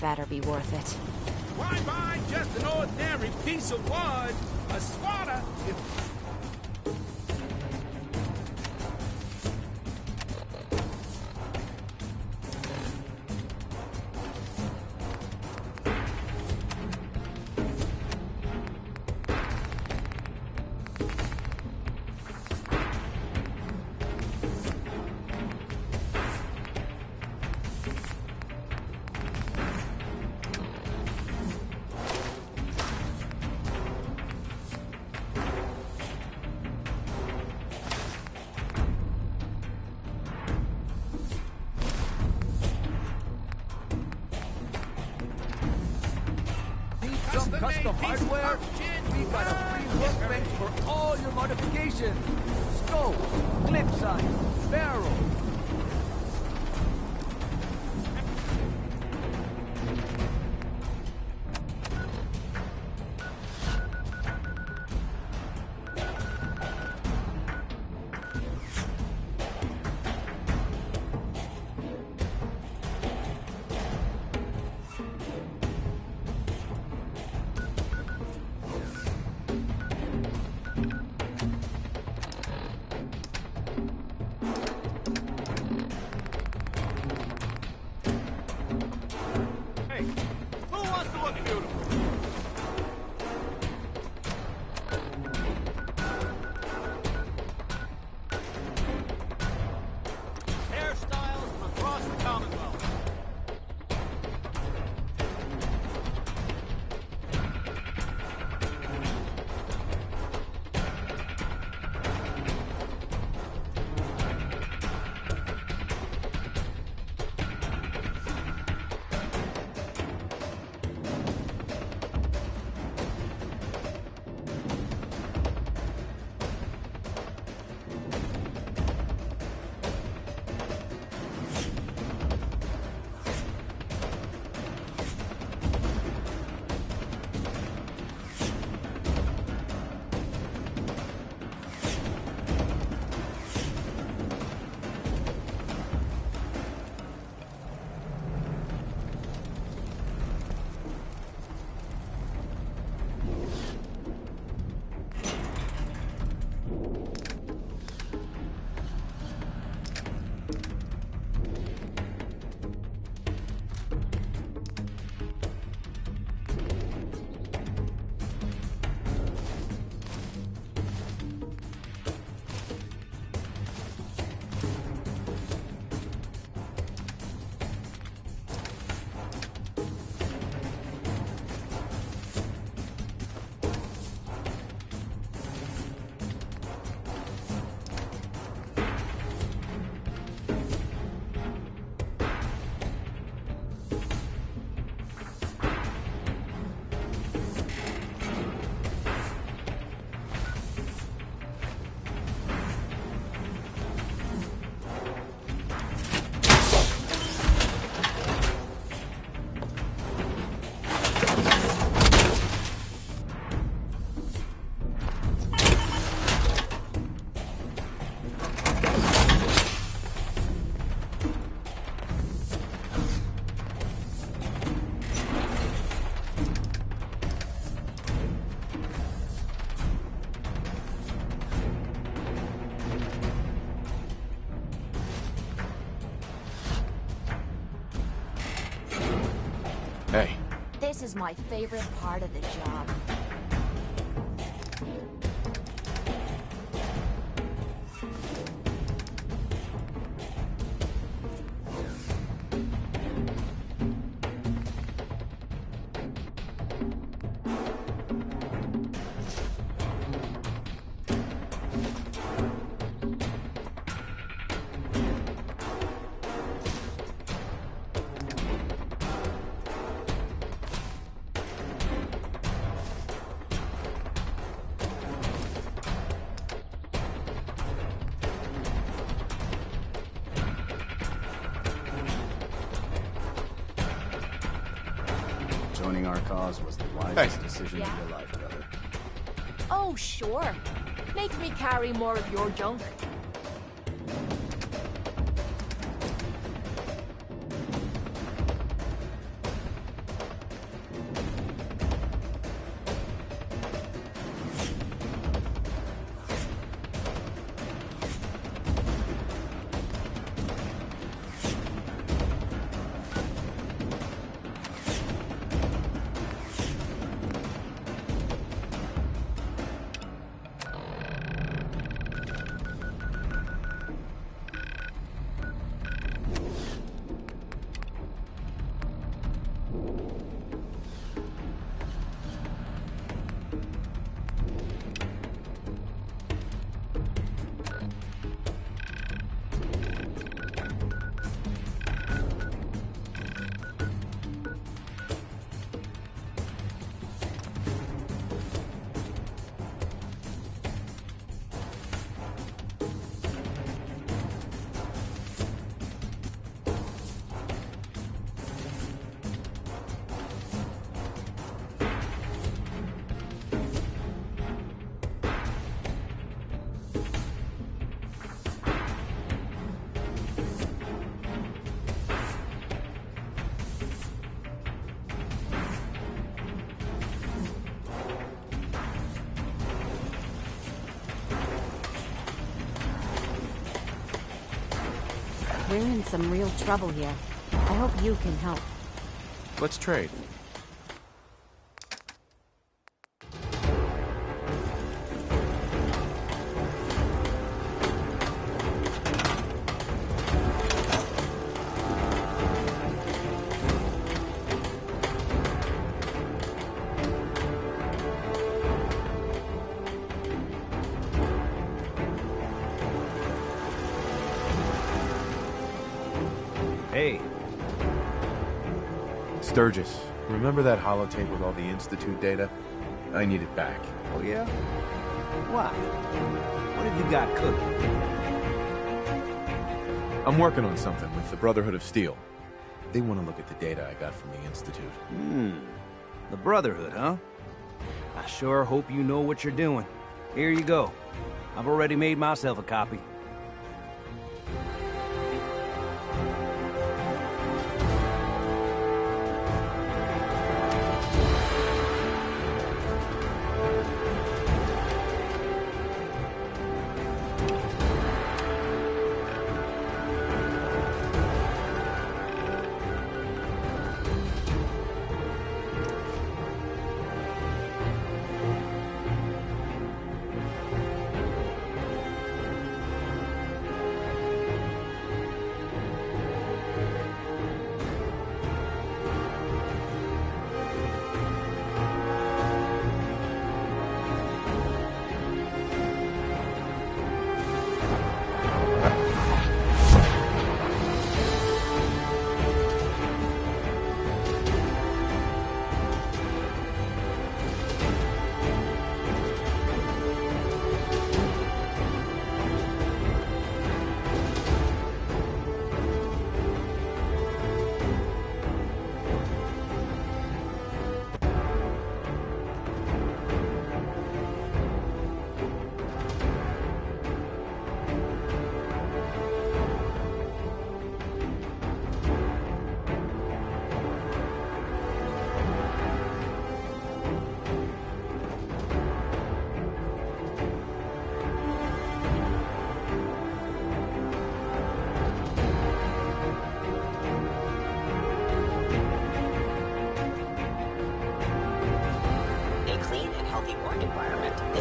better be worth it. Why buy just an ordinary piece of wood? A swatter? Some custom hardware? We've got a free workbench for all your modifications. Scopes, clip sights, barrels. Hey. This is my favorite part of the job. Joining our cause was the wisest decision of your life, brother. Oh, sure. Make me carry more of your junk. We're in some real trouble here. I hope you can help. Let's trade. Hey. Sturgis, remember that holotape with all the Institute data? I need it back. Oh, yeah? Why? What have you got cooking? I'm working on something with the Brotherhood of Steel. They want to look at the data I got from the Institute. The Brotherhood, huh? I sure hope you know what you're doing. Here you go. I've already made myself a copy.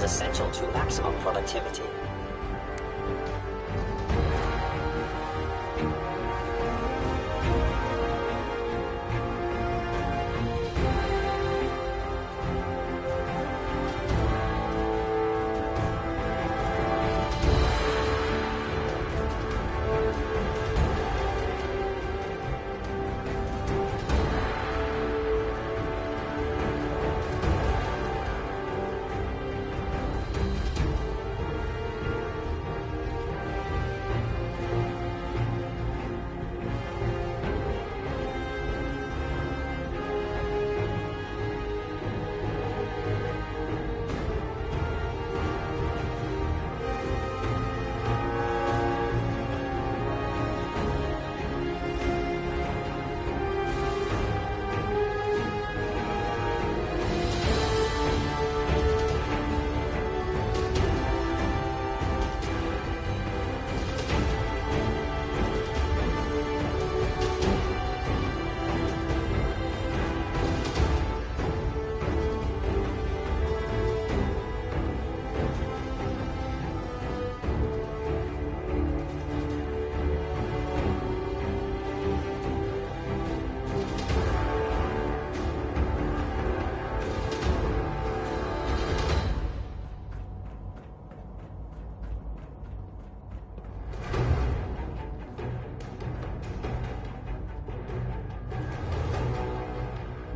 Essential to maximum productivity.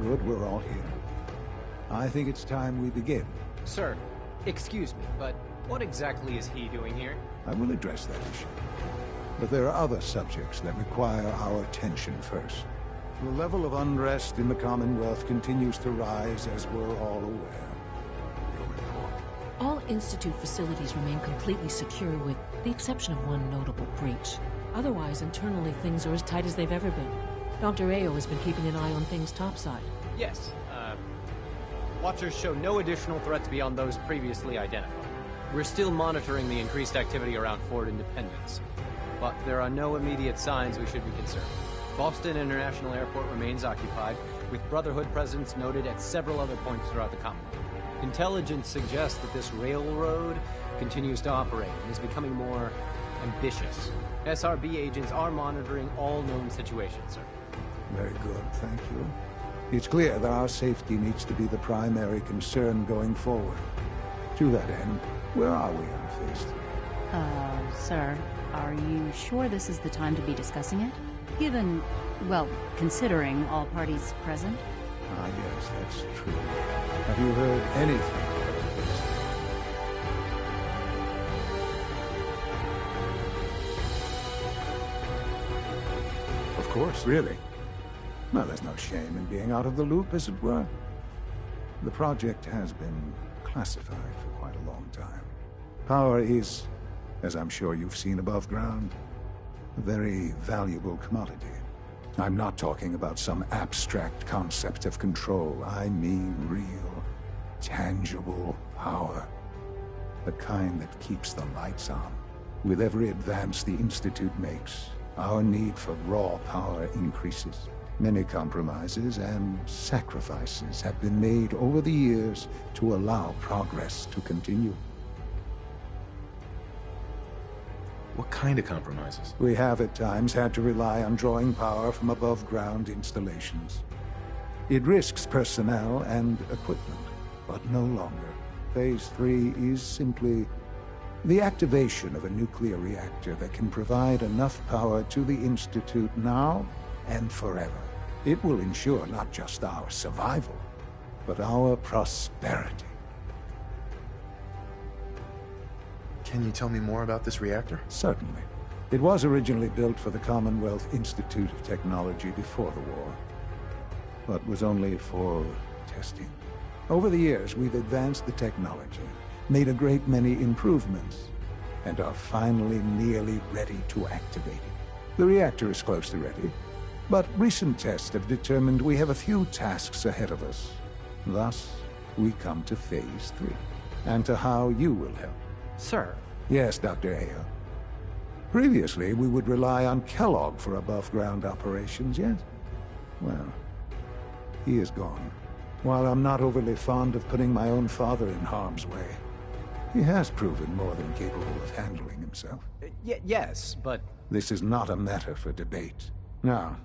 Good, we're all here. I think it's time we begin. Sir, excuse me, but what exactly is he doing here? I will address that issue. But there are other subjects that require our attention first. The level of unrest in the Commonwealth continues to rise, as we're all aware. Your report. All Institute facilities remain completely secure with the exception of one notable breach. Otherwise, internally, things are as tight as they've ever been. Dr. Ayo has been keeping an eye on things topside. Yes, Watchers show no additional threats beyond those previously identified. We're still monitoring the increased activity around Fort Independence. but there are no immediate signs we should be concerned. Boston International Airport remains occupied, with Brotherhood presence noted at several other points throughout the Commonwealth. Intelligence suggests that this railroad continues to operate and is becoming more ambitious. SRB agents are monitoring all known situations, sir. Very good, thank you. It's clear that our safety needs to be the primary concern going forward. To that end, where are we on Phase 3? Sir, are you sure this is the time to be discussing it? Given, well, considering all parties present? Ah, yes, that's true. Have you heard anything about Phase 3? Of course. Really? Well, there's no shame in being out of the loop, as it were. The project has been classified for quite a long time. Power is, as I'm sure you've seen above ground, a very valuable commodity. I'm not talking about some abstract concept of control. I mean real, tangible power. The kind that keeps the lights on. With every advance the Institute makes, our need for raw power increases. Many compromises and sacrifices have been made over the years to allow progress to continue. What kind of compromises? We have at times had to rely on drawing power from above-ground installations. It risks personnel and equipment, but no longer. Phase 3 is simply the activation of a nuclear reactor that can provide enough power to the Institute now and forever. It will ensure not just our survival, but our prosperity. Can you tell me more about this reactor? Certainly. It was originally built for the Commonwealth Institute of Technology before the war, but was only for testing. Over the years, we've advanced the technology, made a great many improvements, and are finally nearly ready to activate it. The reactor is close to ready, but recent tests have determined we have a few tasks ahead of us. Thus, we come to Phase 3, and to how you will help. Sir. Yes, Dr. Ayo. Previously, we would rely on Kellogg for above-ground operations, yes? Well, he is gone. While I'm not overly fond of putting my own father in harm's way, he has proven more than capable of handling himself. Yes, but... This is not a matter for debate. Now,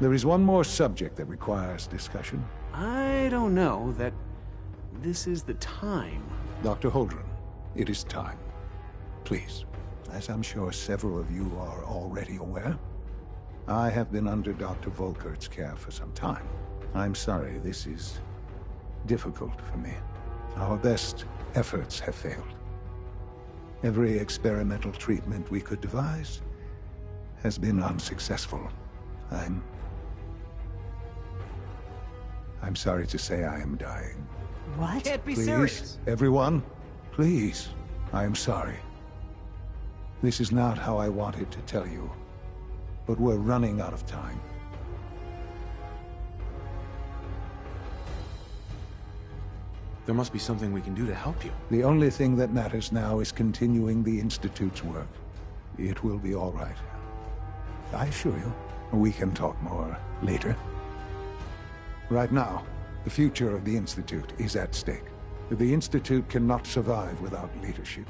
there is one more subject that requires discussion. I don't know that this is the time. Dr. Holdren, it is time. Please, as I'm sure several of you are already aware, I have been under Dr. Volkert's care for some time. I'm sorry this is difficult for me. Our best efforts have failed. Every experimental treatment we could devise has been unsuccessful. I'm sorry to say I am dying. What? Can't be Please, serious. everyone, please, I am sorry. This is not how I wanted to tell you, but we're running out of time. There must be something we can do to help you. The only thing that matters now is continuing the Institute's work. It will be all right. I assure you, we can talk more later. Right now, the future of the Institute is at stake. The Institute cannot survive without leadership.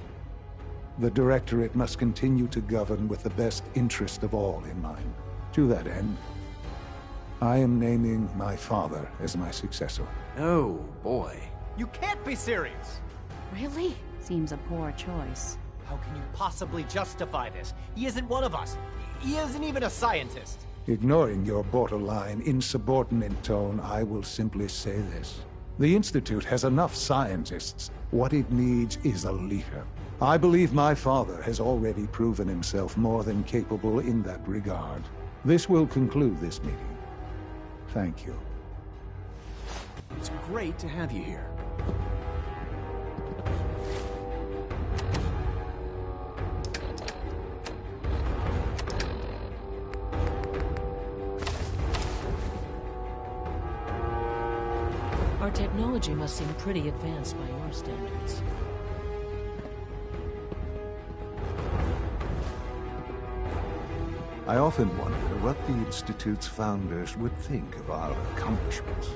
The Directorate must continue to govern with the best interest of all in mind. To that end, I am naming my father as my successor. Oh, boy. You can't be serious! Really? Seems a poor choice. How can you possibly justify this? He isn't one of us. He isn't even a scientist. Ignoring your borderline, insubordinate tone, I will simply say this. The Institute has enough scientists. What it needs is a leader. I believe my father has already proven himself more than capable in that regard. This will conclude this meeting. Thank you. It's great to have you here. Our technology must seem pretty advanced by your standards. I often wonder what the Institute's founders would think of our accomplishments.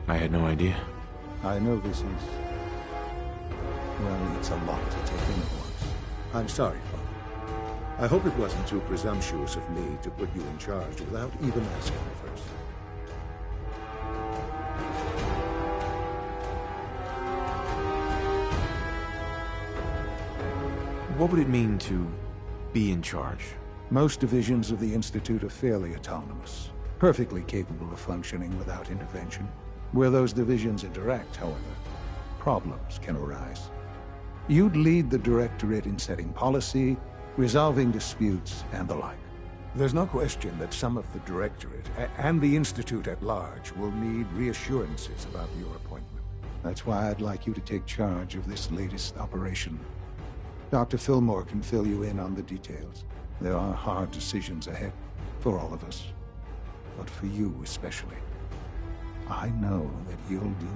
I had no idea. I know this is... well, it's a lot to take in at once. I'm sorry, Father. I hope it wasn't too presumptuous of me to put you in charge without even asking first. What would it mean to be in charge? Most divisions of the Institute are fairly autonomous, perfectly capable of functioning without intervention. Where those divisions interact, however, problems can arise. You'd lead the Directorate in setting policy, resolving disputes, and the like. There's no question that some of the Directorate, and the Institute at large, will need reassurances about your appointment. That's why I'd like you to take charge of this latest operation. Dr. Fillmore can fill you in on the details. There are hard decisions ahead, for all of us. But for you especially. I know that you'll do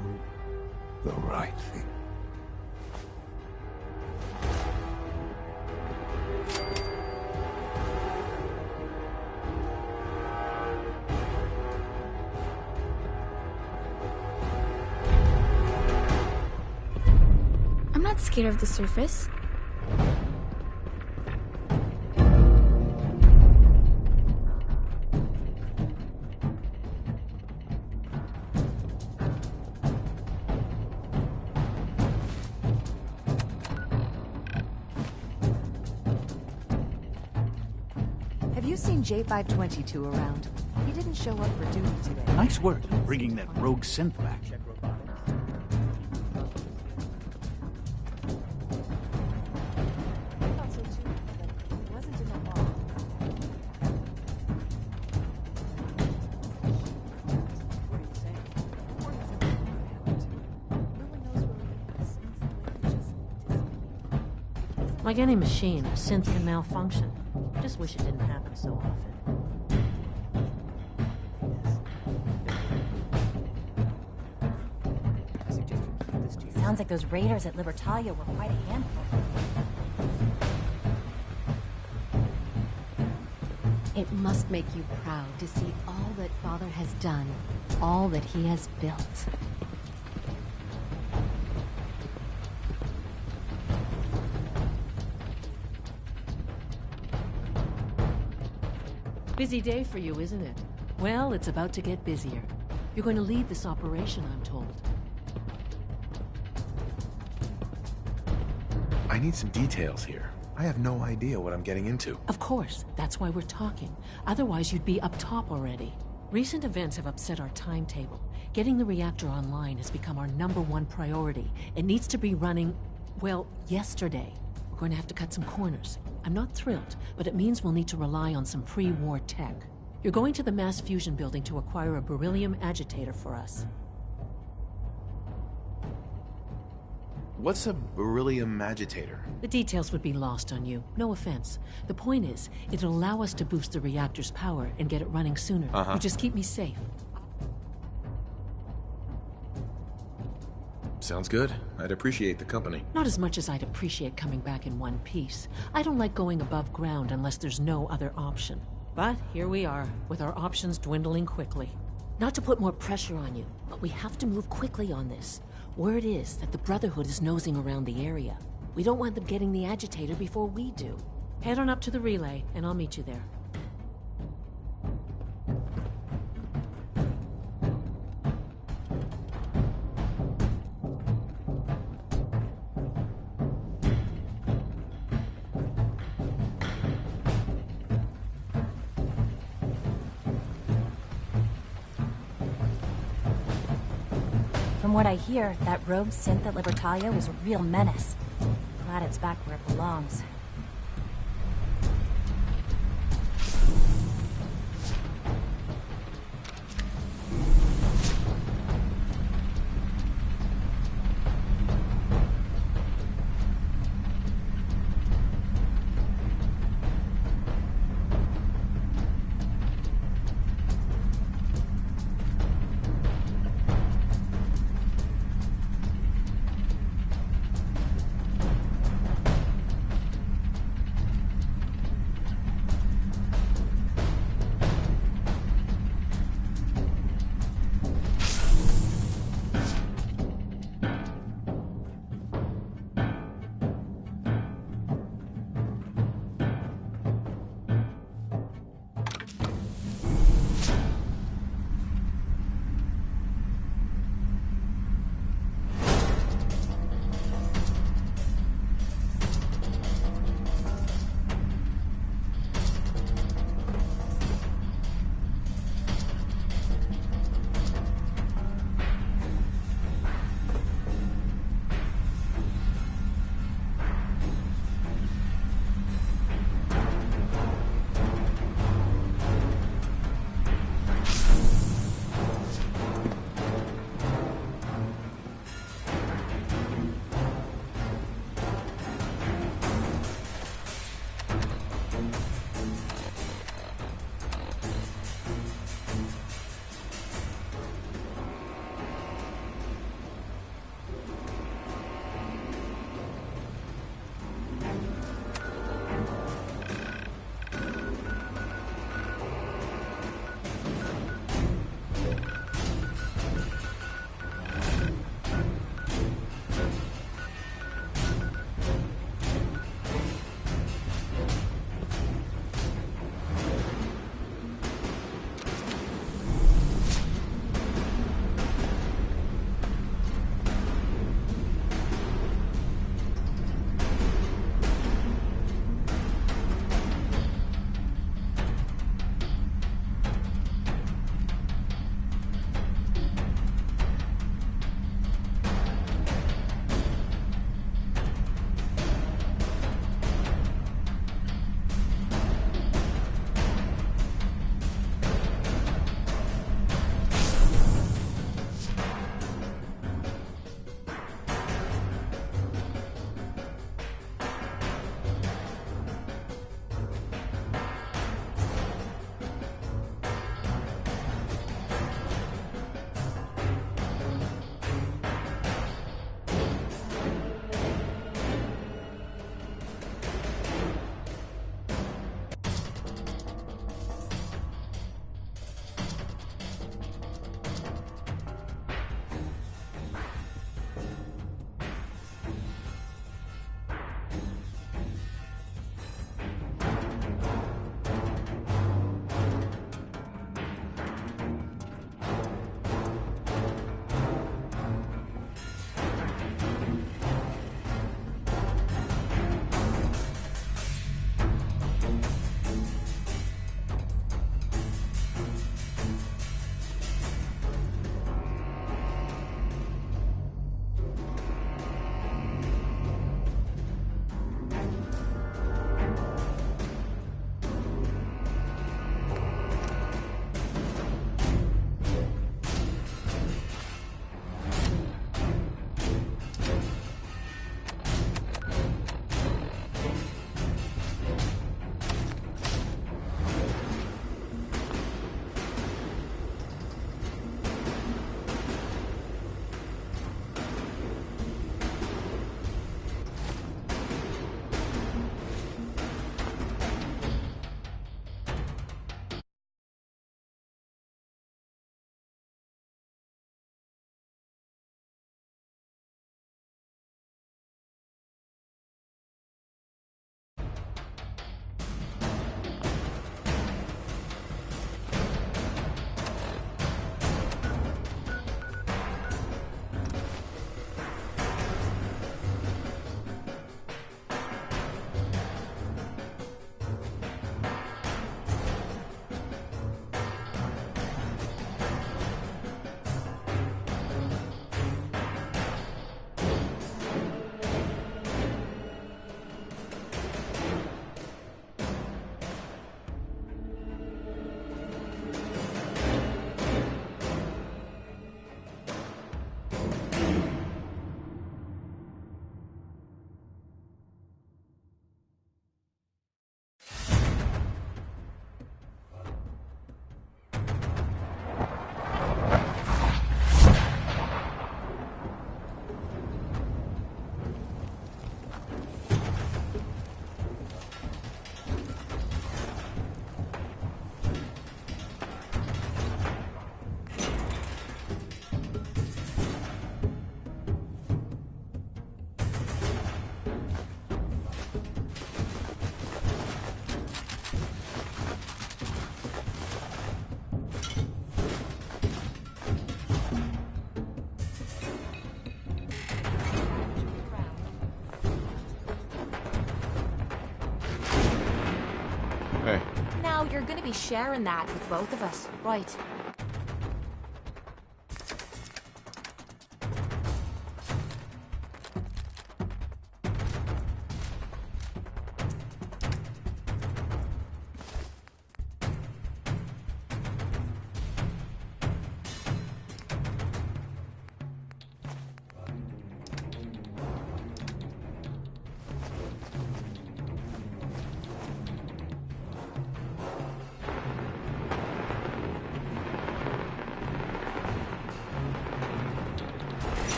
the right thing. I'm not scared of the surface. Have you seen J522 around? He didn't show up for duty today. Nice work bringing that rogue synth back. Like any machine, a synth can malfunction. Just wish it didn't happen so often. Sounds like those raiders at Libertalia were quite a handful. It must make you proud to see all that Father has done, all that he has built. Busy day for you, isn't it? Well, it's about to get busier. You're going to lead this operation, I'm told. I need some details here. I have no idea what I'm getting into. Of course, that's why we're talking. Otherwise, you'd be up top already. Recent events have upset our timetable. Getting the reactor online has become our #1 priority. It needs to be running, well, yesterday. We're going to have to cut some corners. I'm not thrilled, but it means we'll need to rely on some pre-war tech. You're going to the mass fusion building to acquire a beryllium agitator for us. What's a beryllium agitator? The details would be lost on you. No offense. The point is, it'll allow us to boost the reactor's power and get it running sooner. You just keep me safe. Sounds good. I'd appreciate the company. Not as much as I'd appreciate coming back in one piece. I don't like going above ground unless there's no other option. But here we are, with our options dwindling quickly. Not to put more pressure on you, but we have to move quickly on this. Word is that the Brotherhood is nosing around the area. We don't want them getting the agitator before we do. Head on up to the relay, and I'll meet you there. From what I hear, that rogue synth at Libertalia was a real menace. Glad it's back where it belongs. No, you're gonna be sharing that with both of us. Right.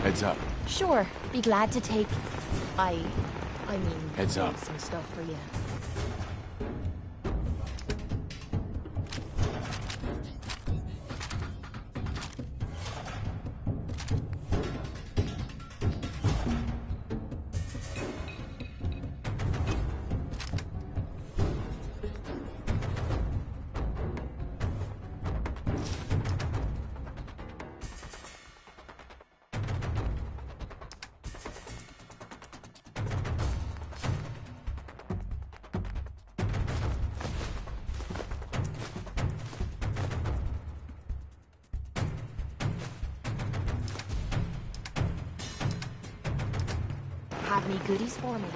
Heads up. Sure, be glad to take... I mean... Heads up. Some stuff for you. Have any goodies for me?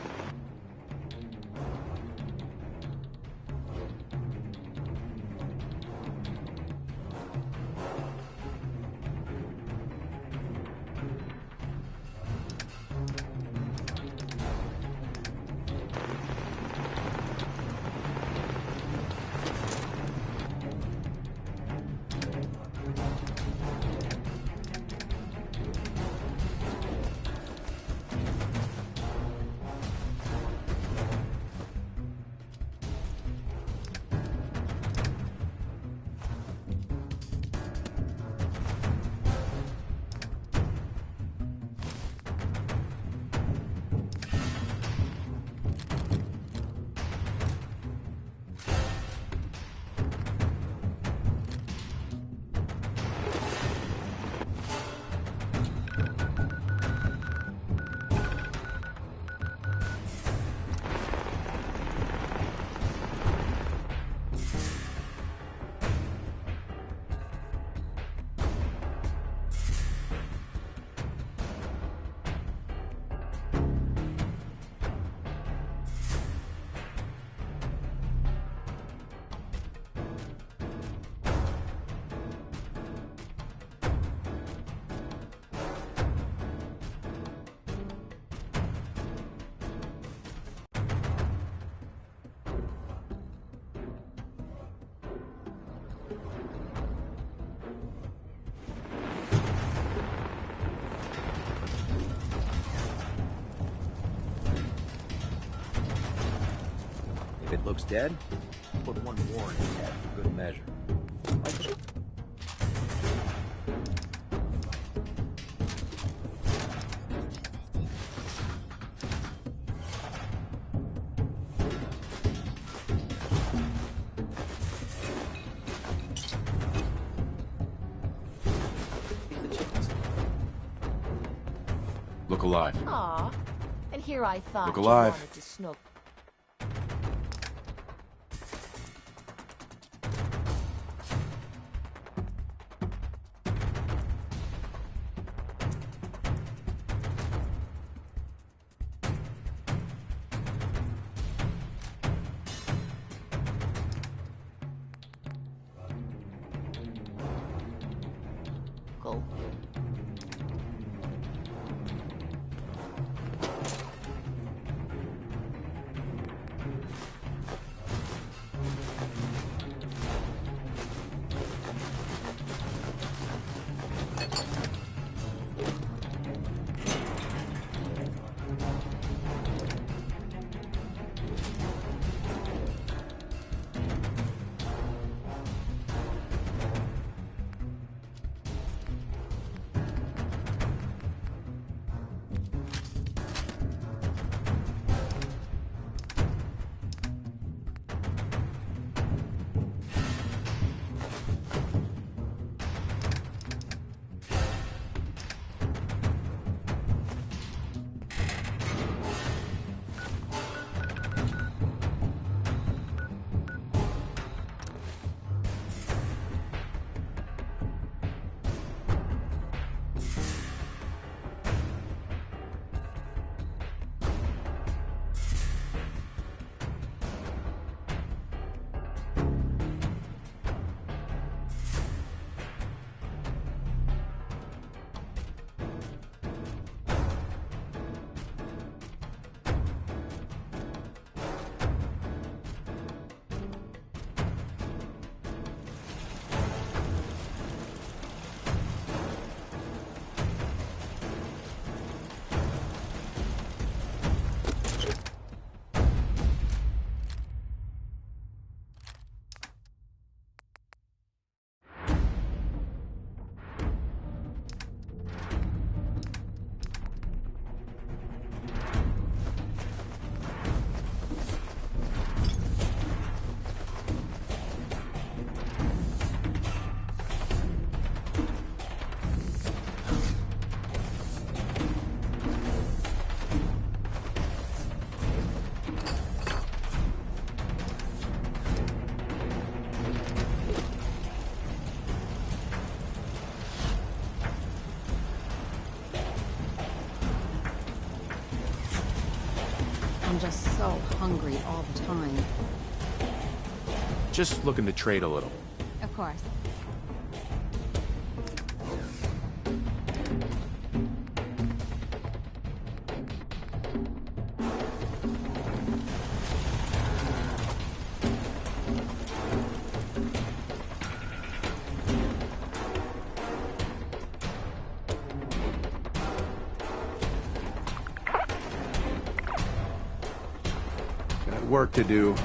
If it looks dead, put one more in its head for good measure. Look alive. Aw. And here I thought Look you alive. wanted to snook. Cool. I'm just so hungry all the time. Just looking to trade a little. Of course. Got work to do.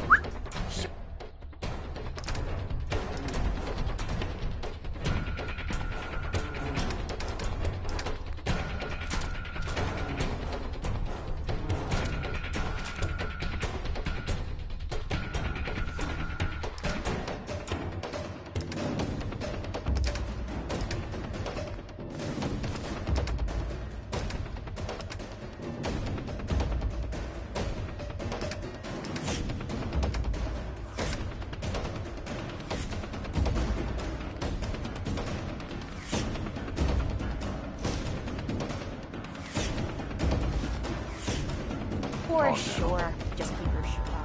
For sure. Just keep your shirt on.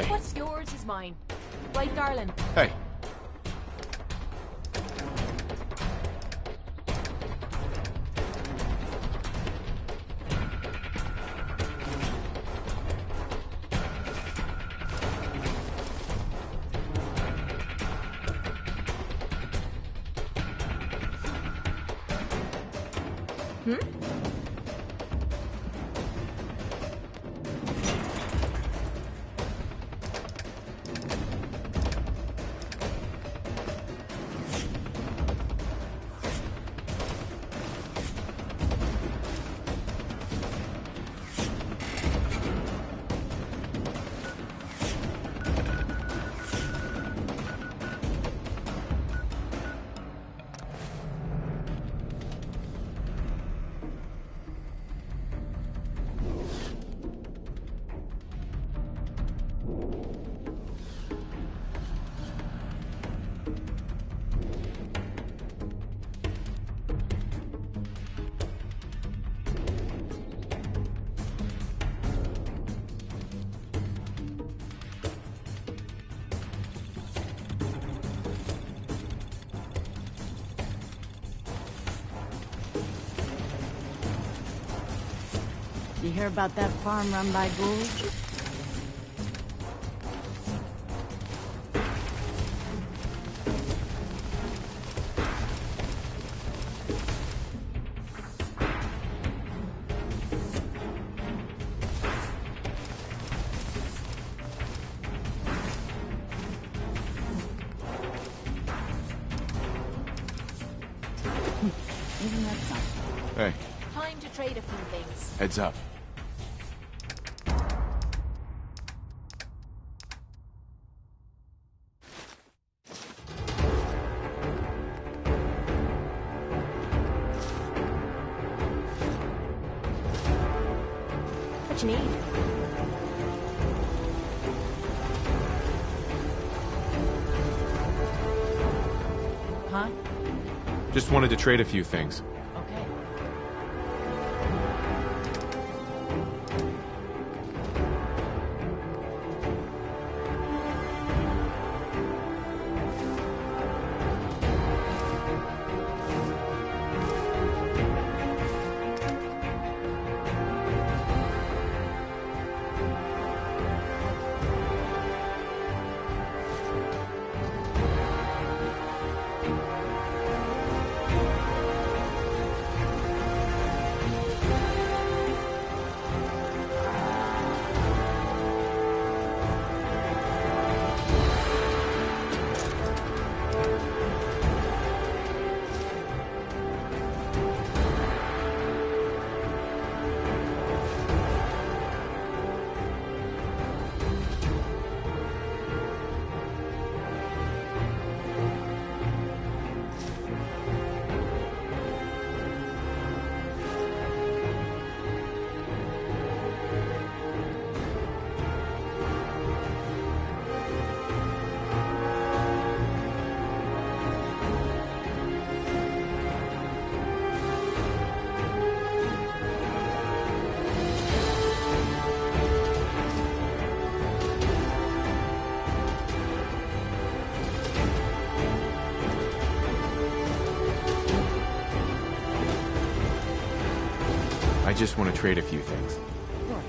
Hey. What's yours is mine. Right, darling? Hey. You hear about that farm run by ghouls? Isn't that something? Hey, Time to trade a few things. heads up. What you need? Huh? Just wanted to trade a few things. Okay. I just want to trade a few things. Of course.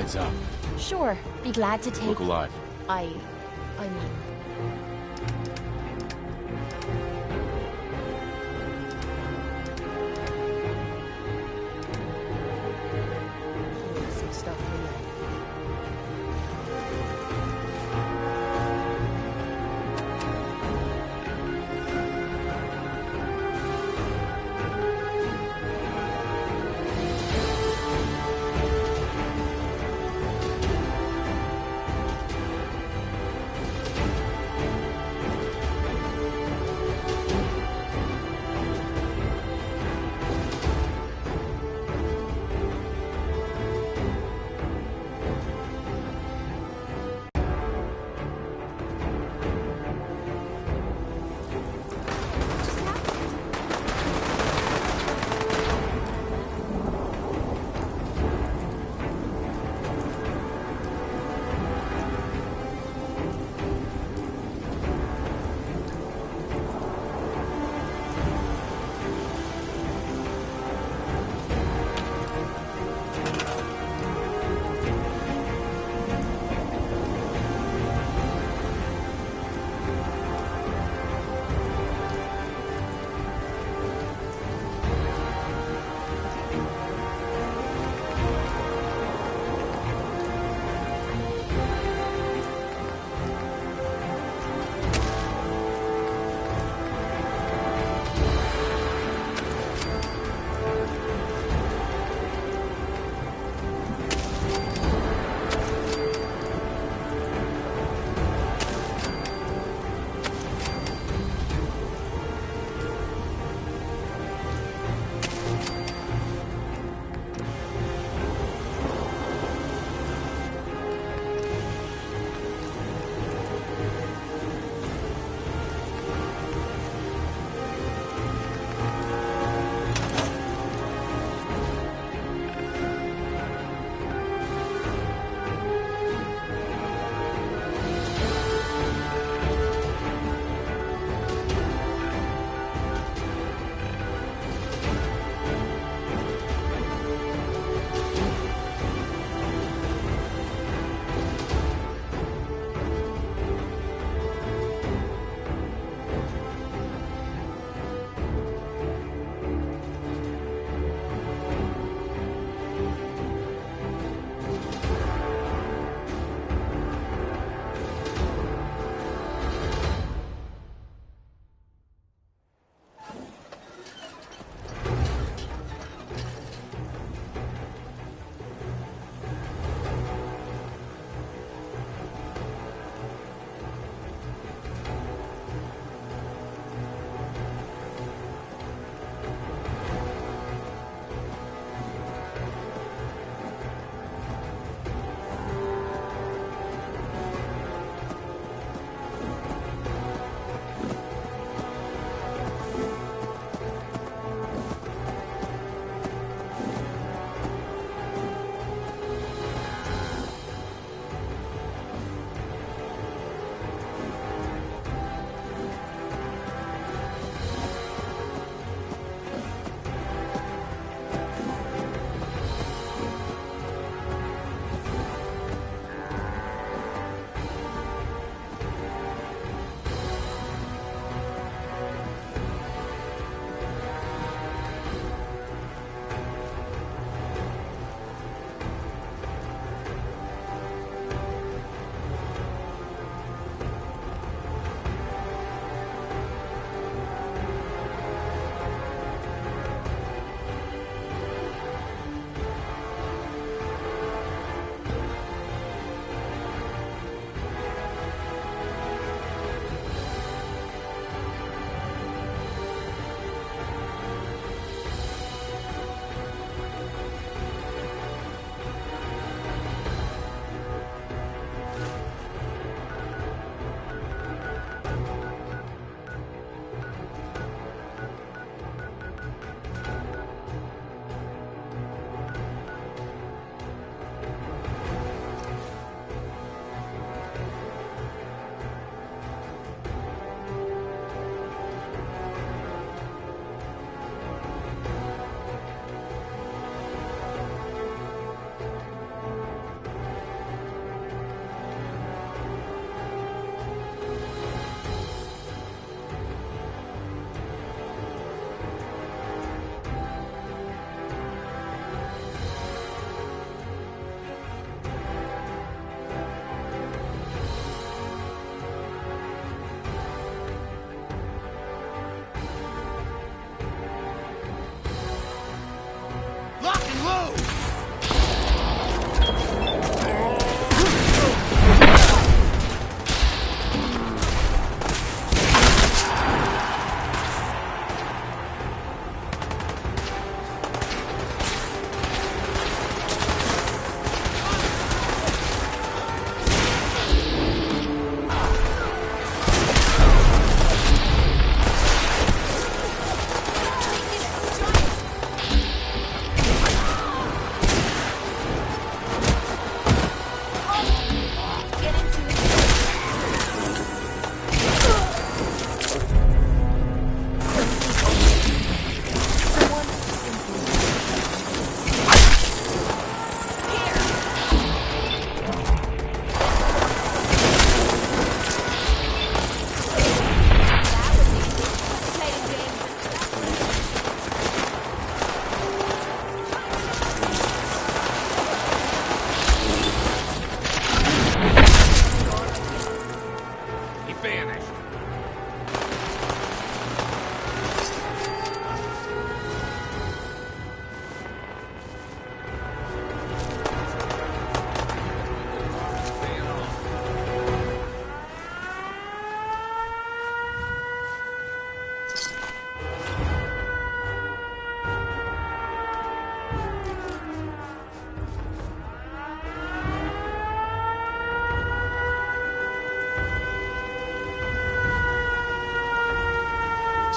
Heads up. Sure, be glad to take... Look alive. I mean... Some stuff for you.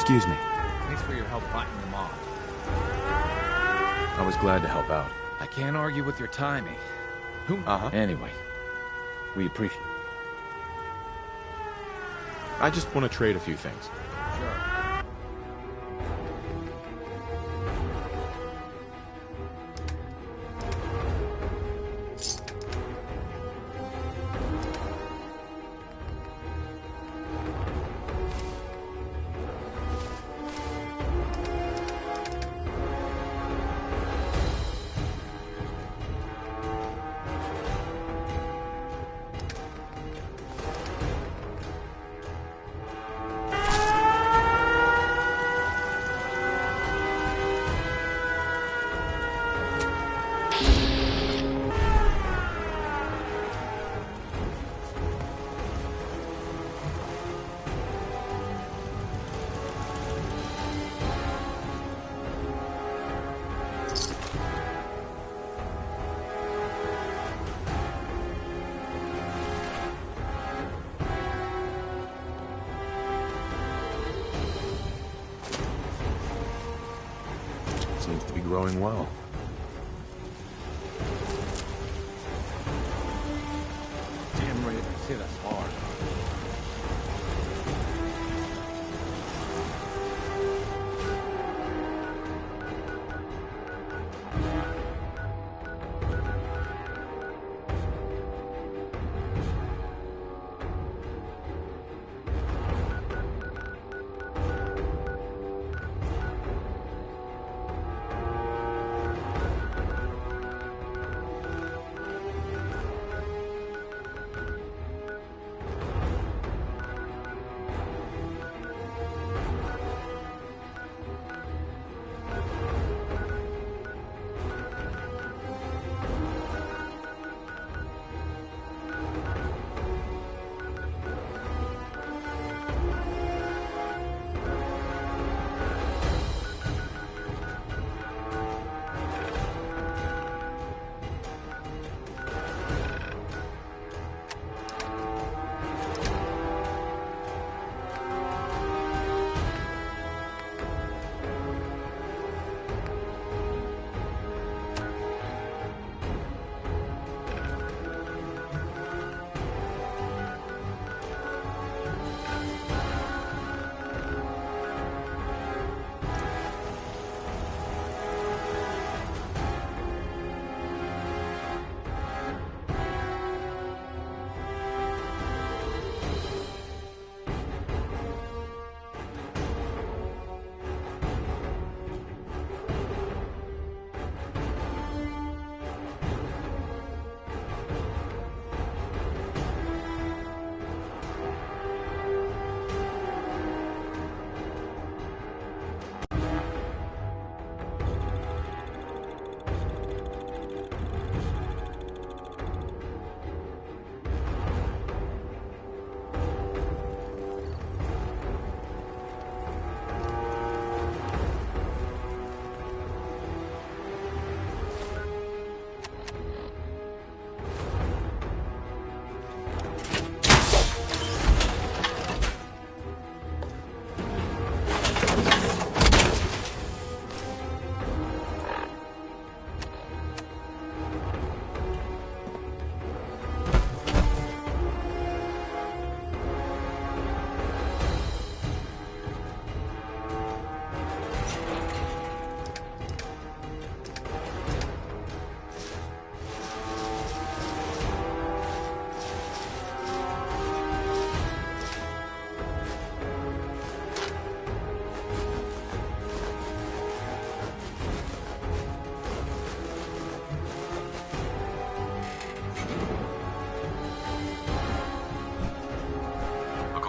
Excuse me. Thanks for your help fighting them off. I was glad to help out. I can't argue with your timing. Anyway, we appreciate. I just want to trade a few things. Sure. Seems to be growing well. Damn right, it's hit us hard.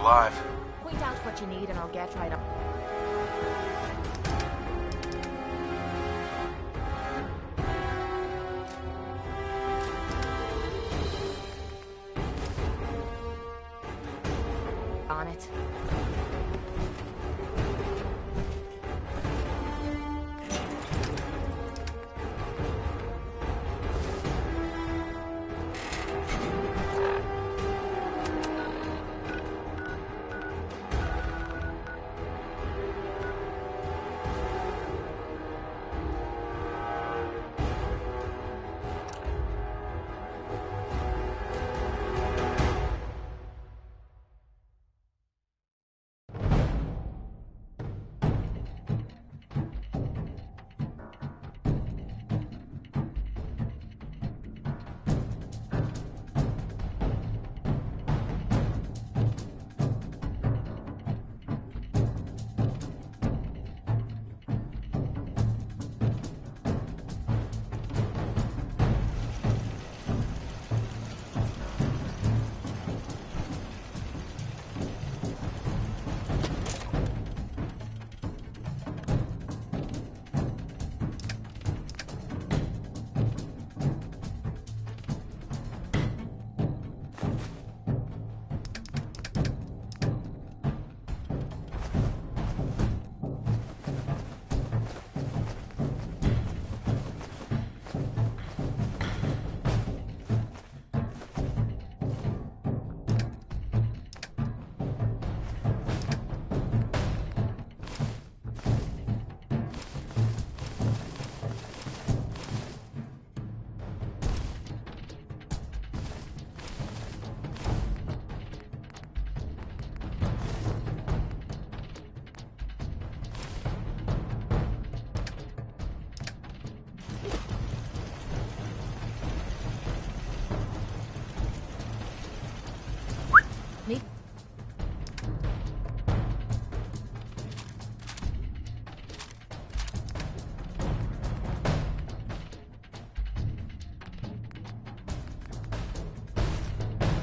Alive. Point out what you need and I'll get right up. On it.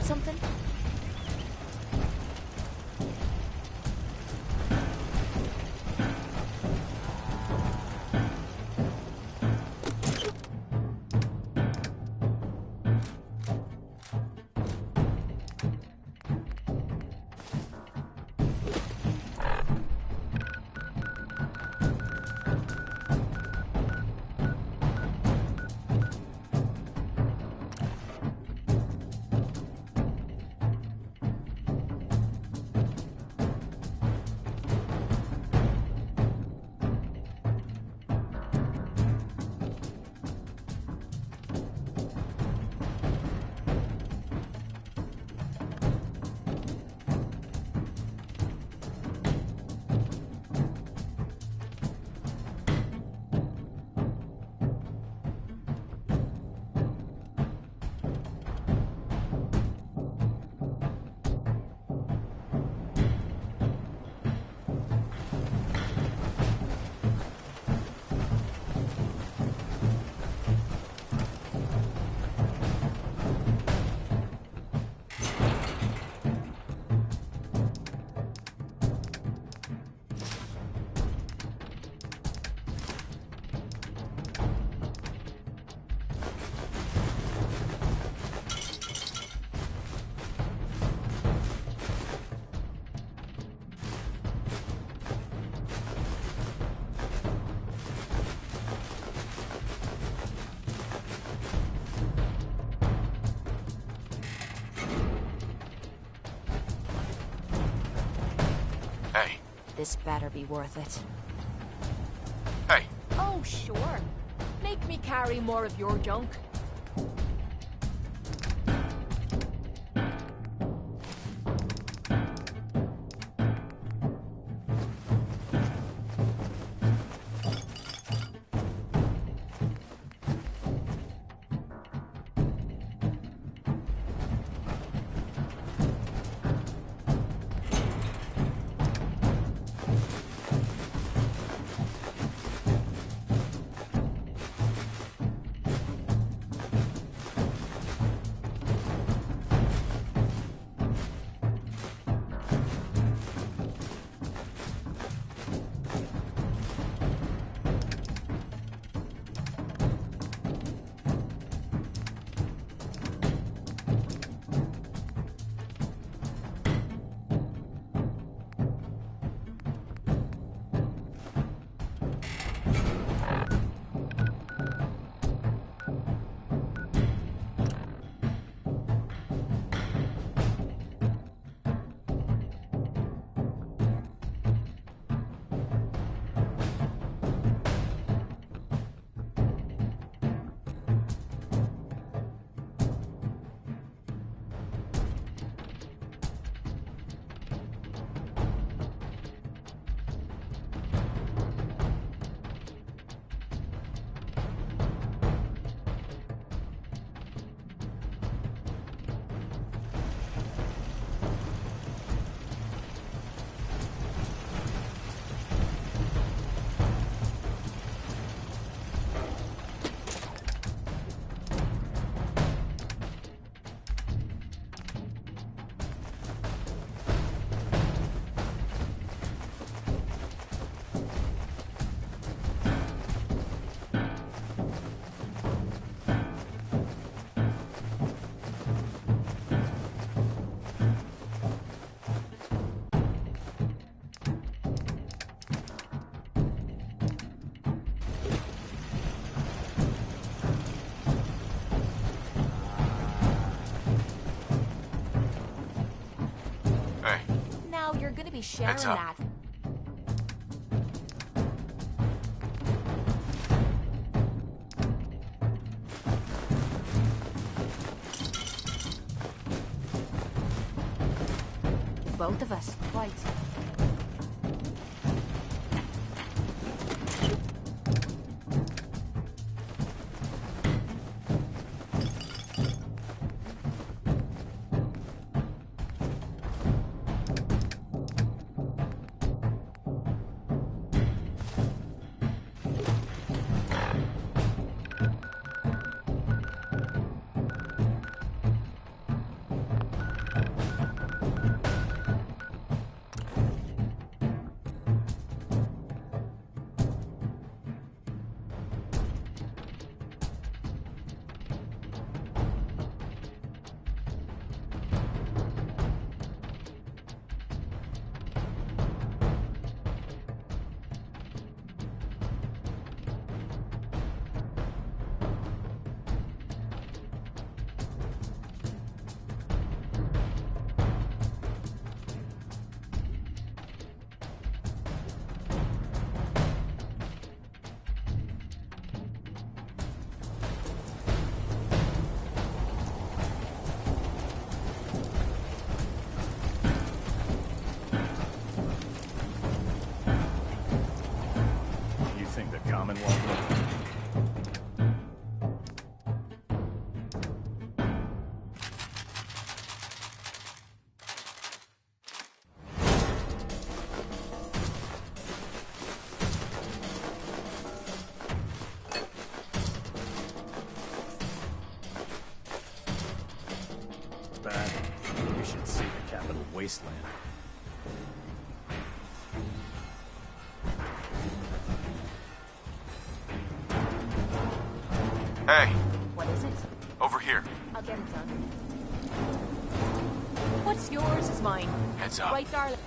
something? Hey. This better be worth it. Hey. Oh, sure. Make me carry more of your junk. You're gonna be sharing that. Both of us, quite. that, you should see the capital wasteland. Hey, What is it? over here. I'll get it done. What's yours is mine. Heads up. Right, darling.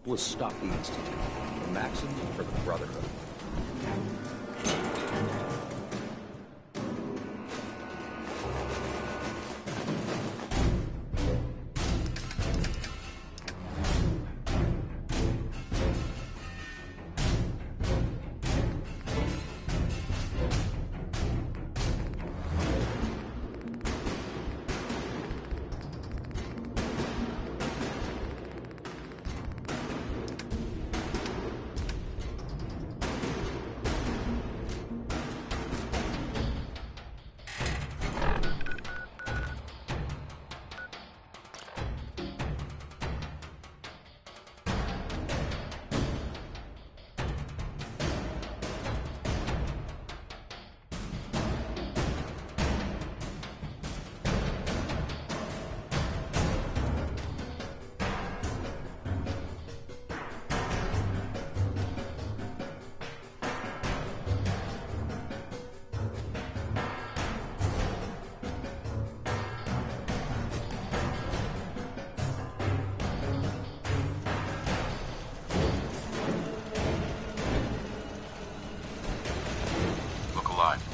Was stop the Institute. The maxim for the Brotherhood.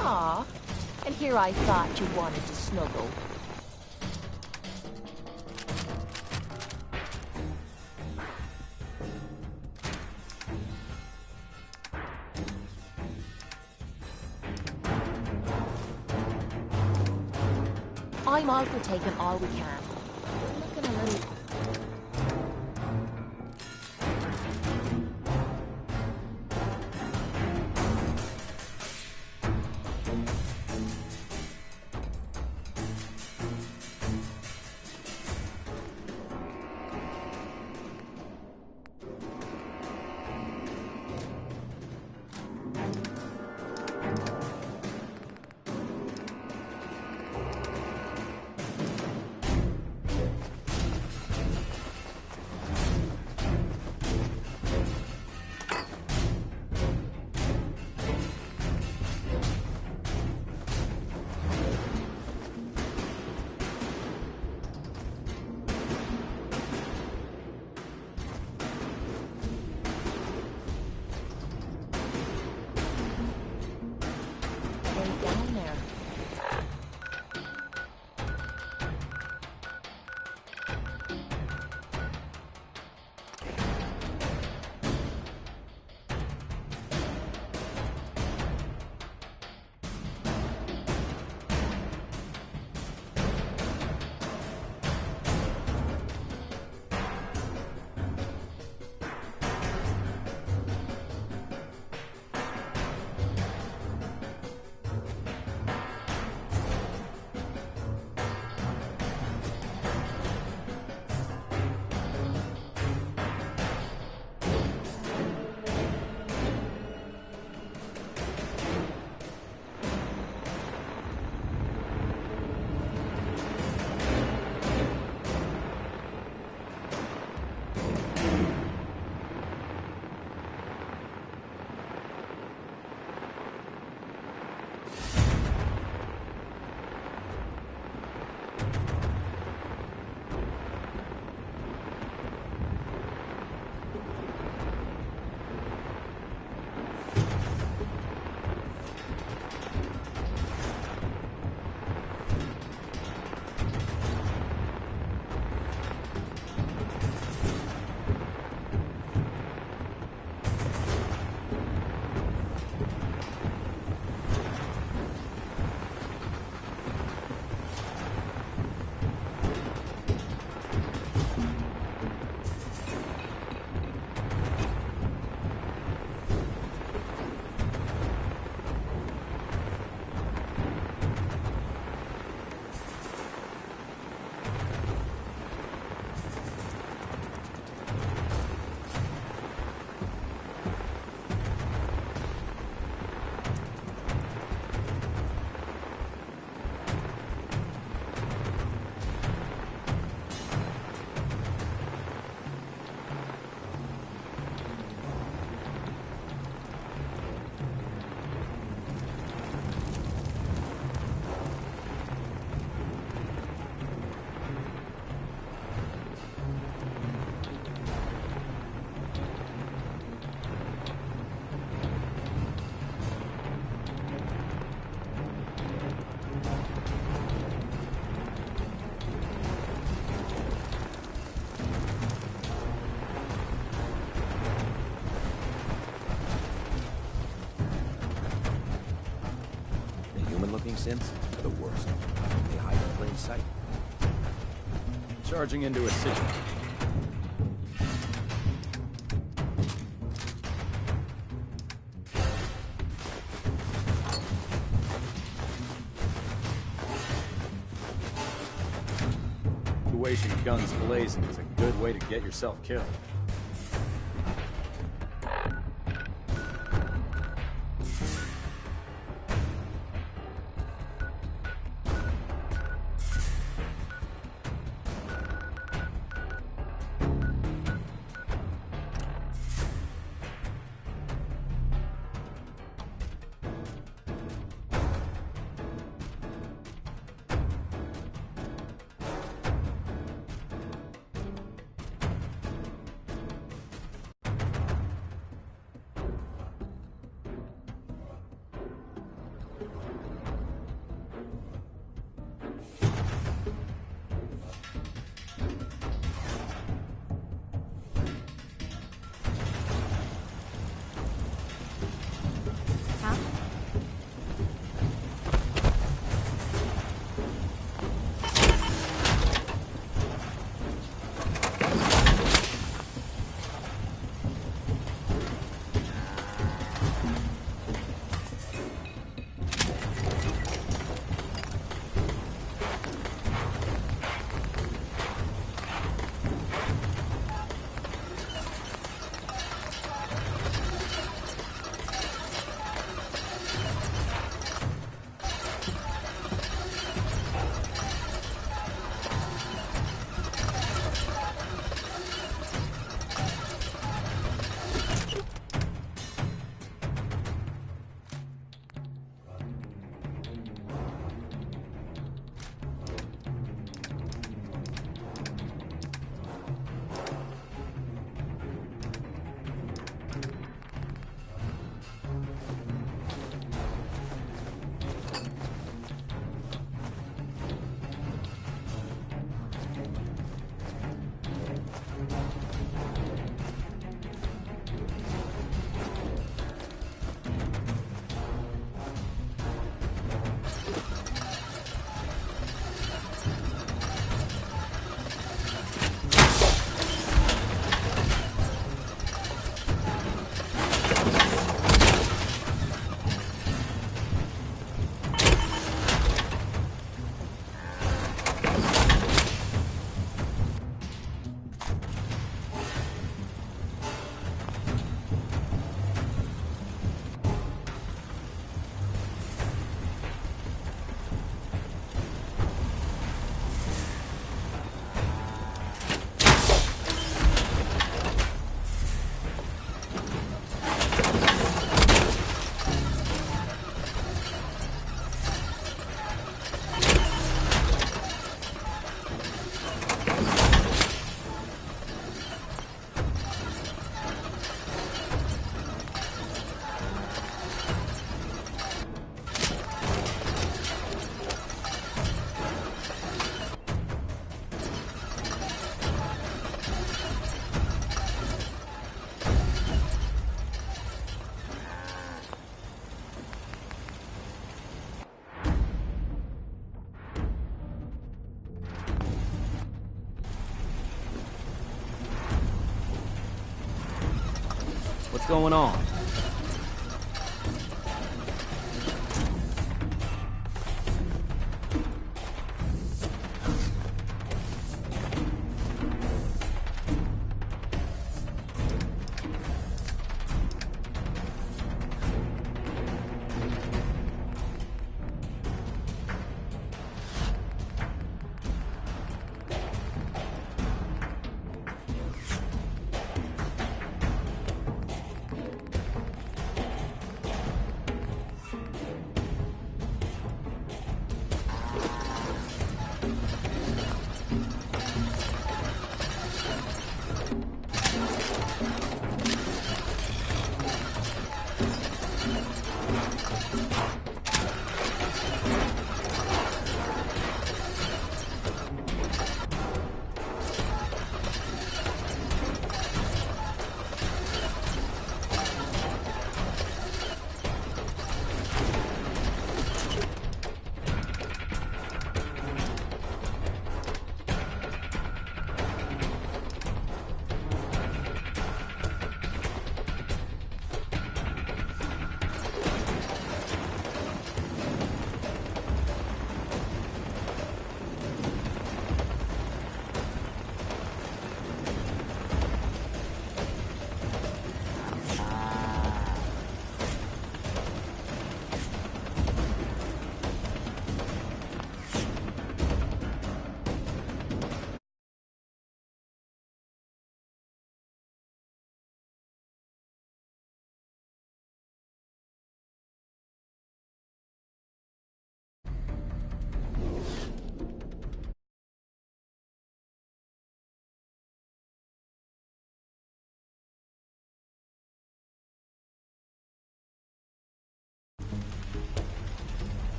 Aw, and here I thought you wanted to snuggle. I'm all for taking all we can. We're looking a little... synths are the worst. They hide in plain sight. Charging into a situation. Situation guns blazing is a good way to get yourself killed. What's going on?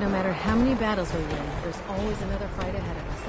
No matter how many battles we win, there's always another fight ahead of us.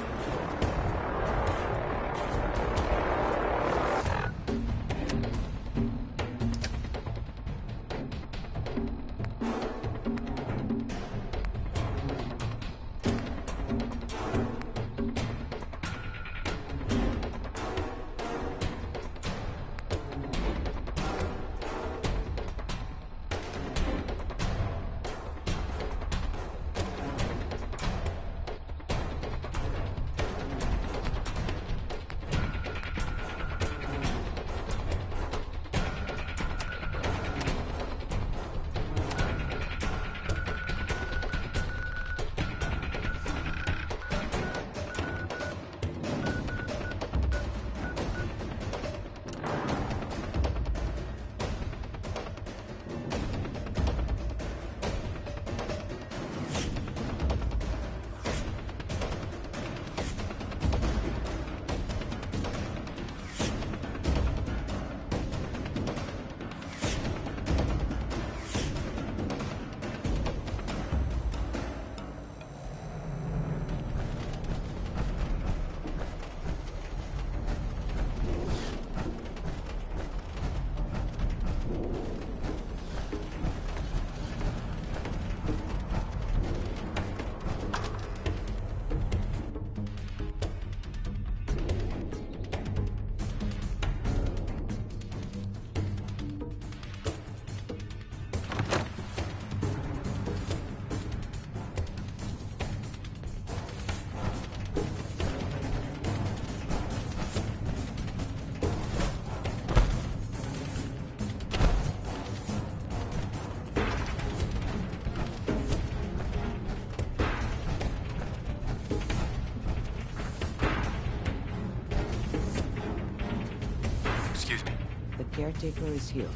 Caretaker is here.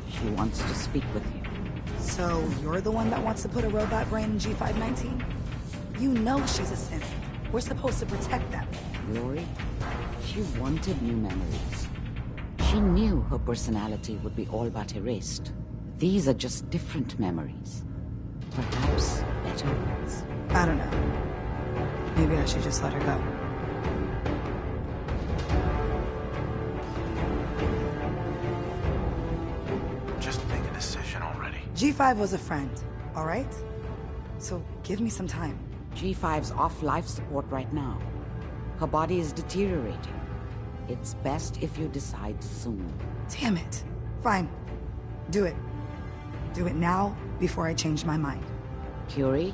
She wants to speak with you. So, you're the one that wants to put a robot brain in G519? You know she's a synth. We're supposed to protect them. Lori, she wanted new memories. She knew her personality would be all but erased. These are just different memories. Perhaps better ones. I don't know. Maybe I should just let her go. G5 was a friend, all right? So give me some time. G5's off life support right now. Her body is deteriorating. It's best if you decide soon. Damn it. Fine. Do it. Do it now, before I change my mind. Curie,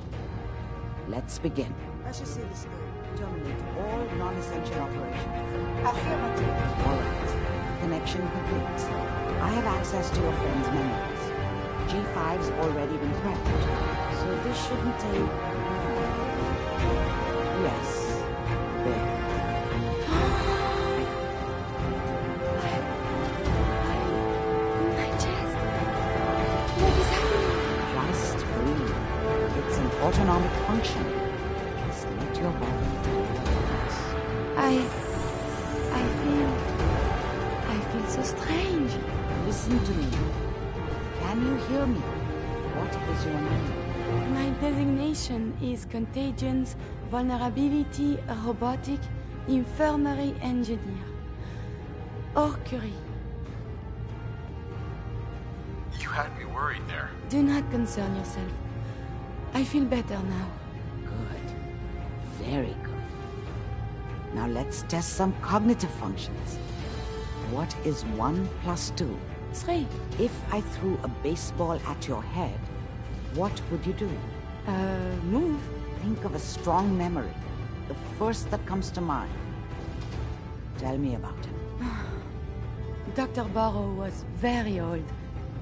let's begin. I should see this through. Terminate all non-essential operations. Affirmative. All right. Connection complete. I have access to your friend's memories. G5's already been prepped, so this shouldn't take... Yes, there. My chest. What is happening? Just breathe. It's an autonomic function. Just let your body relax. I feel so strange. Listen to me. Can you hear me? What is your name? My designation is Contagions, Vulnerability, Robotic, Infirmary Engineer. Or Curie. You had me worried there. Do not concern yourself. I feel better now. Good. Very good. Now let's test some cognitive functions. What is 1 + 2? 3. If I threw a baseball at your head, what would you do? Move. Think of a strong memory. The first that comes to mind. Tell me about him. Dr. Barrow was very old.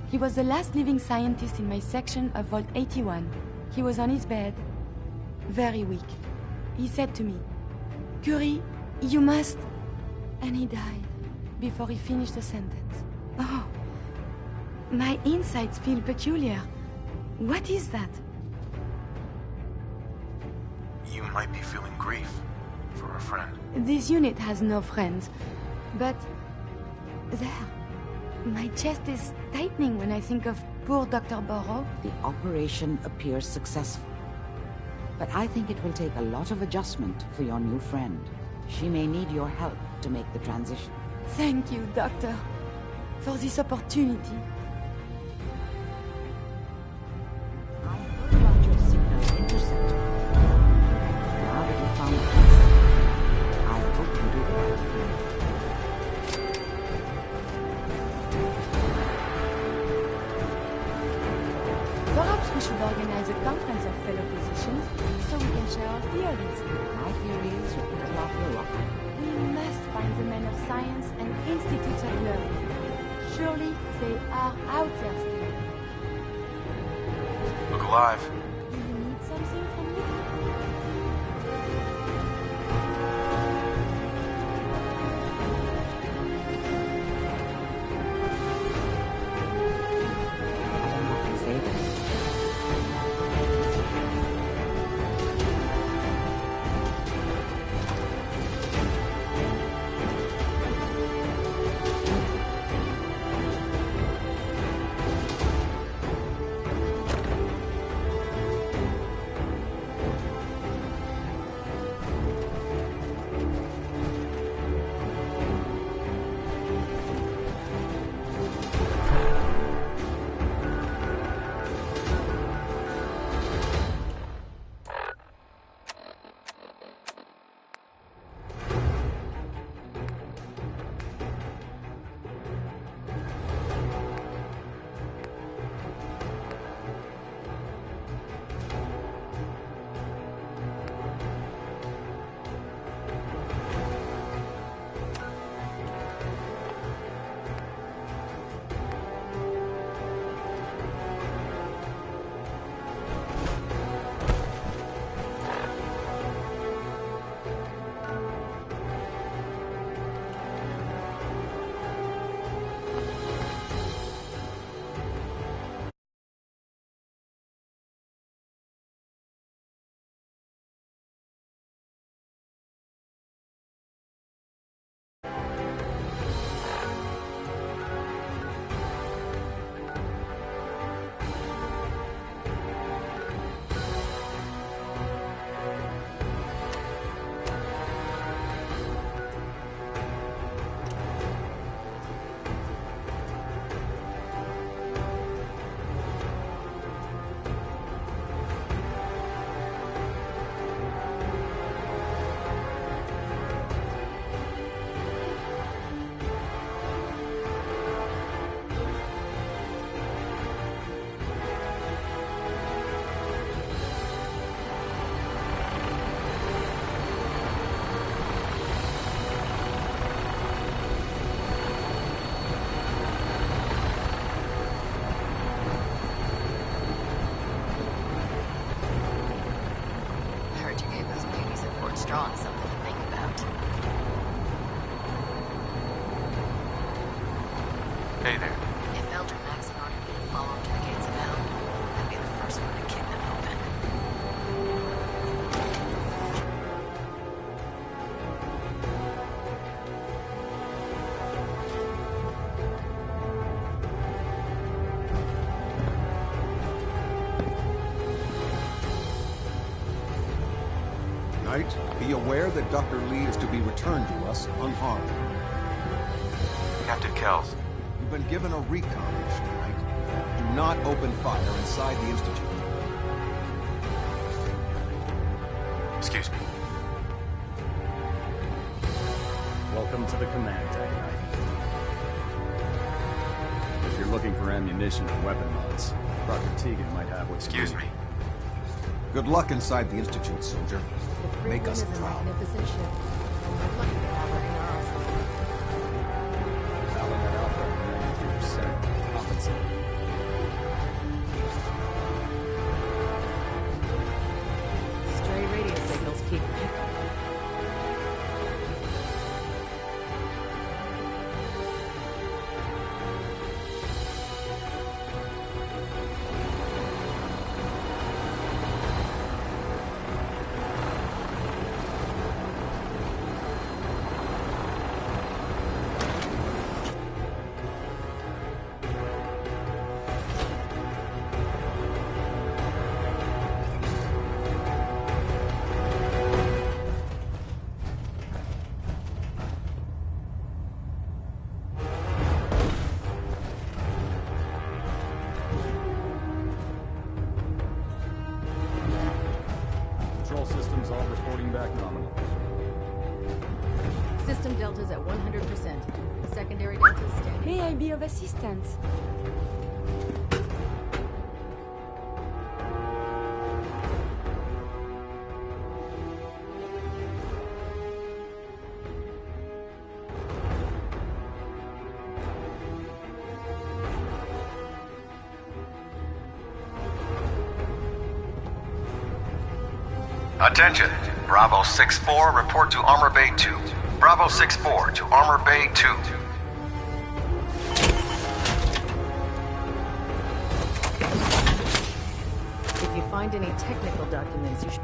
He was the last living scientist in my section of Vault 81. He was on his bed, very weak. He said to me, "Curie, you must..." And he died before he finished the sentence. Oh, my insights feel peculiar. What is that? You might be feeling grief for a friend. This unit has no friends, but there, my chest is tightening when I think of poor Dr. Barrow. The operation appears successful. But I think it will take a lot of adjustment for your new friend. She may need your help to make the transition. Thank you, Doctor, for this opportunity. I heard about your signal interceptor. Now that you found it, I hope you do well. Perhaps we should organize a conference of fellow physicians so we can share our theories. My theory is you're a little off your rocker. We must find the men of science and institutes of learning. Surely they are out there still. Look alive. Do you need something from me? Say this. Strong, something to think about. Hey there. If Elder Maxon ordered me to follow him to the gates of hell, I'd be the first one to kick them open. Knight, be aware that Dr. Lee is to be returned to us unharmed. Captain Kells. You've been given a recon mission, Knight. Do not open fire inside the Institute. Excuse me. Welcome to the command deck, Knight. If you're looking for ammunition and weapon mods, Dr. Tegan might have what Excuse me. Good luck inside the Institute, soldier. Make us proud. Magnificent ship. I'm lucky to have her in our arsenal. Element Alpha, 93% compensated. Stray radio signals keep picking. Bring back nominal. System delta's at 100%. Secondary delta's steady. May I be of assistance? Attention! Bravo 6-4, report to Armor Bay 2. Bravo 6-4 to Armor Bay 2. If you find any technical documents, you should...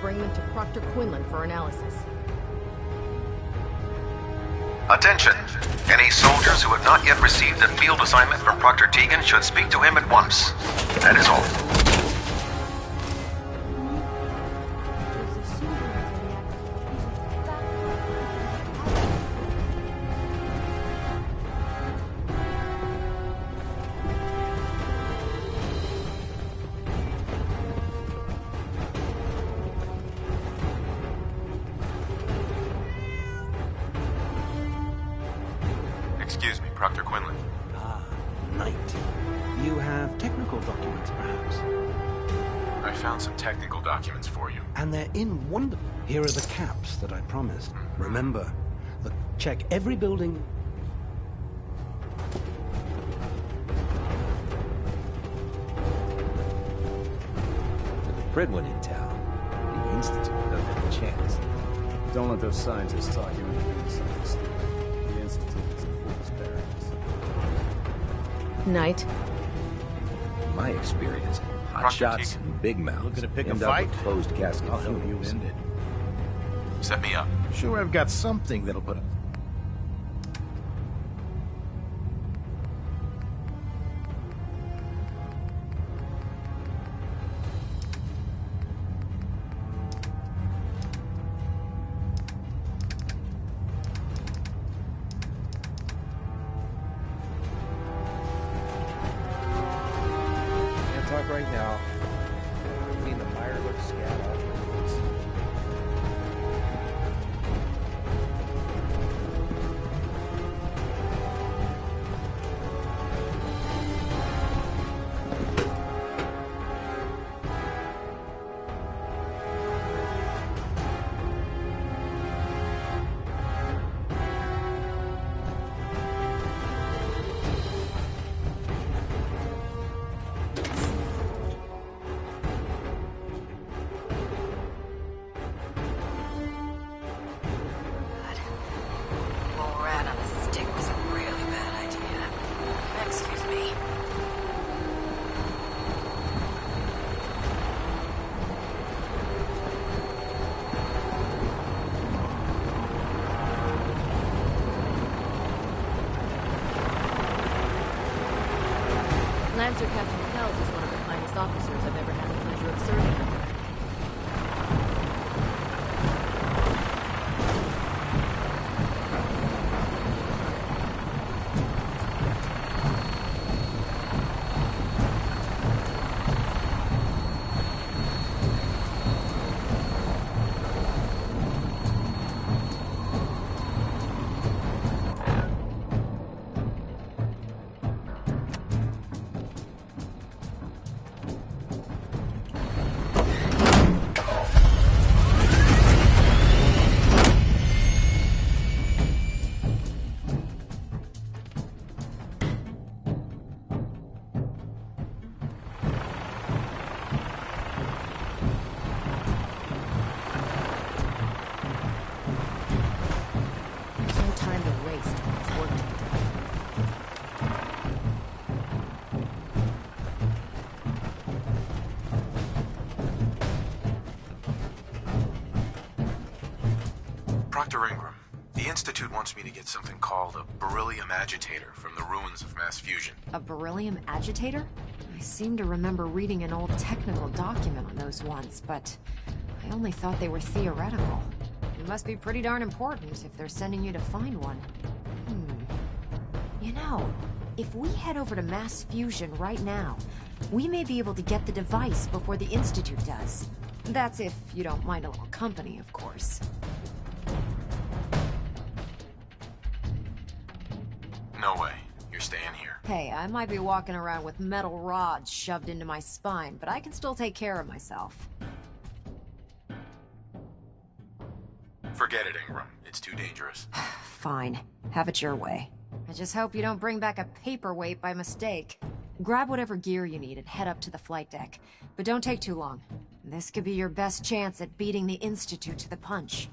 bring them to Proctor Quinlan for analysis. Attention! Any soldiers who have not yet received a field assignment from Proctor Tegan should speak to him at once. That is all. Excuse me, Proctor Quinlan. Ah, Knight. You have technical documents, perhaps? I found some technical documents for you. And they're in wonder. Here are the caps that I promised. Remember, look, check every building. With the Pridwin in town, the Institute doesn't have a chance. Don't let those scientists talk you into something stupid. The Institute is a fool's paradise. Knight. In my experience, hot shots and big mouths Looking to pick a end fight? up with closed casket I'll help you funerals. end it. Set me up. Sure, I've got something that'll put a... Can't talk right now. I mean, the mire looks scat afterwards. Bull rat on a stick was a really bad idea. Excuse me. Lancer Captain Kells is one of the finest officers I've ever had the pleasure of serving under. There's no time to waste. It's work to be done. Proctor Ingram, the Institute wants me to get something called a beryllium agitator from the ruins of mass fusion. A beryllium agitator? I seem to remember reading an old technical document on those once, but I only thought they were theoretical. It must be pretty darn important if they're sending you to find one. You know, if we head over to Mass Fusion right now, we may be able to get the device before the Institute does. That's if you don't mind a little company, of course. No way. You're staying here. Hey, I might be walking around with metal rods shoved into my spine, but I can still take care of myself. Forget it, Ingram. It's too dangerous. Fine. Have it your way. I just hope you don't bring back a paperweight by mistake. Grab whatever gear you need and head up to the flight deck. But don't take too long. This could be your best chance at beating the Institute to the punch.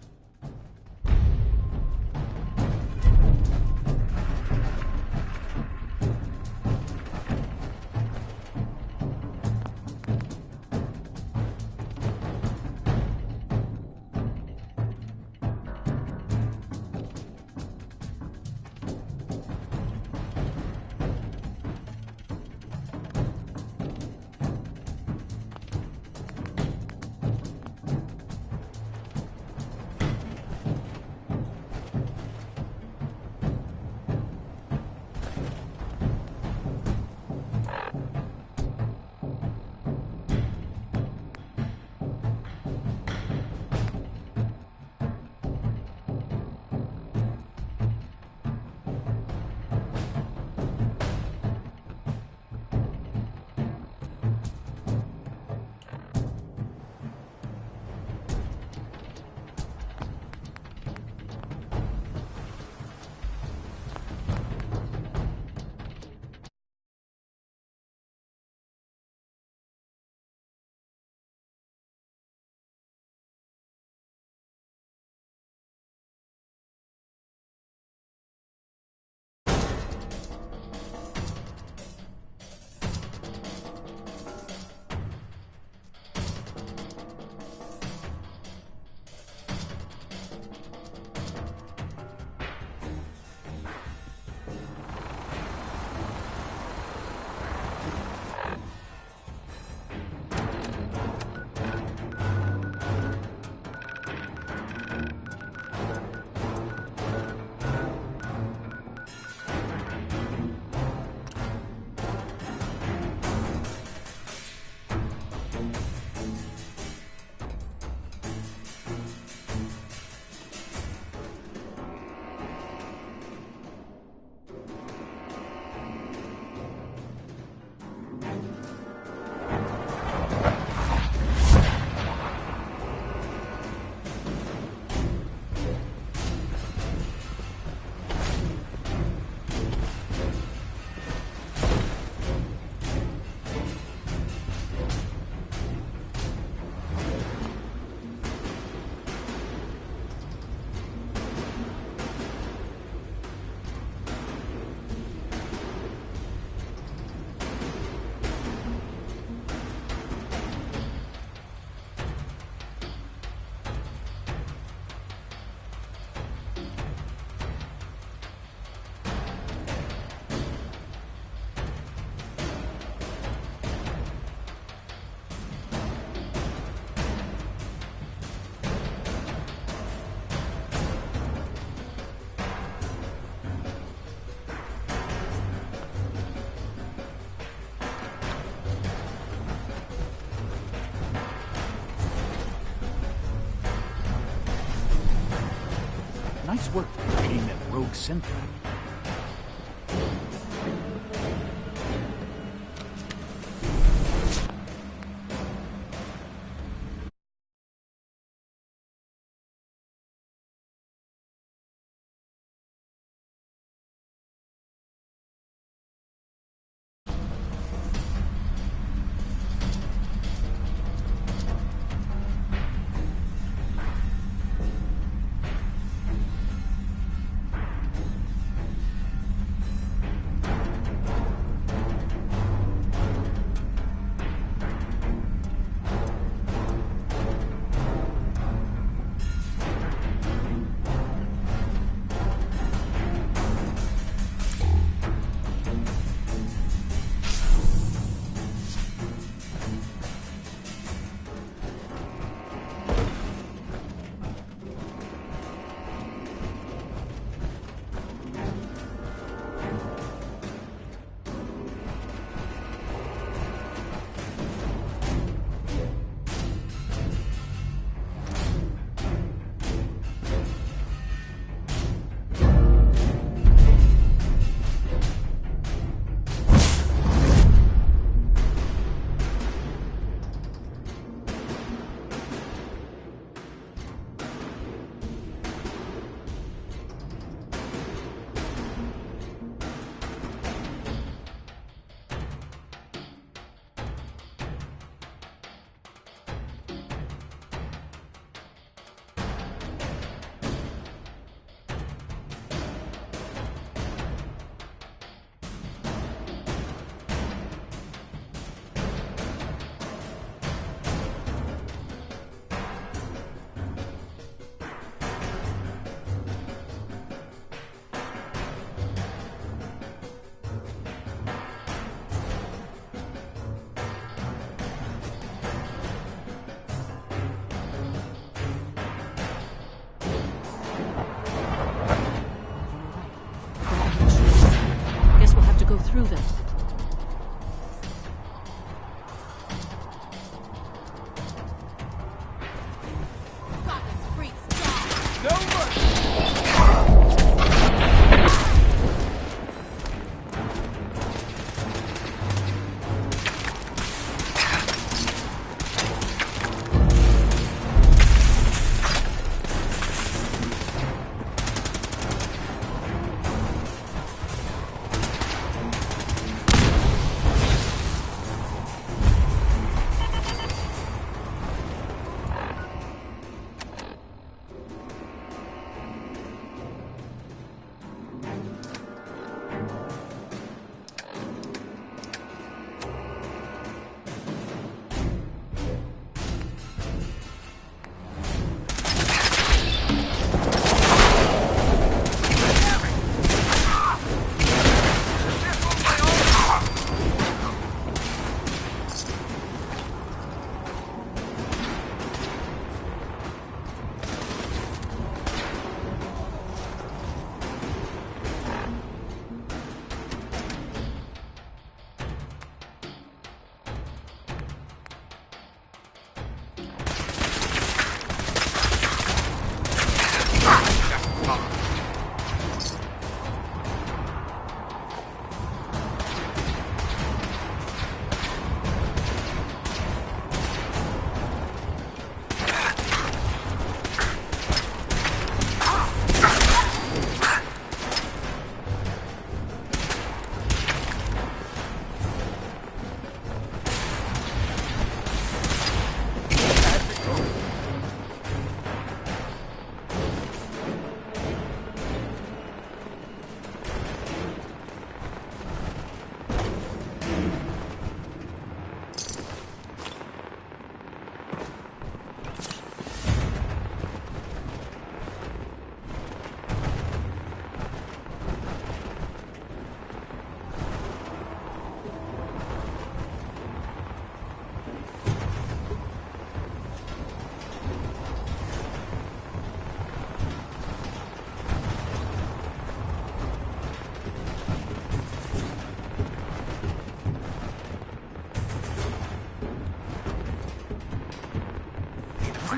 Nice work getting that rogue synth.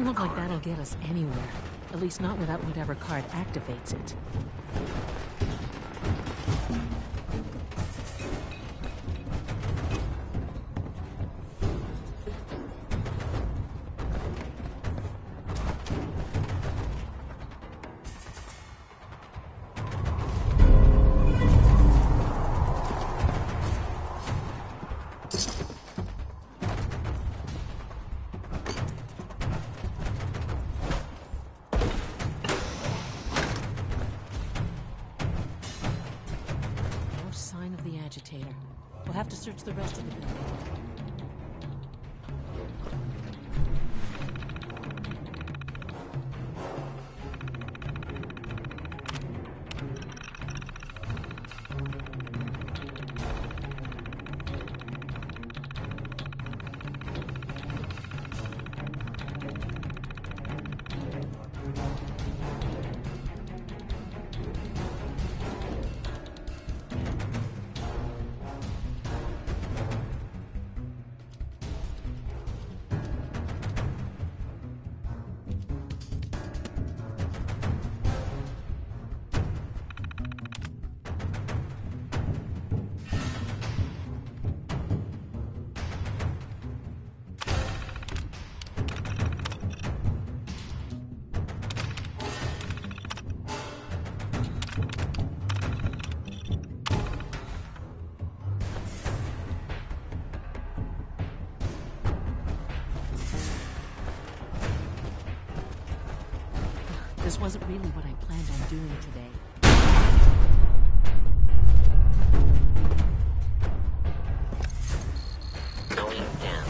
Doesn't look like that'll get us anywhere. At least not without whatever card activates it. We'll have to search the rest of the building. This wasn't really what I planned on doing today. Going down.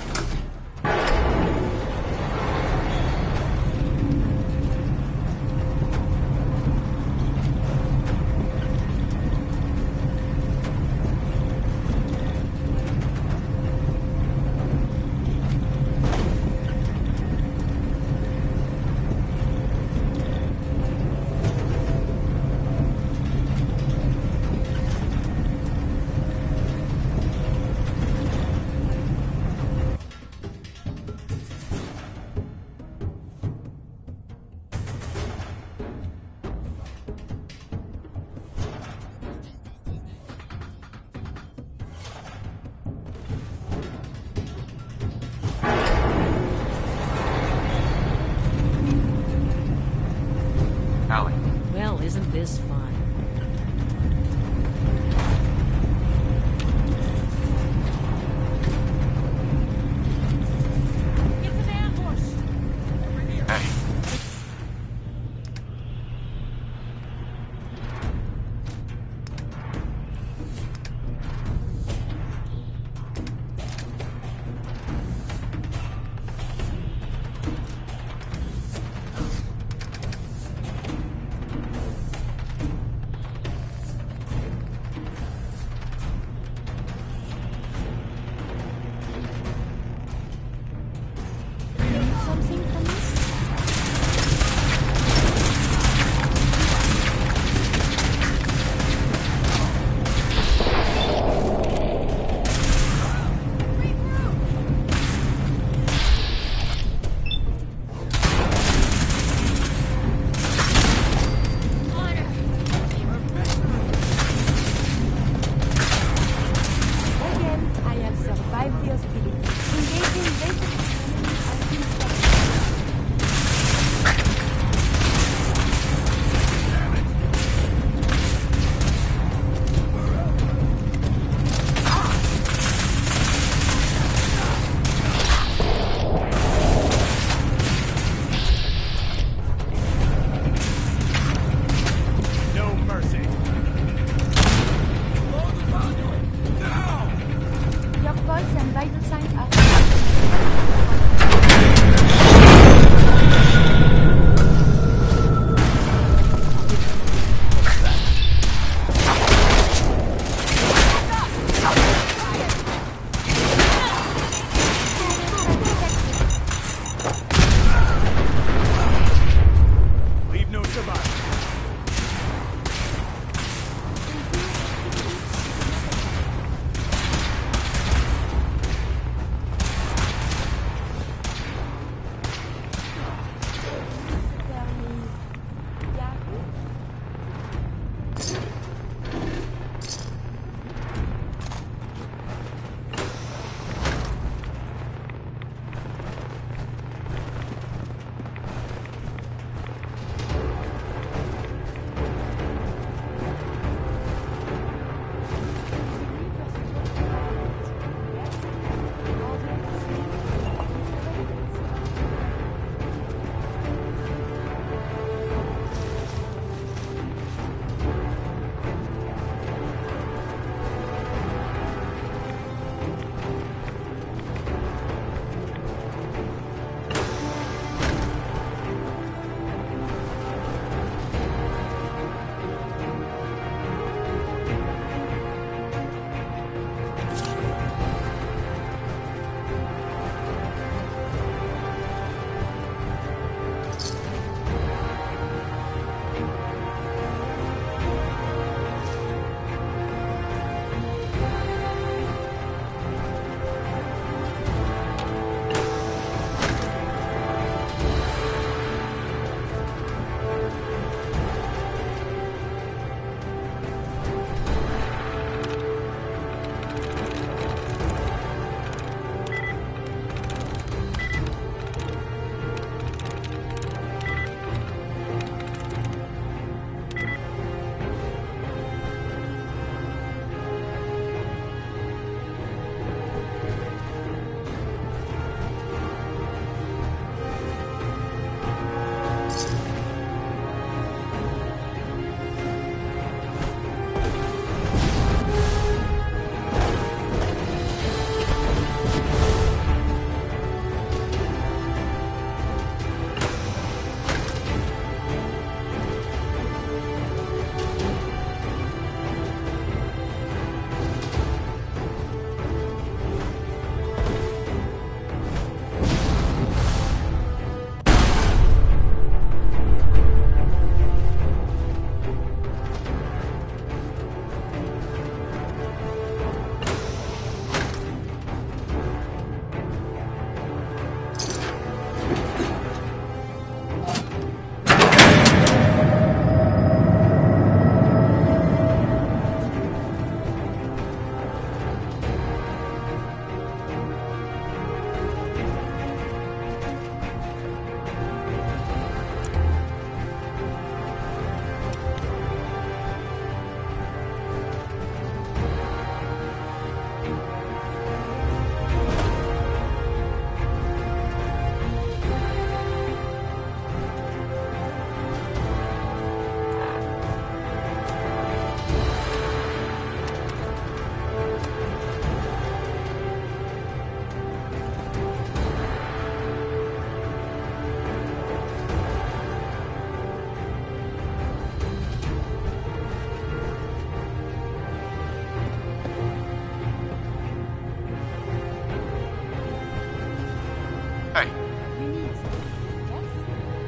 Well, isn't this fun? It's an ambush! Over here.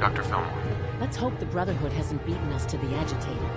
Dr. Fillmore. Let's hope the Brotherhood hasn't beaten us to the agitator.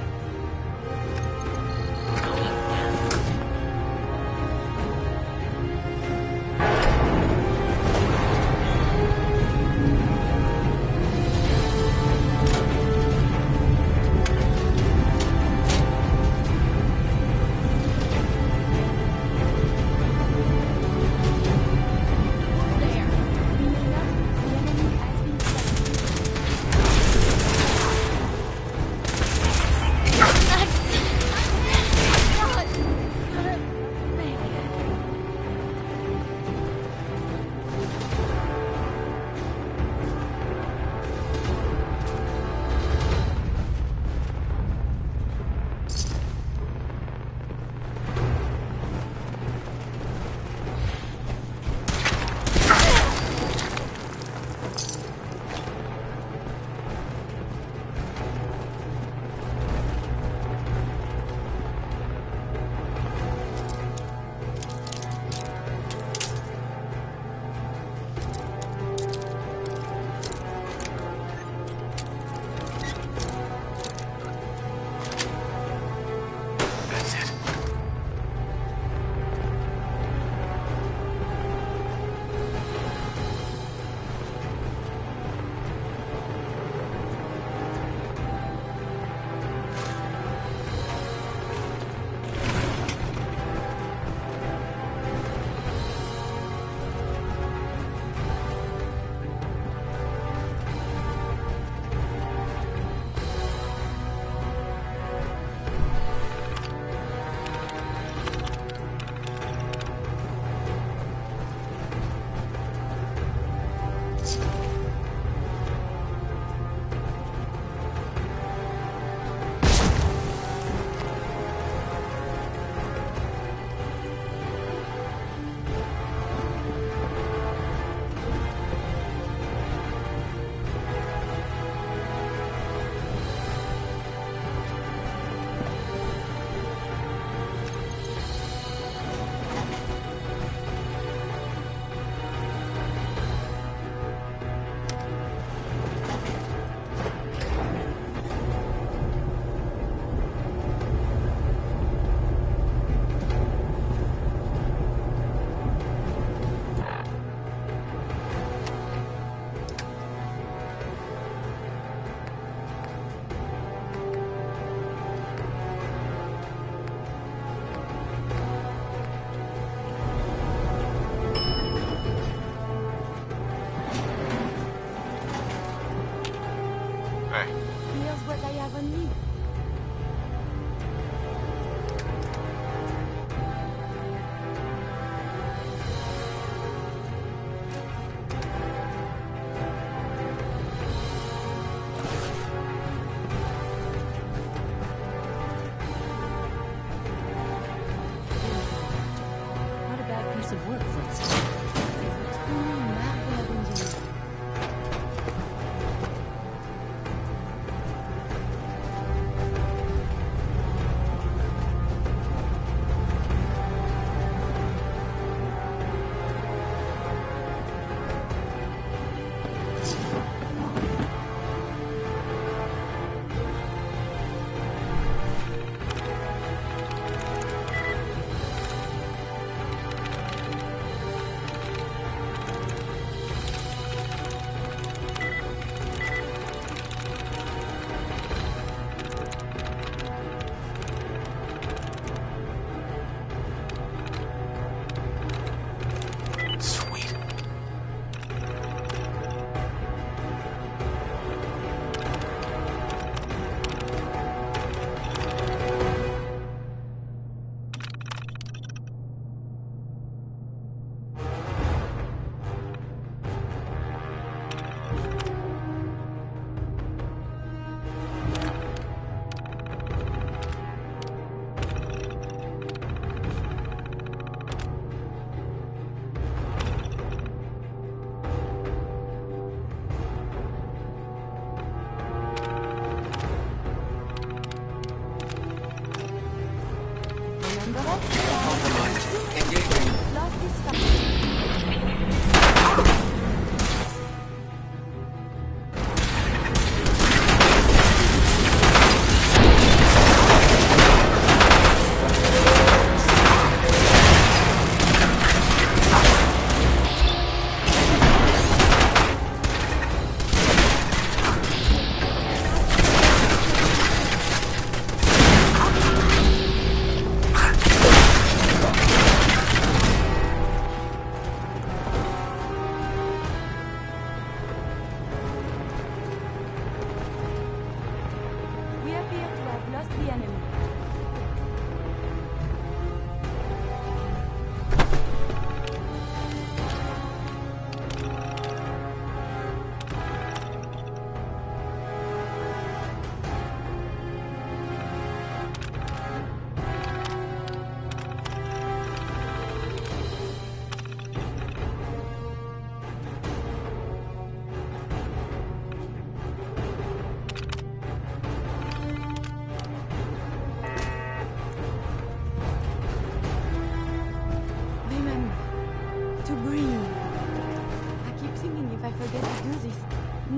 Of work for itself.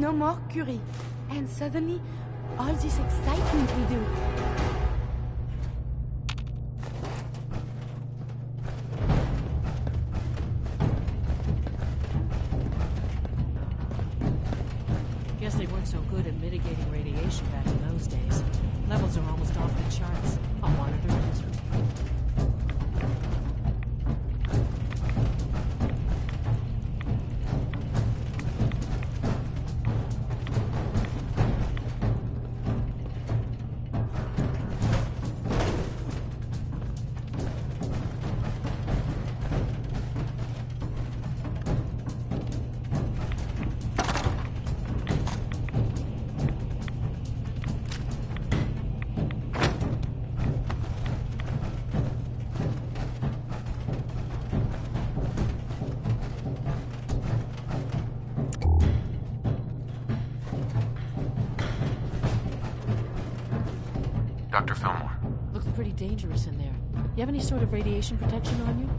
no more Curie. And suddenly, all this excitement we do. Guess they weren't so good at mitigating radiation back in those days. Levels are almost off the charts. I'll monitor it. Dr. Fillmore. Looks pretty dangerous in there. You have any sort of radiation protection on you?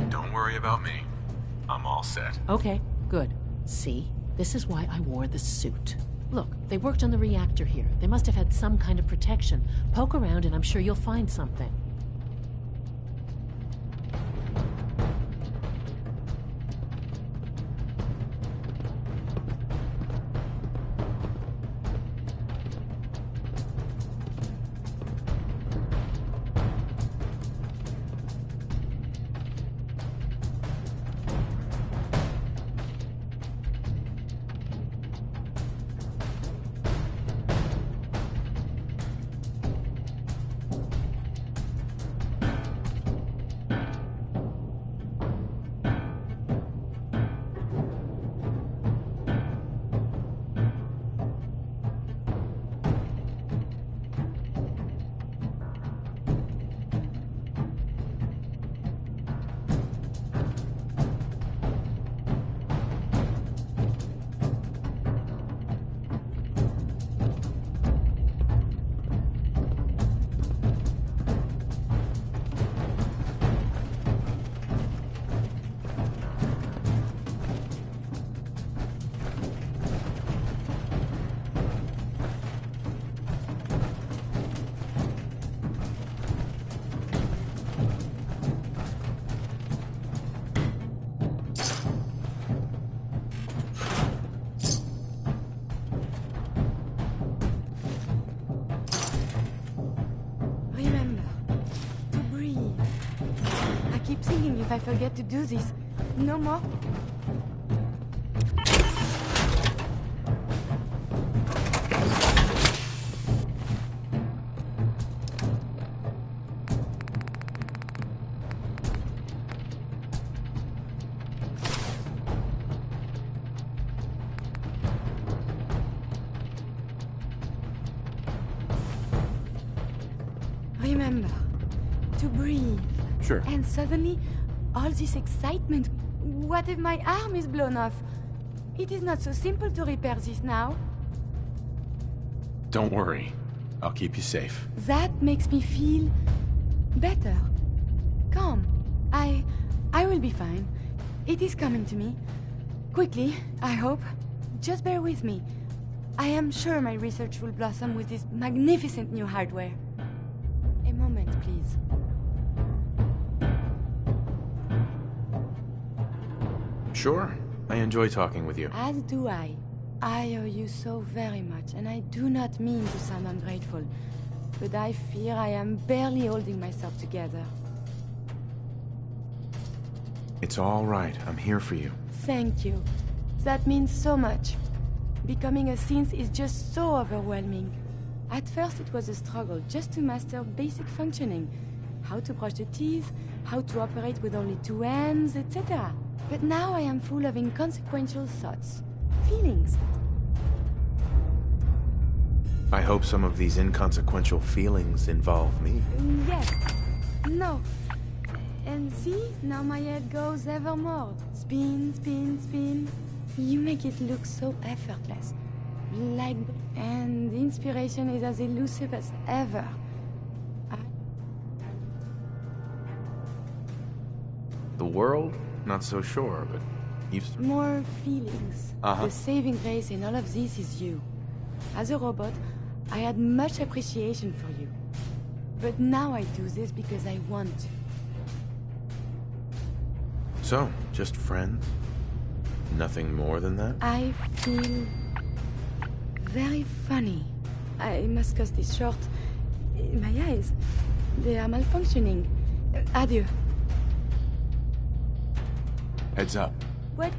Don't worry about me. I'm all set. Okay, good. See? This is why I wore the suit. Look, they worked on the reactor here. They must have had some kind of protection. Poke around and I'm sure you'll find something. If I forget to do this, no more. Remember to breathe. Sure. And suddenly, all this excitement. What if my arm is blown off? It is not so simple to repair this now. Don't worry. I'll keep you safe. That makes me feel better. Calm. I will be fine. It is coming to me. Quickly, I hope. Just bear with me. I am sure my research will blossom with this magnificent new hardware. A moment, please. Sure. I enjoy talking with you. As do I. I owe you so very much, and I do not mean to sound ungrateful, but I fear I am barely holding myself together. It's all right. I'm here for you. Thank you. That means so much. Becoming a synth is just so overwhelming. At first it was a struggle just to master basic functioning. How to brush the teeth, how to operate with only two hands, etc. But now I am full of inconsequential thoughts, feelings. I hope some of these inconsequential feelings involve me. Yes. No. And see, now my head goes ever more. Spin, spin, spin. You make it look so effortless. And the inspiration is as elusive as ever. The world? Not so sure, but More feelings. Uh-huh. The saving grace in all of this is you. As a robot, I had much appreciation for you. But now I do this because I want to. So, just friends? Nothing more than that? I feel very funny. I must cut this short. My eyes, they are malfunctioning. Adieu. Heads up. What?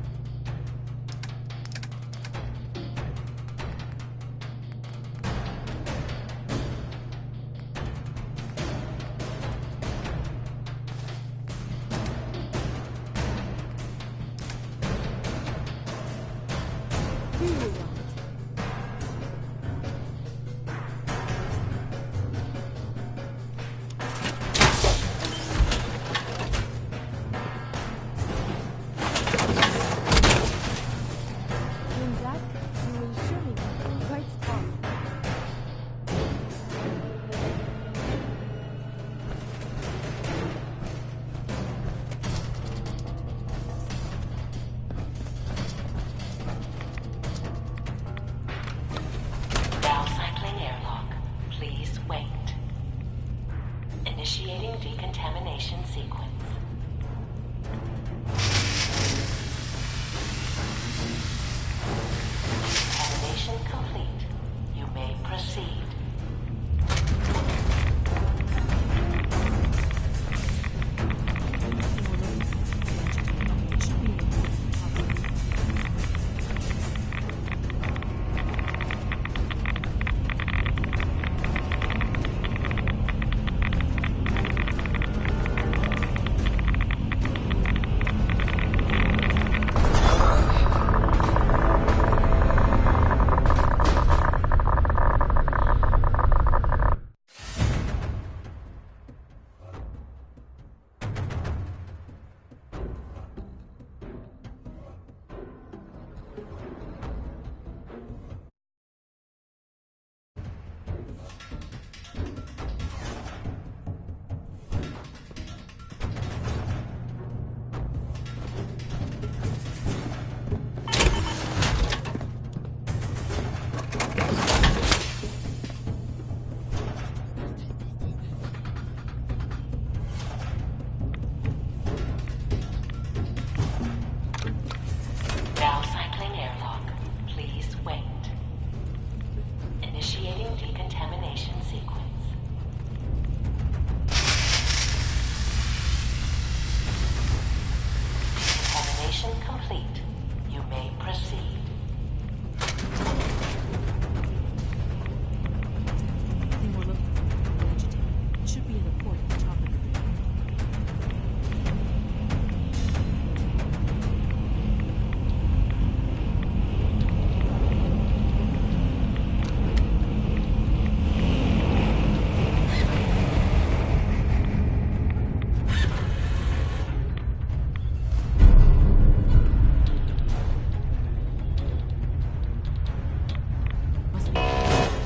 Initiating decontamination sequence. Decontamination complete. You may proceed. Initiating decontamination sequence. Decontamination complete. You may proceed. Nothing more looking for. Vegetating. Should be in a port at the top of the building.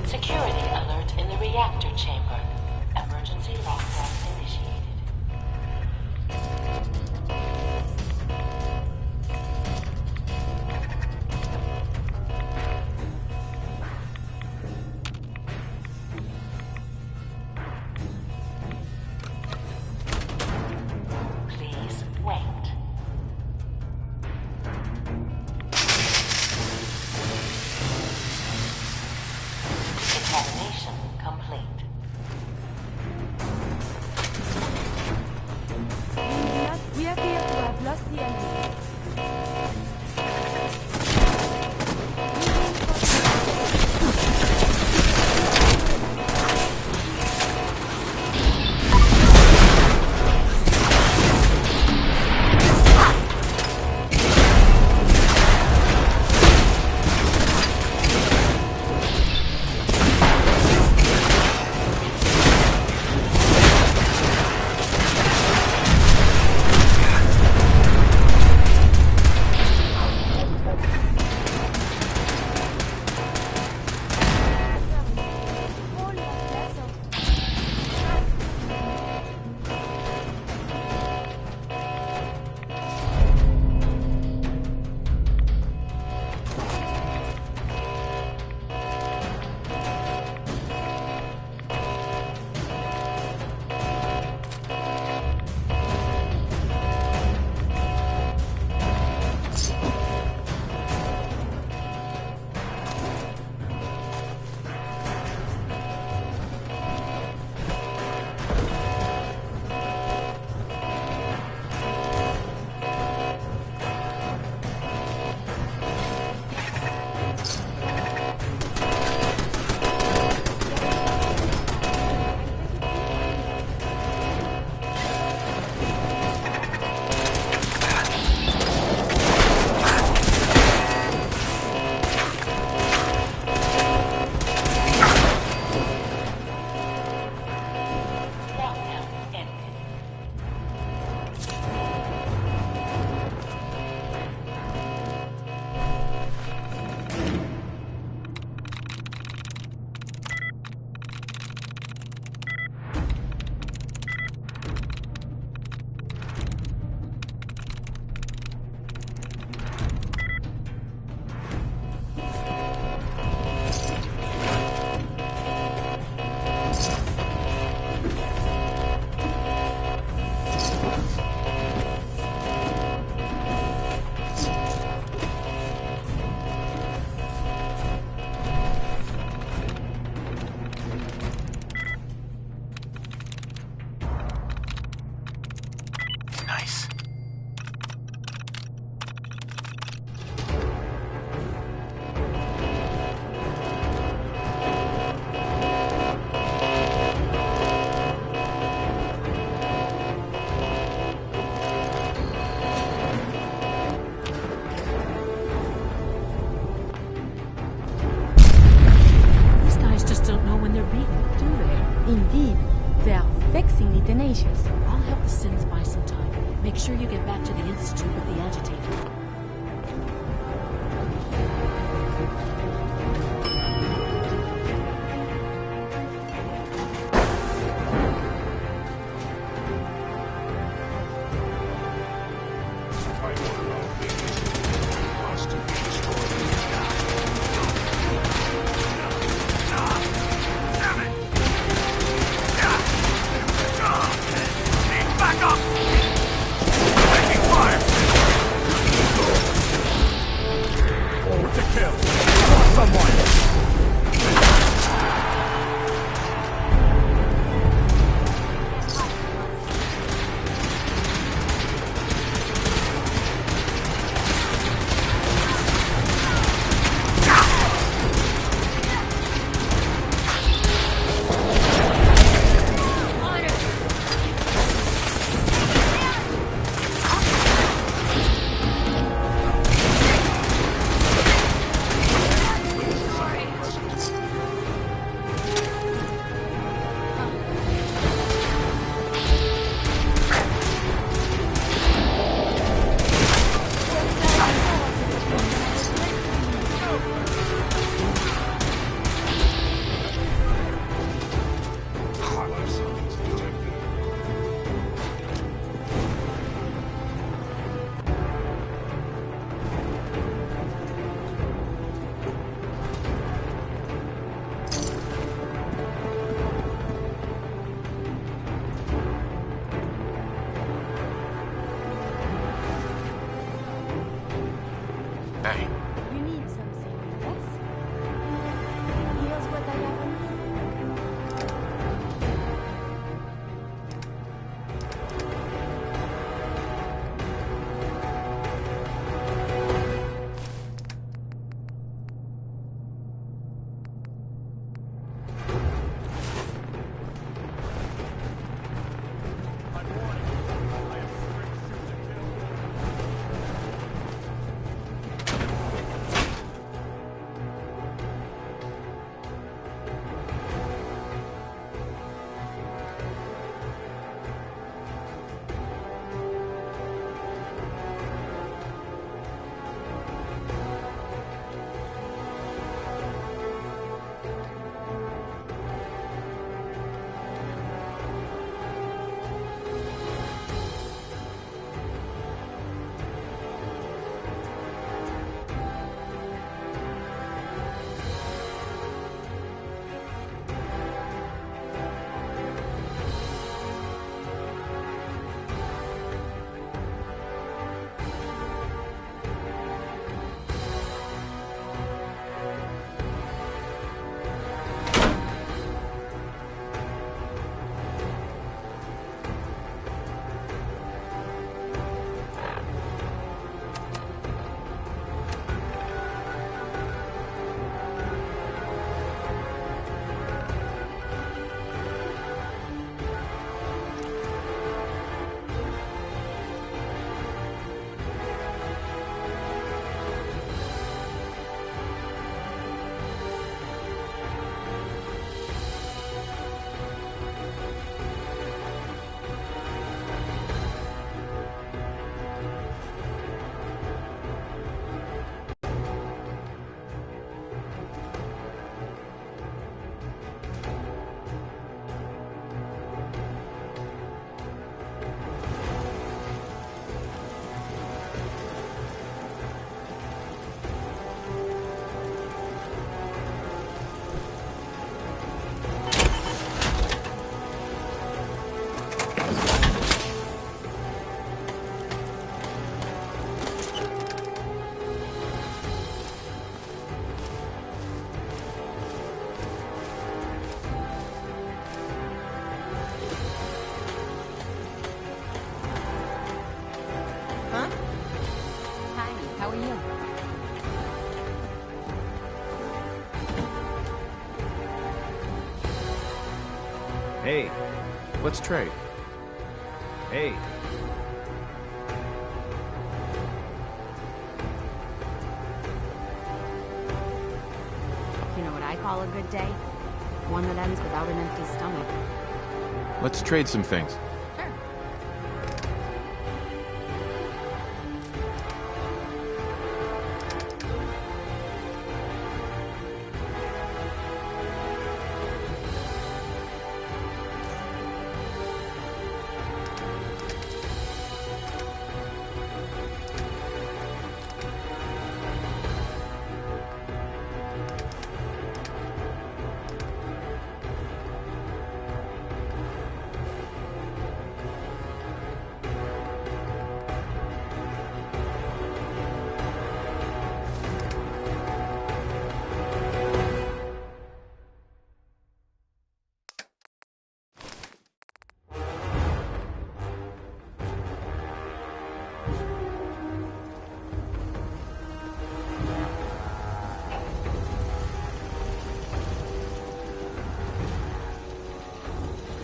Security alert in the reactor chamber. Emergency lockdown initiated. Please wait. Decontamination complete. We appear to have lost the engine. suspicious. I'll help the Sins buy some time. Make sure you get back to the Institute with the agitator. Hey. You need something, yes? Here's what I have on me. Hey. Let's trade. Hey. You know what I call a good day? One that ends without an empty stomach. Let's trade some things.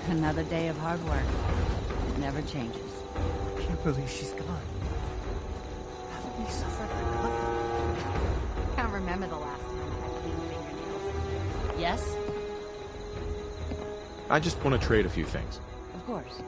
Another day of hard work. It never changes. I can't believe she's gone. Haven't we suffered enough? Can't remember the last time I had clean fingernails. Yes? I just want to trade a few things. Of course.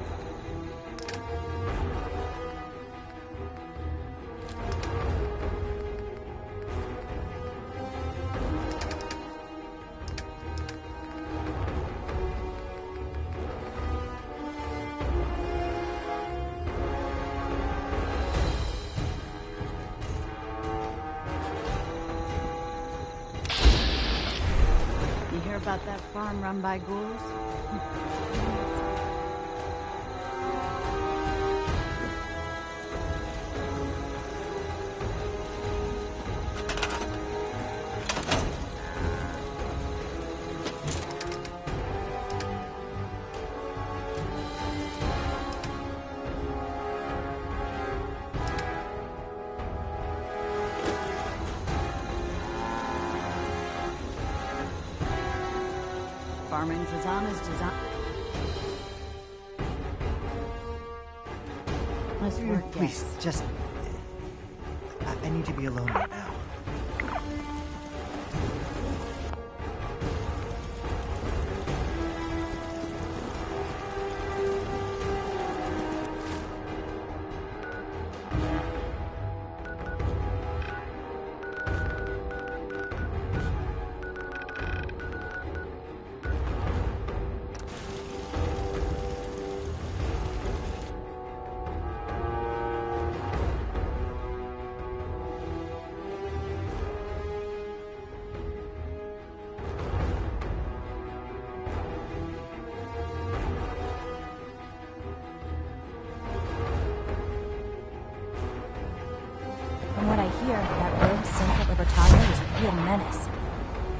About that farm run by ghouls? Farming's as honest as Let's work, please, just... I need to be alone right now. From what I hear, that rogue Syndicaate Libertalia is a real menace.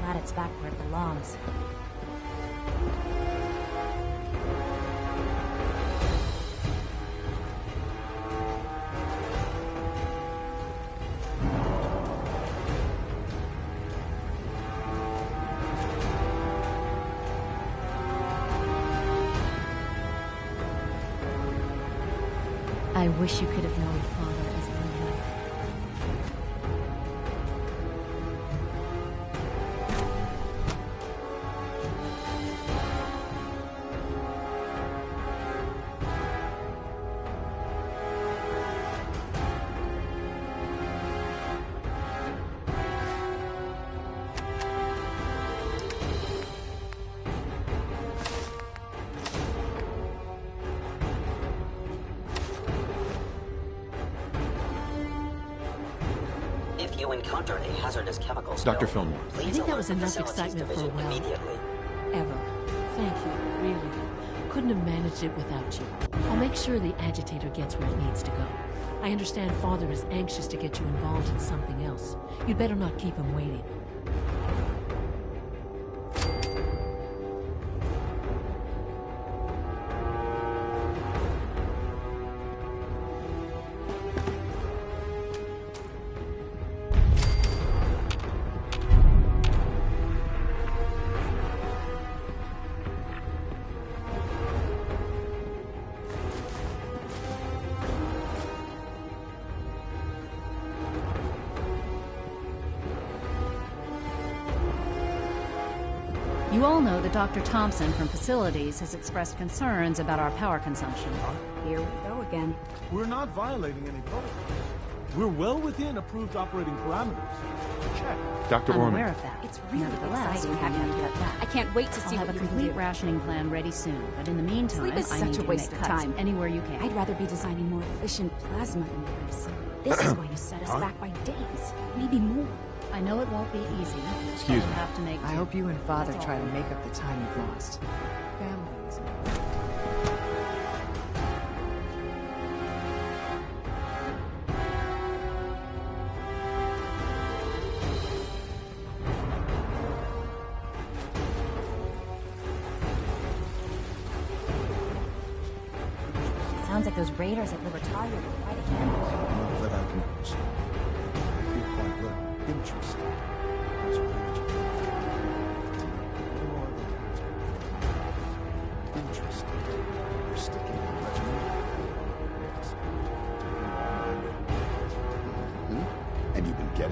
Glad it's back where it belongs. I wish you could have known Father as my life. If you encounter a hazardous chemical spill, Dr. Fillmore. I think that was enough excitement for a while. Immediately. Ever. Thank you, really. Couldn't have managed it without you. I'll make sure the agitator gets where it needs to go. I understand Father is anxious to get you involved in something else. You'd better not keep him waiting. You all know that Dr. Thompson from Facilities has expressed concerns about our power consumption. Here we go again. We're not violating any protocols. We're well within approved operating parameters. Check. Dr. I'm Orman. aware of that. It's really Nevertheless, exciting we have having to you cut back. I can't wait to see I'll what have a you can complete do. rationing plan ready soon, but in the meantime, Sleep is I such need a you to waste make of cuts time. anywhere you can. I'd rather be designing more efficient plasma emitters. This is going to set us back by days, maybe more. I know it won't be easy. Excuse I'll me. have to make I hope you and Father try to make up the time you've lost. Families. Sounds like those raiders at Libertalia will fight again. Not that I've noticed. I feel quite well interested. As interested.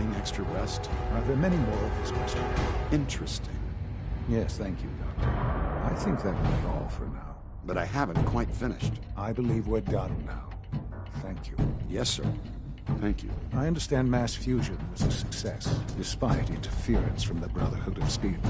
heading extra west? Are there many more of this question? Interesting. Yes, thank you, Doctor. I think that will be all for now. But I haven't quite finished. I believe we're done now. Thank you. Yes, sir. Thank you. I understand mass fusion was a success, despite interference from the Brotherhood of Steel.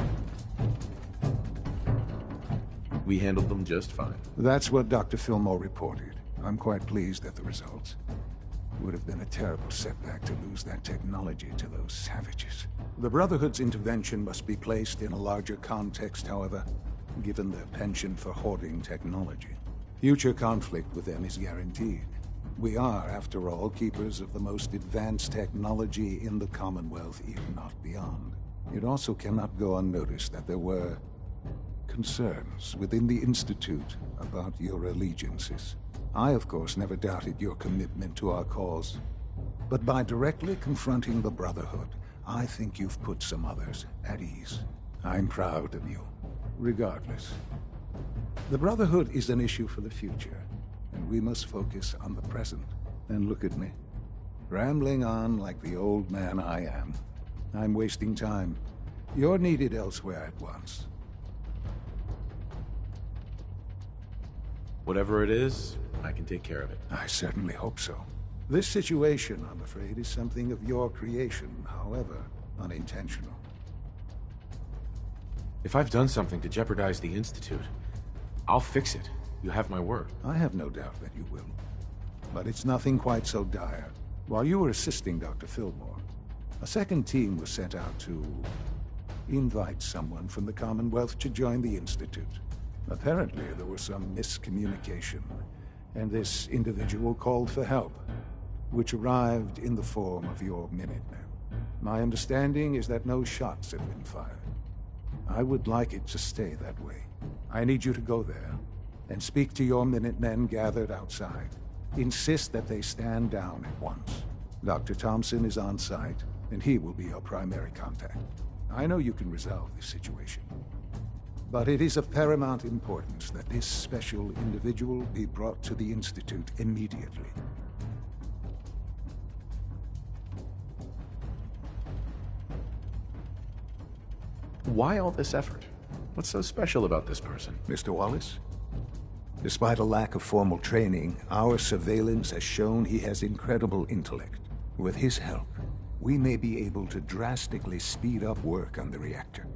We handled them just fine. That's what Dr. Fillmore reported. I'm quite pleased at the results. It would have been a terrible setback to lose that technology to those savages. The Brotherhood's intervention must be placed in a larger context, however, given their penchant for hoarding technology. Future conflict with them is guaranteed. We are, after all, keepers of the most advanced technology in the Commonwealth, if not beyond. It also cannot go unnoticed that there were concerns within the Institute about your allegiances. I, of course, never doubted your commitment to our cause. But by directly confronting the Brotherhood, I think you've put some others at ease. I'm proud of you, regardless. The Brotherhood is an issue for the future, and we must focus on the present. And look at me, rambling on like the old man I am. I'm wasting time. You're needed elsewhere at once. Whatever it is, I can take care of it. I certainly hope so. This situation, I'm afraid, is something of your creation, however unintentional. If I've done something to jeopardize the Institute, I'll fix it. You have my word. I have no doubt that you will. But it's nothing quite so dire. While you were assisting Dr. Fillmore, a second team was sent out to invite someone from the Commonwealth to join the Institute. Apparently, there was some miscommunication, and this individual called for help, which arrived in the form of your Minutemen. My understanding is that no shots have been fired. I would like it to stay that way. I need you to go there and speak to your Minutemen gathered outside. Insist that they stand down at once. Dr. Thompson is on site, and he will be your primary contact. I know you can resolve this situation. But it is of paramount importance that this special individual be brought to the Institute immediately. Why all this effort? What's so special about this person? Mr. Wallace? Despite a lack of formal training, our surveillance has shown he has incredible intellect. With his help, we may be able to drastically speed up work on the reactor.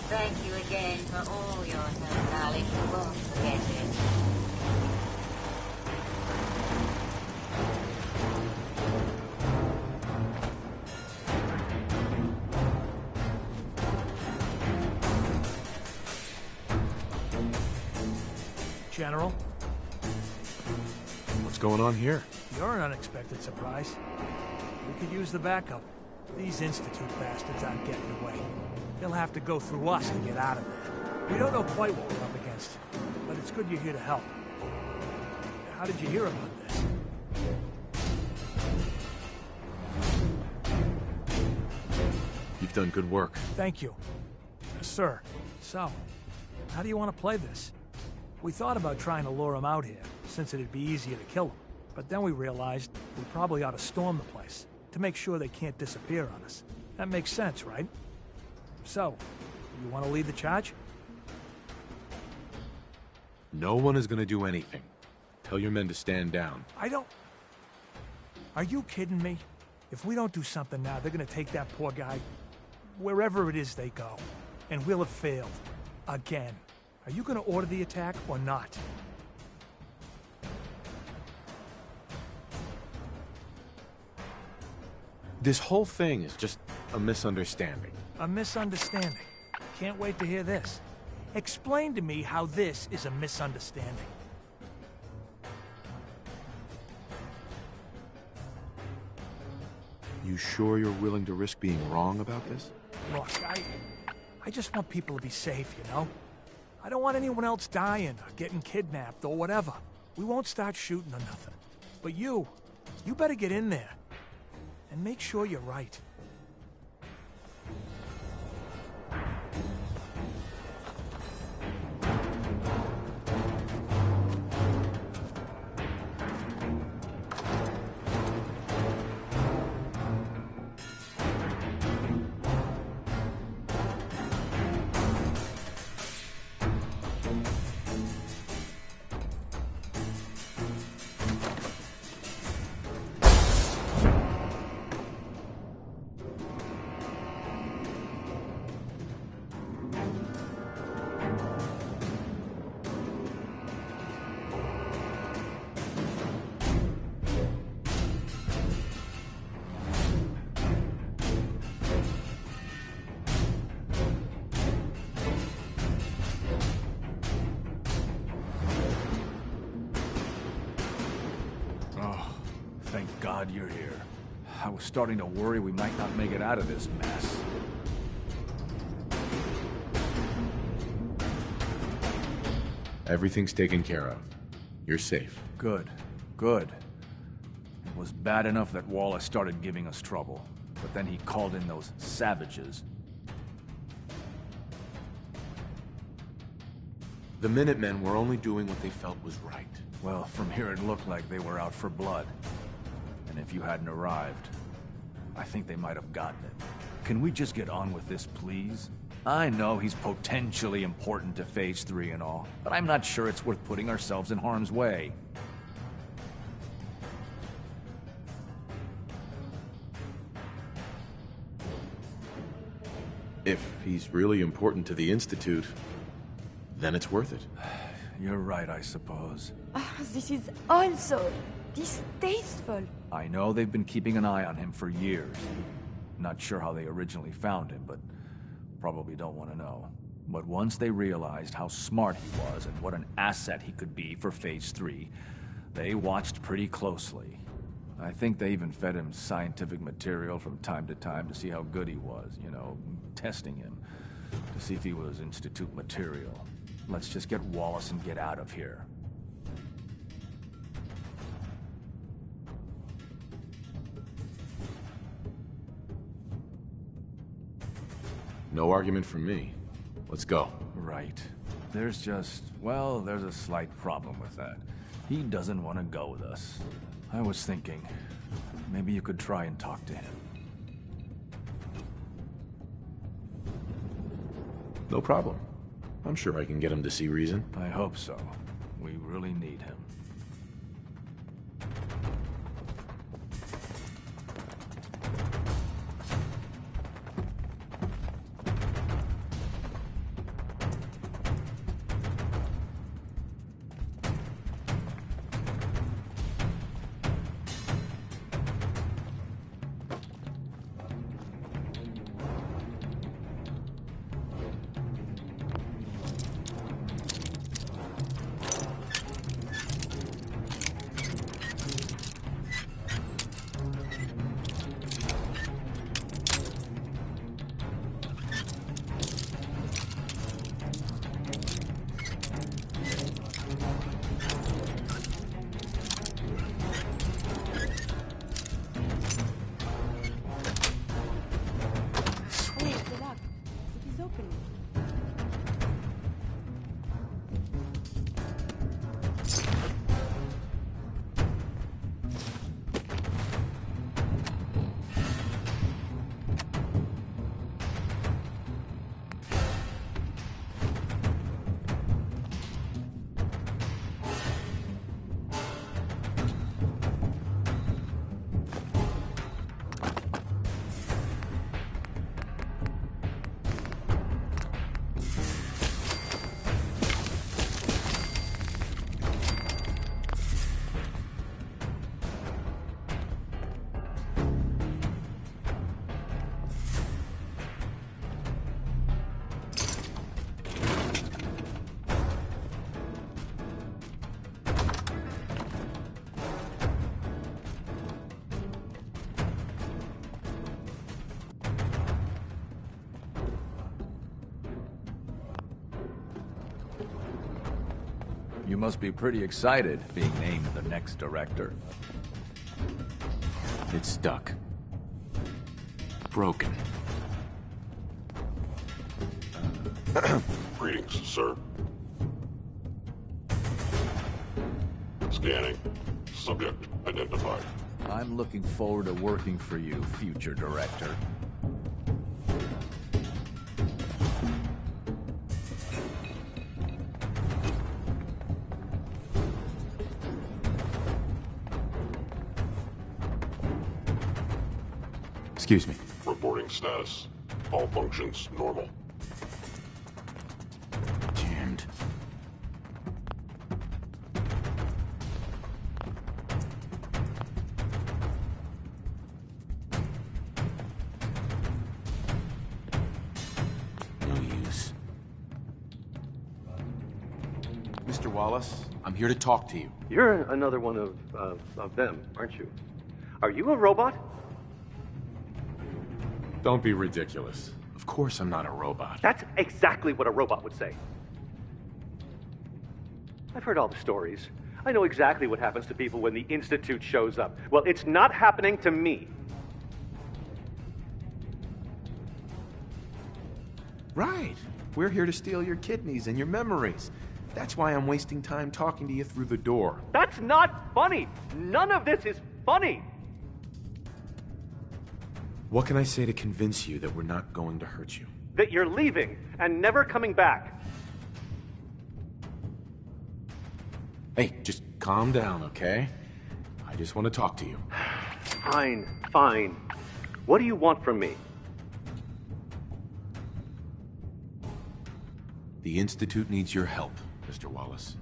Thank you again for all your help, darling. You won't forget it. General? What's going on here? You're an unexpected surprise. We could use the backup. These Institute bastards aren't getting away. They'll have to go through us to get out of there. We don't know quite what we're up against, but it's good you're here to help. How did you hear about this? done good work. Thank you. Sir, so, how do you want to play this? We thought about trying to lure him out here, since it'd be easier to kill him. But then we realized we probably ought to storm the place, to make sure they can't disappear on us. That makes sense, right? So, you want to lead the charge? No one is gonna do anything. Tell your men to stand down. I don't... Are you kidding me? If we don't do something now, they're gonna take that poor guy wherever it is they go. And we'll have failed. Again. Are you gonna order the attack or not? This whole thing is just a misunderstanding. A misunderstanding. Can't wait to hear this. Explain to me how this is a misunderstanding. You sure you're willing to risk being wrong about this? Look, I just want people to be safe, you know? I don't want anyone else dying or getting kidnapped or whatever. We won't start shooting or nothing. But you better get in there. And make sure you're right. Thank God you're here. I was starting to worry we might not make it out of this mess. Everything's taken care of. You're safe. Good. Good. It was bad enough that Wallace started giving us trouble, but then he called in those savages. The Minutemen were only doing what they felt was right. Well, from here it looked like they were out for blood. And if you hadn't arrived, I think they might have gotten it. Can we just get on with this, please? I know he's potentially important to Phase 3 and all, but I'm not sure it's worth putting ourselves in harm's way. If he's really important to the Institute, then it's worth it. You're right, I suppose. This is also distasteful. I know they've been keeping an eye on him for years. Not sure how they originally found him, but probably don't want to know. But once they realized how smart he was and what an asset he could be for Phase 3, they watched pretty closely. I think they even fed him scientific material from time to time to see how good he was, you know, testing him, to see if he was Institute material. Let's just get Wallace and get out of here. No argument from me. Let's go. Right. There's just, well, there's a slight problem with that. He doesn't want to go with us. I was thinking, maybe you could try and talk to him. No problem. I'm sure I can get him to see reason. I hope so. We really need him. You must be pretty excited being named the next director. It's stuck. Broken. Greetings, sir. Scanning. Subject identified. I'm looking forward to working for you, future director. Excuse me. Reporting status. All functions normal. Jammed. No use. Mr. Wallace, I'm here to talk to you. You're another one of them, aren't you? Are you a robot? Don't be ridiculous. Of course I'm not a robot. That's exactly what a robot would say. I've heard all the stories. I know exactly what happens to people when the Institute shows up. Well, it's not happening to me. Right. We're here to steal your kidneys and your memories. That's why I'm wasting time talking to you through the door. That's not funny! None of this is funny! What can I say to convince you that we're not going to hurt you? That you're leaving and never coming back. Hey, just calm down, okay? I just want to talk to you. Fine, fine. What do you want from me? The Institute needs your help, Mr. Wallace.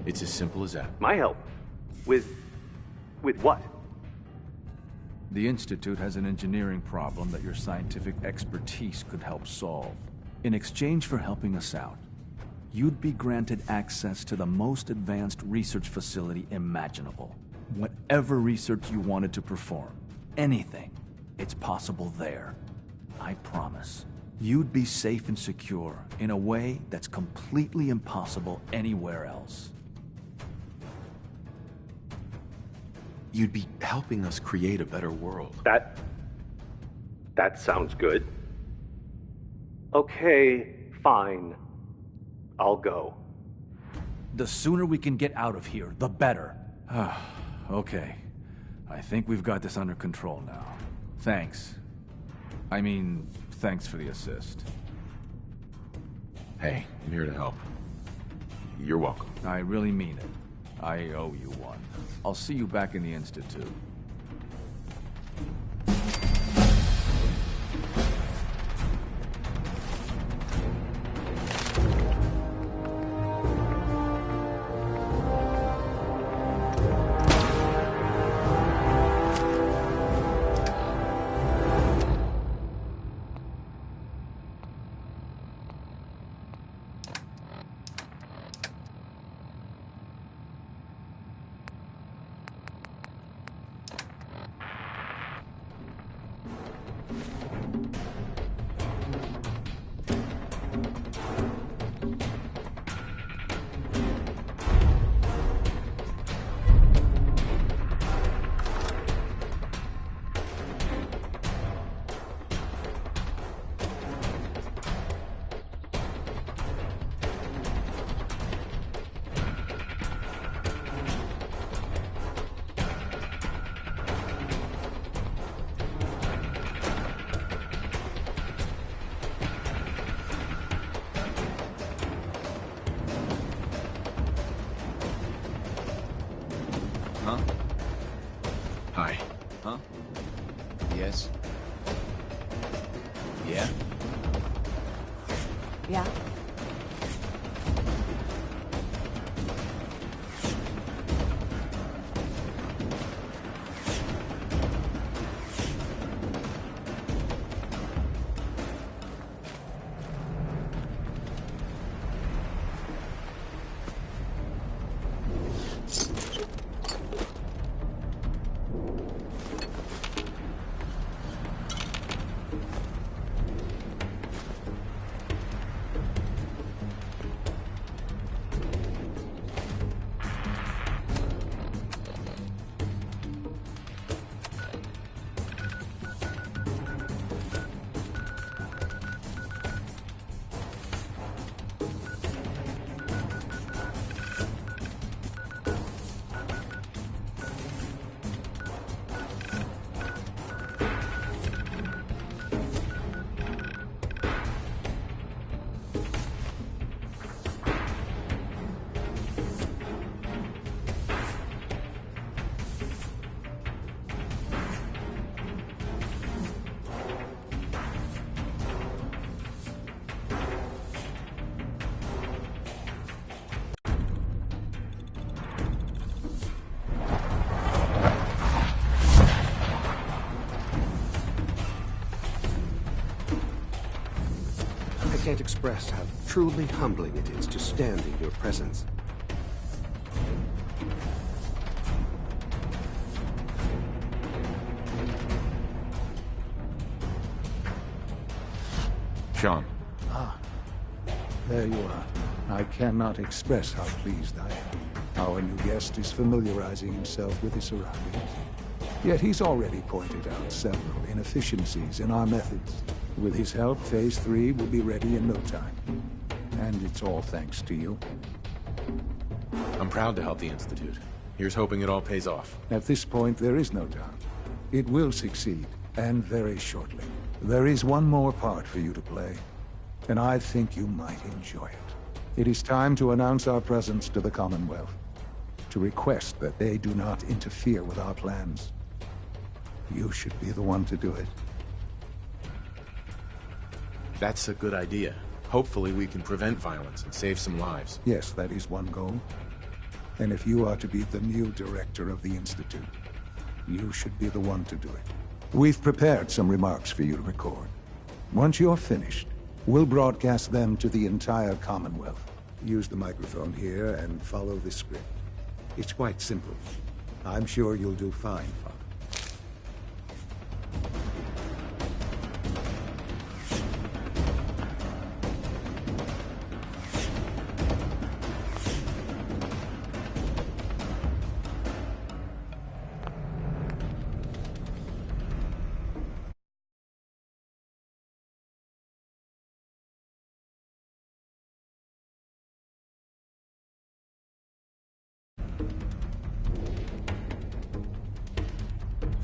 It's as simple as that. My help? With what? The Institute has an engineering problem that your scientific expertise could help solve. In exchange for helping us out, you'd be granted access to the most advanced research facility imaginable. Whatever research you wanted to perform, anything, it's possible there. I promise. You'd be safe and secure in a way that's completely impossible anywhere else. You'd be helping us create a better world. That sounds good. Okay, fine. I'll go. The sooner we can get out of here, the better. Okay. I think we've got this under control now. Thanks. I mean, thanks for the assist. Hey, I'm here to help. You're welcome. I really mean it. I owe you one. I'll see you back in the Institute. Huh? Hi. Huh? Yes? Yeah? Yeah? express how truly humbling it is to stand in your presence. Sean. Ah, there you are. I cannot express how pleased I am. Our new guest is familiarizing himself with his surroundings. Yet he's already pointed out several inefficiencies in our methods. With his help, Phase 3 will be ready in no time. And it's all thanks to you. I'm proud to help the Institute. Here's hoping it all pays off. At this point, there is no doubt. It will succeed, and very shortly. There is one more part for you to play, and I think you might enjoy it. It is time to announce our presence to the Commonwealth, to request that they do not interfere with our plans. You should be the one to do it. That's a good idea. Hopefully we can prevent violence and save some lives. Yes, that is one goal. And if you are to be the new director of the Institute, you should be the one to do it. We've prepared some remarks for you to record. Once you're finished, we'll broadcast them to the entire Commonwealth. Use the microphone here and follow the script. It's quite simple. I'm sure you'll do fine, Father.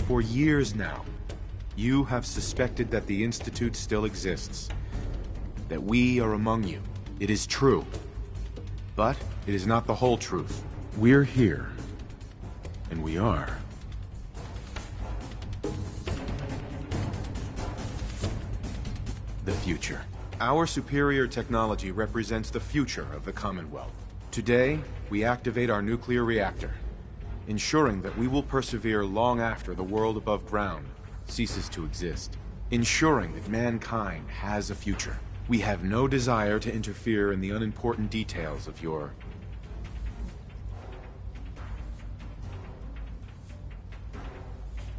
For years now, you have suspected that the Institute still exists. That we are among you. It is true. But it is not the whole truth. We're here. And we are. The future. Our superior technology represents the future of the Commonwealth. Today, we activate our nuclear reactor, ensuring that we will persevere long after the world above ground ceases to exist. Ensuring that mankind has a future. We have no desire to interfere in the unimportant details of your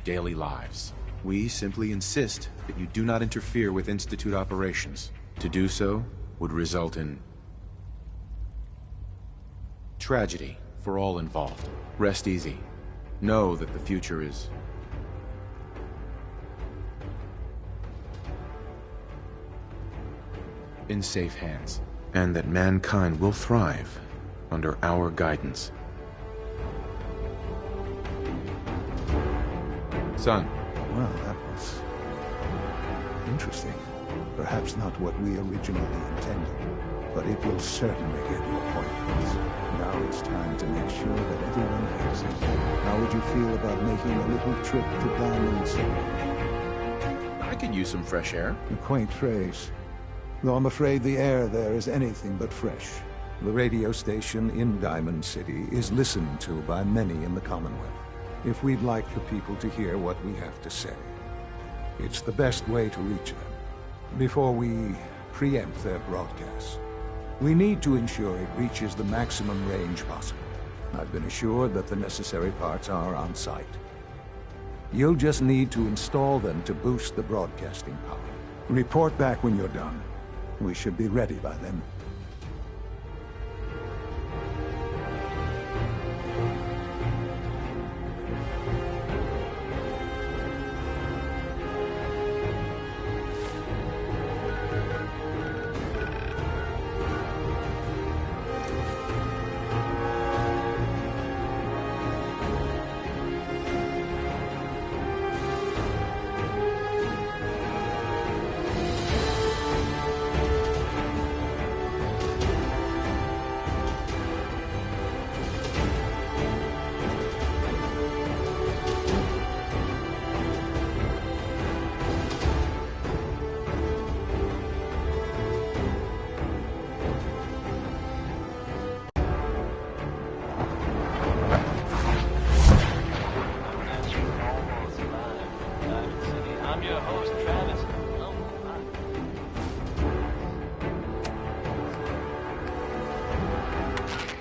daily lives. We simply insist that you do not interfere with Institute operations. To do so would result in tragedy for all involved. Rest easy. Know that the future is in safe hands, and that mankind will thrive under our guidance. Son. Well, that was interesting. Perhaps not what we originally intended, but it will certainly get your point across. Now it's time to make sure that everyone hears it. How would you feel about making a little trip to Diamond City? I could use some fresh air. A quaint phrase. Though I'm afraid the air there is anything but fresh. The radio station in Diamond City is listened to by many in the Commonwealth. If we'd like the people to hear what we have to say, it's the best way to reach them. Before we preempt their broadcast, we need to ensure it reaches the maximum range possible. I've been assured that the necessary parts are on site. You'll just need to install them to boost the broadcasting power. Report back when you're done. We should be ready by then.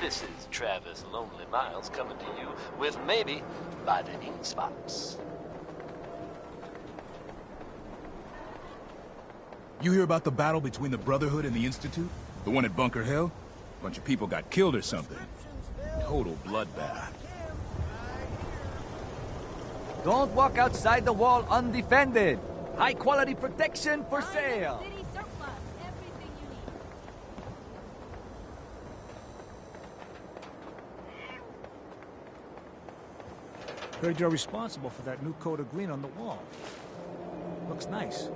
This is Travis Lonely Miles coming to you with maybe by the ink spots. You hear about the battle between the Brotherhood and the Institute? The one at Bunker Hill? A bunch of people got killed or something. Total bloodbath. Don't walk outside the wall undefended. High quality protection for sale. Heard you're responsible for that new coat of green on the wall. Looks nice.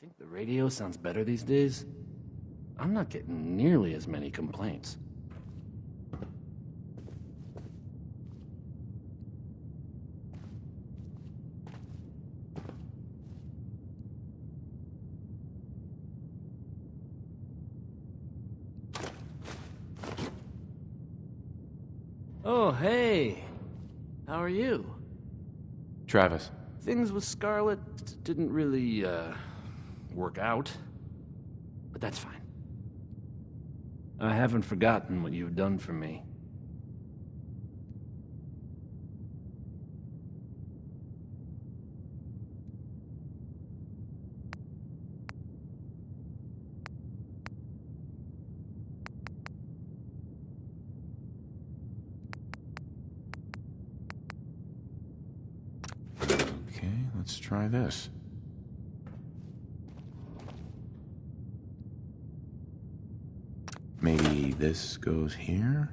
Think the radio sounds better these days? I'm not getting nearly as many complaints. Oh, hey. How are you? Travis. Things with Scarlet didn't really, work out. But that's fine. I haven't forgotten what you've done for me. Okay, let's try this. Maybe this goes here?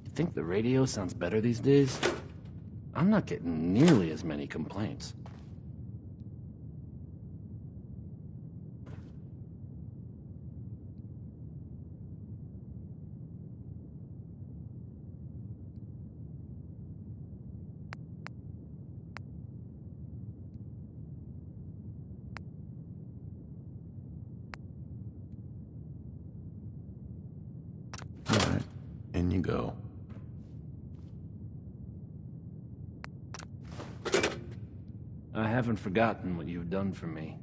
You think the radio sounds better these days? I'm not getting nearly as many complaints. Alright, in you go. I haven't forgotten what you've done for me.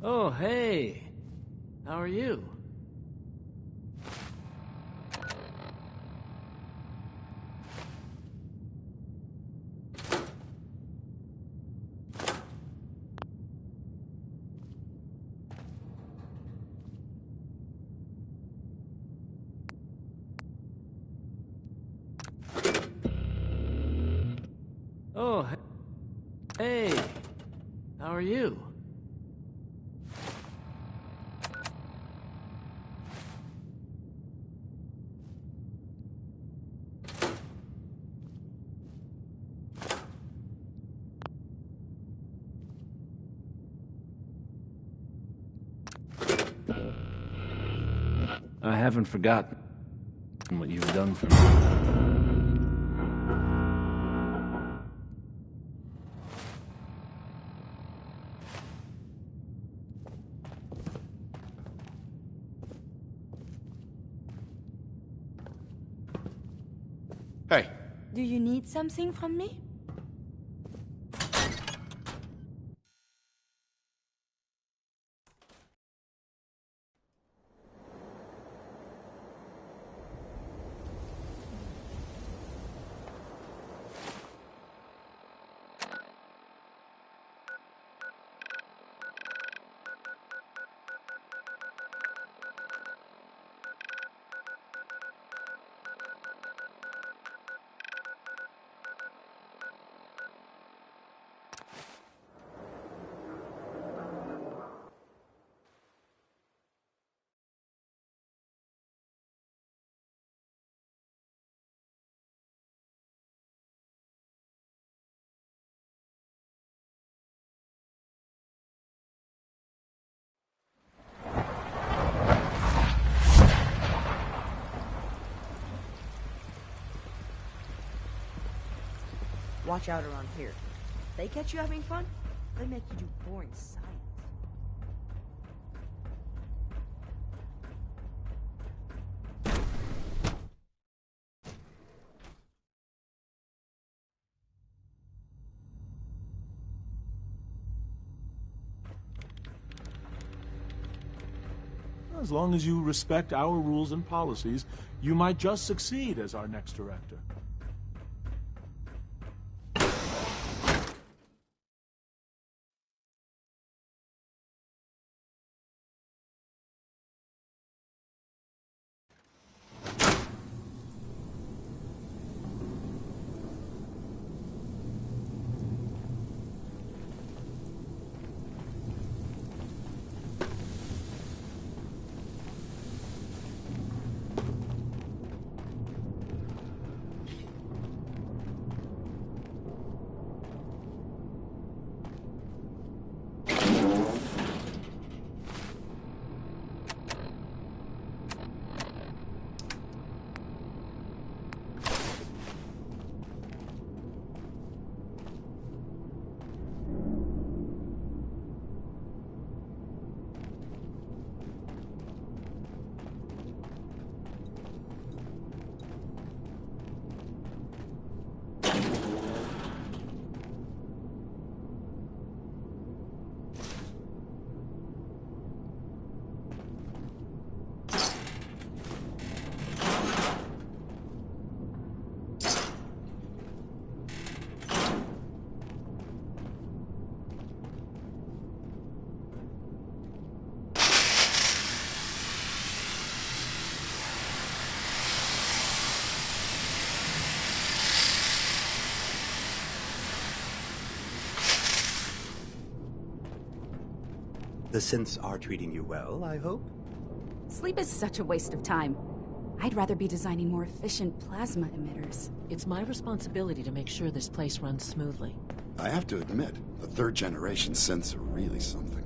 Oh, hey. How are you? Oh, hey. How are you? I haven't forgotten what you've done for me. Hey. Do you need something from me? Watch out around here. If they catch you having fun, they make you do boring science. As long as you respect our rules and policies, you might just succeed as our next director. The synths are treating you well, I hope? Sleep is such a waste of time. I'd rather be designing more efficient plasma emitters. It's my responsibility to make sure this place runs smoothly. I have to admit, the third-generation synths are really something.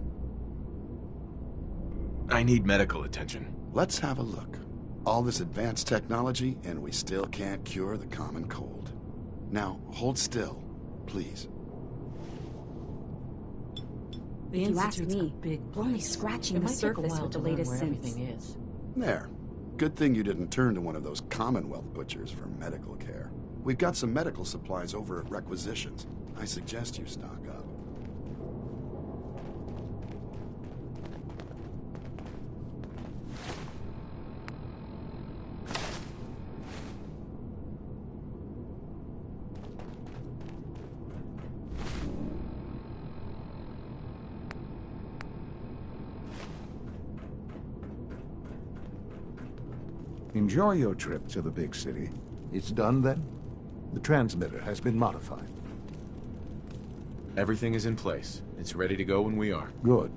I need medical attention. Let's have a look. All this advanced technology, and we still can't cure the common cold. Now, hold still, please. The If you ask Institute's me, a big we're only place. scratching It the might take a surface while with the to learn latest where synths. everything is. There. Good thing you didn't turn to one of those Commonwealth butchers for medical care. We've got some medical supplies over at Requisitions. I suggest you stock up. Enjoy your trip to the big city. It's done then? The transmitter has been modified. Everything is in place. It's ready to go when we are. Good.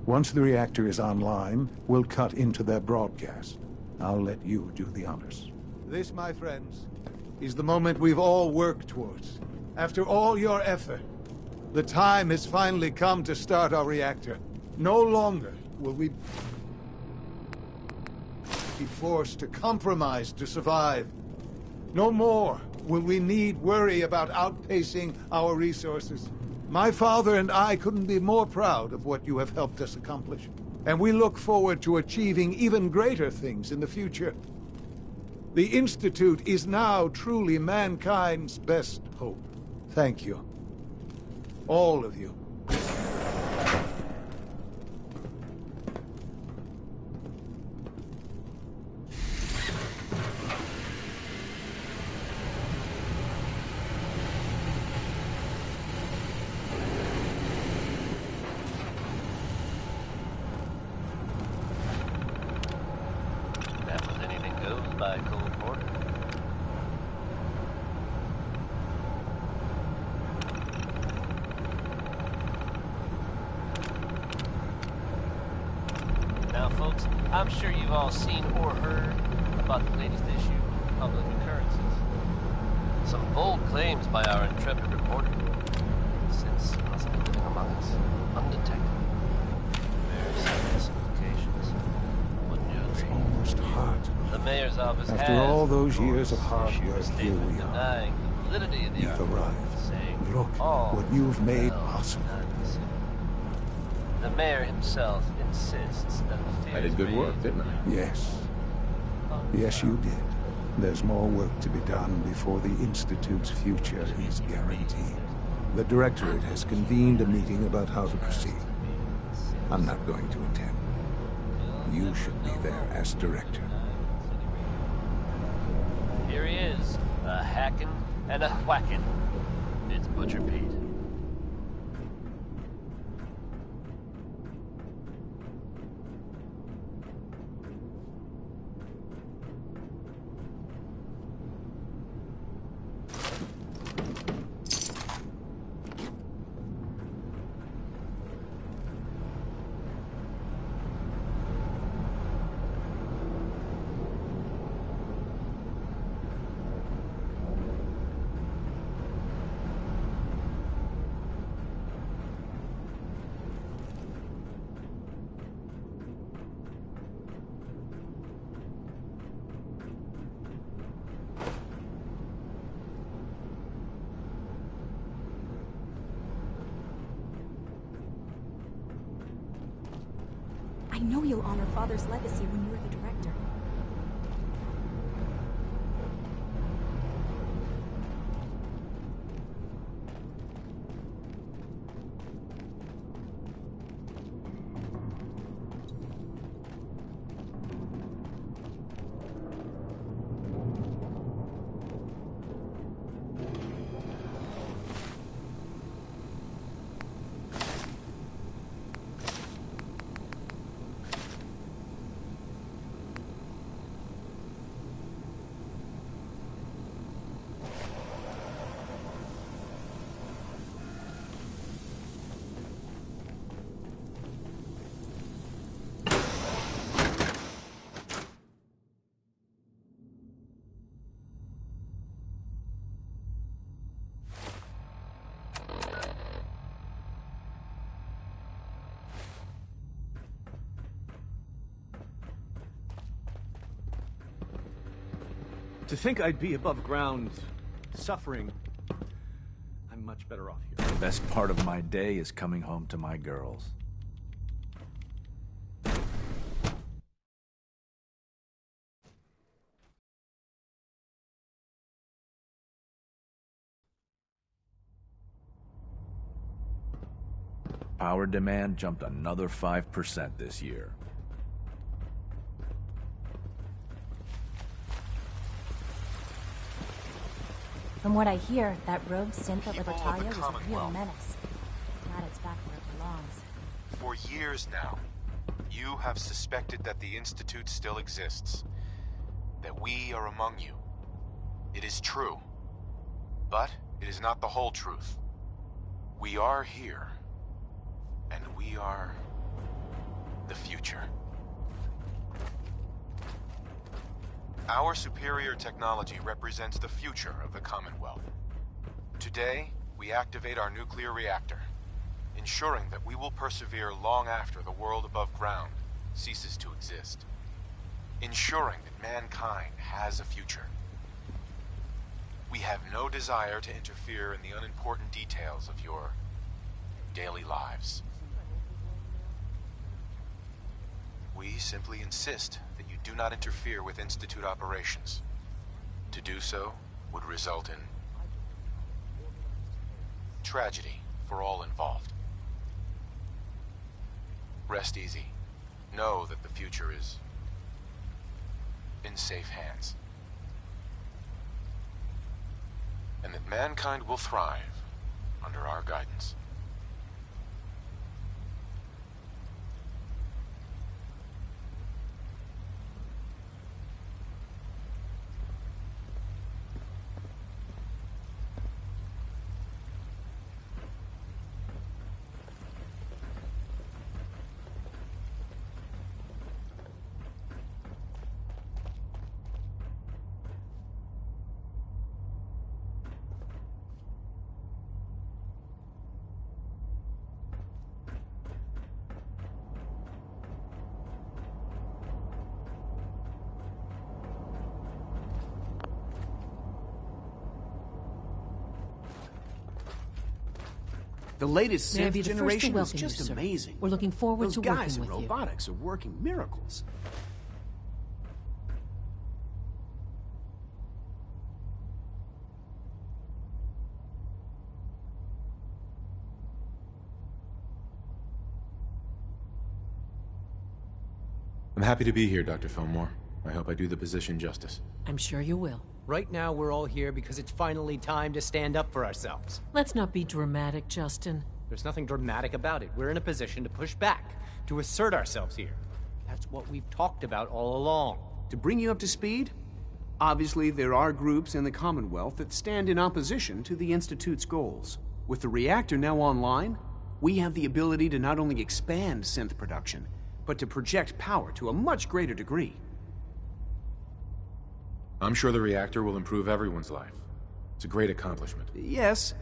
Once the reactor is online, we'll cut into their broadcast. I'll let you do the honors. This, my friends, is the moment we've all worked towards. After all your effort, the time has finally come to start our reactor. No longer will we be forced to compromise to survive. No more will we need worry about outpacing our resources. My father and I couldn't be more proud of what you have helped us accomplish, and we look forward to achieving even greater things in the future. The Institute is now truly mankind's best hope. Thank you. All of you. I'm sure you've all seen or heard about the latest issue of Public Occurrences. Some bold claims by our intrepid reporter. Since possibly living among us, undetected. Very serious implications. Wouldn't you agree? Almost hard. The mayor's office After has, all those of course, years of hard issued a work, here statement we are. denying the validity of the You've arrived. saying Look what you've made possible. The mayor himself insists that the I did good work, didn't I? Yes. Yes, you did. There's more work to be done before the Institute's future is guaranteed. The Directorate has convened a meeting about how to proceed. I'm not going to attend. You should be there as Director. Here he is, a hacking and a whacking. It's Butcher Pete. I know you'll honor Father's legacy when you're the director. To think I'd be above ground, suffering, I'm much better off here. The best part of my day is coming home to my girls. Power demand jumped another 5% this year. From what I hear, that rogue synth at Libertalia was a real menace. Glad it's back where it belongs. For years now, you have suspected that the Institute still exists. That we are among you. It is true. But it is not the whole truth. We are here. And we are the future. Our superior technology represents the future of the Commonwealth. Today, we activate our nuclear reactor, ensuring that we will persevere long after the world above ground ceases to exist. Ensuring that mankind has a future. We have no desire to interfere in the unimportant details of your daily lives. We simply insist that you do not interfere with Institute operations. To do so would result in tragedy for all involved. Rest easy. Know that the future is in safe hands. And that mankind will thrive under our guidance. The latest May I synth be the first to generation is welcome you, just sir. amazing. We're looking forward Those to guys working in with you. robotics are working miracles. I'm happy to be here, Dr. Fillmore. I hope I do the position justice. I'm sure you will. Right now, we're all here because it's finally time to stand up for ourselves. Let's not be dramatic, Justin. There's nothing dramatic about it. We're in a position to push back, to assert ourselves here. That's what we've talked about all along. To bring you up to speed, obviously there are groups in the Commonwealth that stand in opposition to the Institute's goals. With the reactor now online, we have the ability to not only expand synth production, but to project power to a much greater degree. I'm sure the reactor will improve everyone's life. It's a great accomplishment. Yes,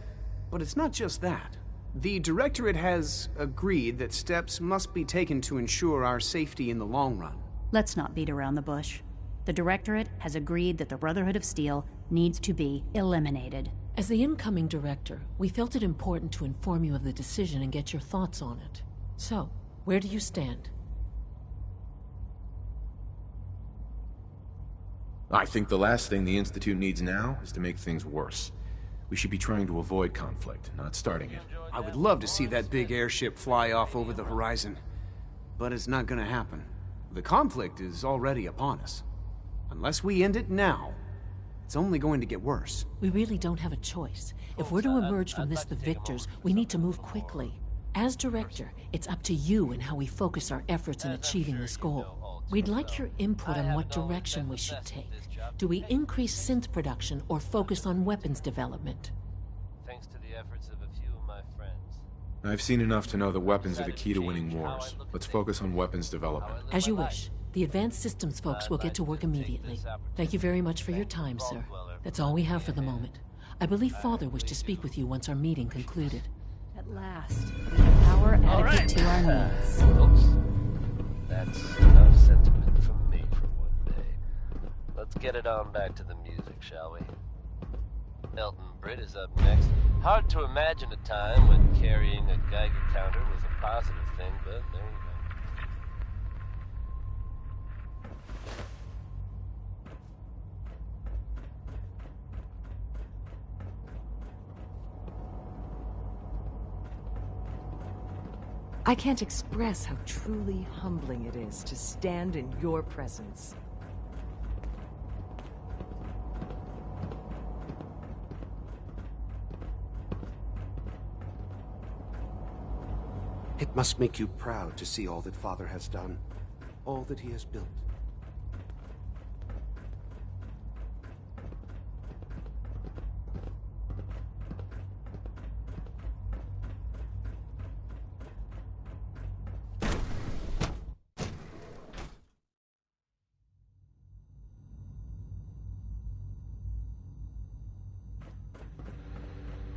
but it's not just that. The Directorate has agreed that steps must be taken to ensure our safety in the long run. Let's not beat around the bush. The Directorate has agreed that the Brotherhood of Steel needs to be eliminated. As the incoming director, we felt it important to inform you of the decision and get your thoughts on it. So, where do you stand? I think the last thing the Institute needs now is to make things worse. We should be trying to avoid conflict, not starting it. I would love to see that big airship fly off over the horizon, but it's not gonna happen. The conflict is already upon us. Unless we end it now, it's only going to get worse. We really don't have a choice. If we're to emerge from this the victors, we need to move quickly. As director, it's up to you and how we focus our efforts in achieving this goal. We'd like your input on what direction we should take. Do we increase synth production or focus on weapons development? Thanks to the efforts of a few of my friends. I've seen enough to know that weapons are the key to winning wars. Let's focus on weapons development. As you wish. The advanced systems folks will get to work immediately. Thank you very much for your time, sir. That's all we have for the moment. I believe Father wished to speak with you once our meeting concluded. At last, we have power adequate to our needs. Folks, that's enough sentiment from me for one day. Let's get it on back to the music, shall we? Elton Britt is up next. Hard to imagine a time when carrying a Geiger counter was a positive thing, but there you go. I can't express how truly humbling it is to stand in your presence. It must make you proud to see all that Father has done, all that he has built.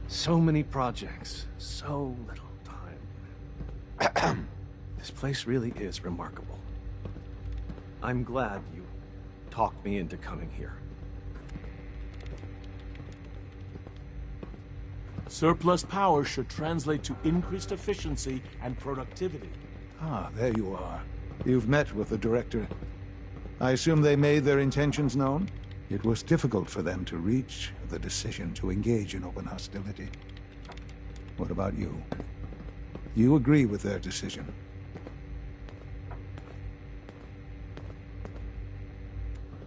So many projects, so little time. This place really is remarkable. I'm glad you talked me into coming here. Surplus power should translate to increased efficiency and productivity. Ah, there you are. You've met with the Director. I assume they made their intentions known? It was difficult for them to reach the decision to engage in open hostility. What about you? You agree with their decision?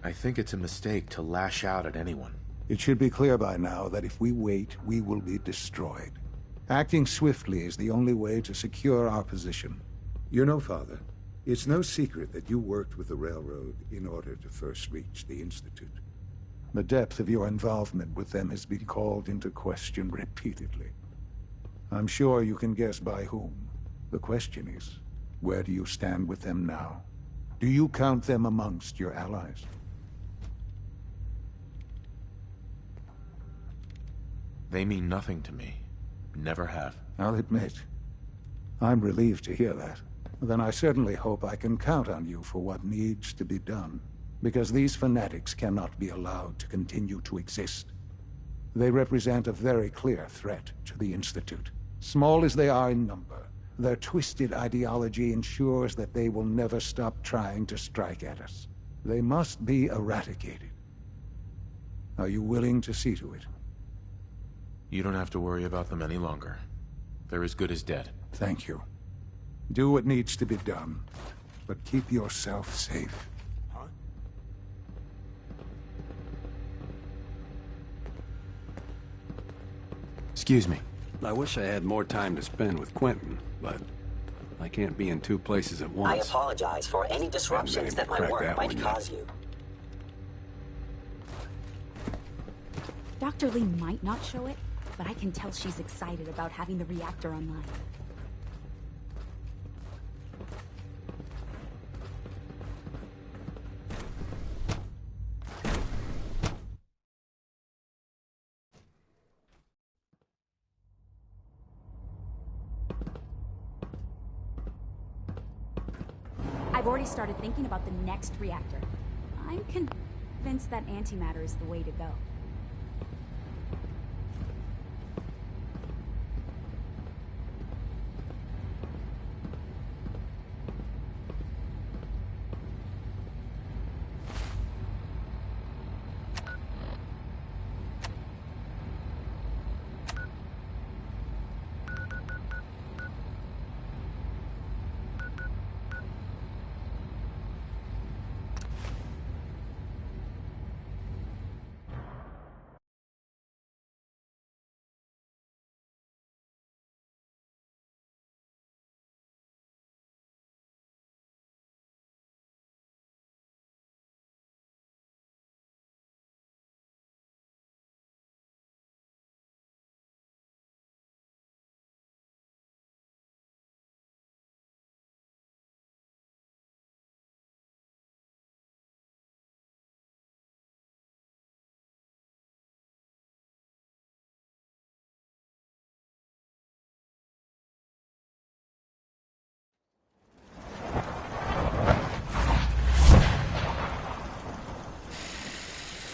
I think it's a mistake to lash out at anyone. It should be clear by now that if we wait, we will be destroyed. Acting swiftly is the only way to secure our position. You know, Father, it's no secret that you worked with the Railroad in order to first reach the Institute. The depth of your involvement with them has been called into question repeatedly. I'm sure you can guess by whom. The question is, where do you stand with them now? Do you count them amongst your allies? They mean nothing to me. Never have. I'll admit, I'm relieved to hear that. Then I certainly hope I can count on you for what needs to be done. Because these fanatics cannot be allowed to continue to exist. They represent a very clear threat to the Institute. Small as they are in number, their twisted ideology ensures that they will never stop trying to strike at us. They must be eradicated. Are you willing to see to it? You don't have to worry about them any longer. They're as good as dead. Thank you. Do what needs to be done, but keep yourself safe. Excuse me. I wish I had more time to spend with Quentin, but I can't be in two places at once. I apologize for any disruptions that my work might cause you. Dr. Lee might not show it, but I can tell she's excited about having the reactor online. I've already started thinking about the next reactor. I'm convinced that antimatter is the way to go.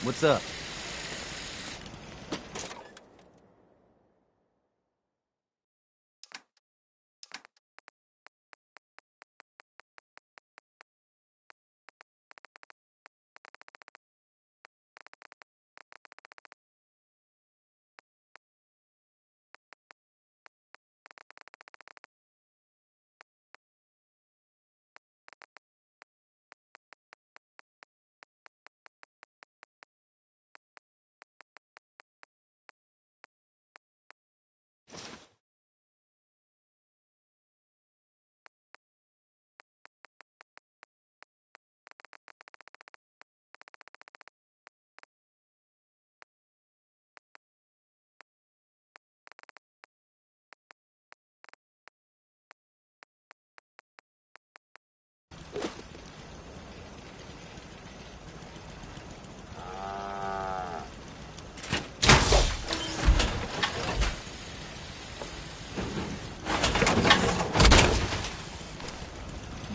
What's up?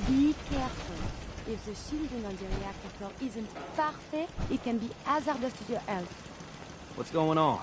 Be careful. If the shielding on the reactor core isn't perfect, it can be hazardous to your health. What's going on?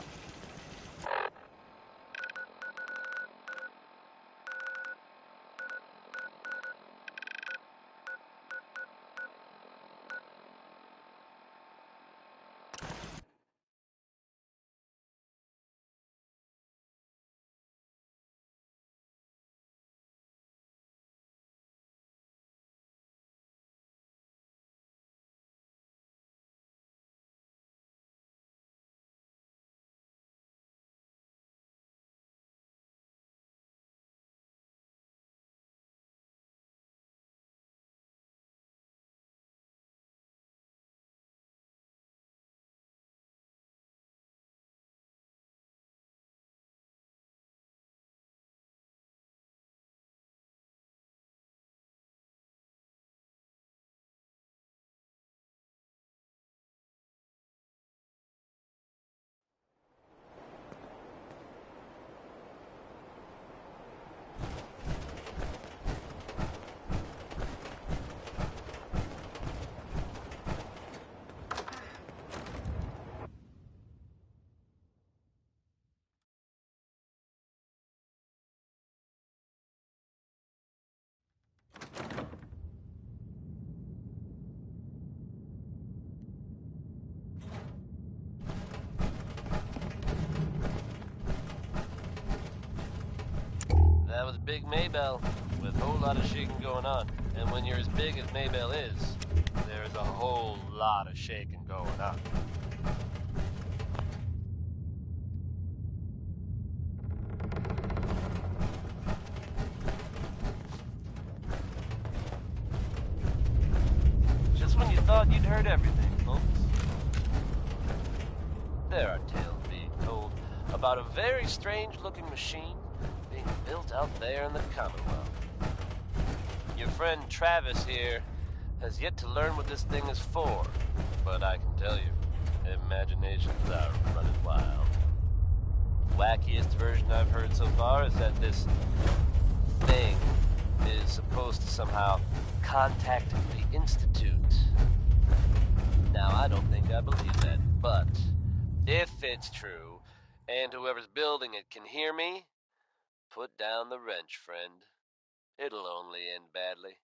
big Maybell with a whole lot of shaking going on. And when you're as big as Maybell is, there's a whole lot of shaking going on. Just when you thought you'd heard everything, folks, there are tales being told about a very strange-looking machine being built out there in the Commonwealth. Your friend Travis here has yet to learn what this thing is for, but I can tell you, imaginations are running wild. The wackiest version I've heard so far is that this thing is supposed to somehow contact the Institute. Now, I don't think I believe that, but if it's true, and whoever's building it can hear me, put down the wrench, friend. It'll only end badly.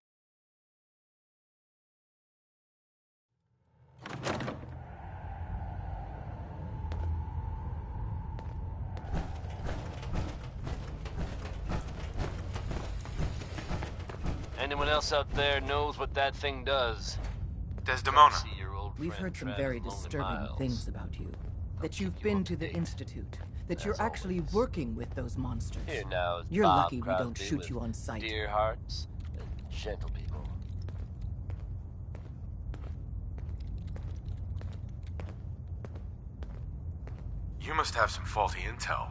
Anyone else out there knows what that thing does? Desdemona. We've heard some very disturbing things about you. That you've been to the Institute. That you're actually working with those monsters. Here now is You're Bob lucky we don't Crosby shoot with you on sight. Dear hearts and gentle people. You must have some faulty intel.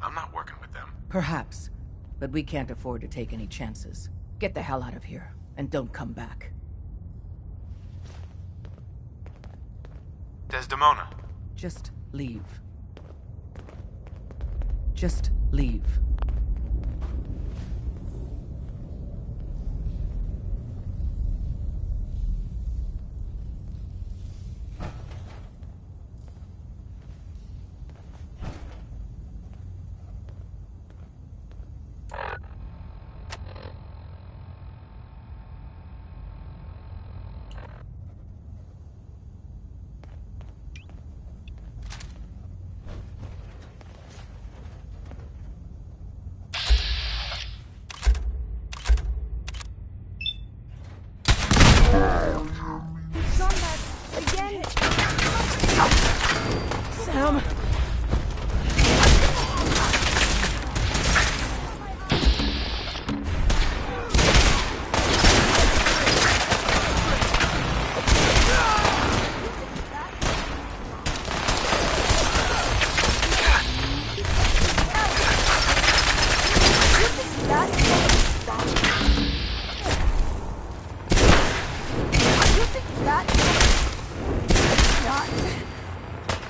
I'm not working with them. Perhaps. But we can't afford to take any chances. Get the hell out of here, and don't come back. Desdemona. Just leave. Just leave. Sam!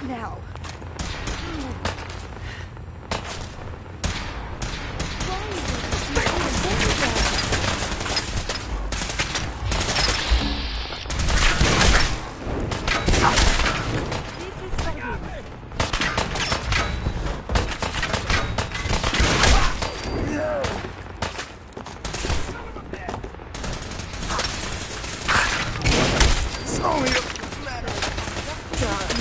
Now. It's only a matter of time.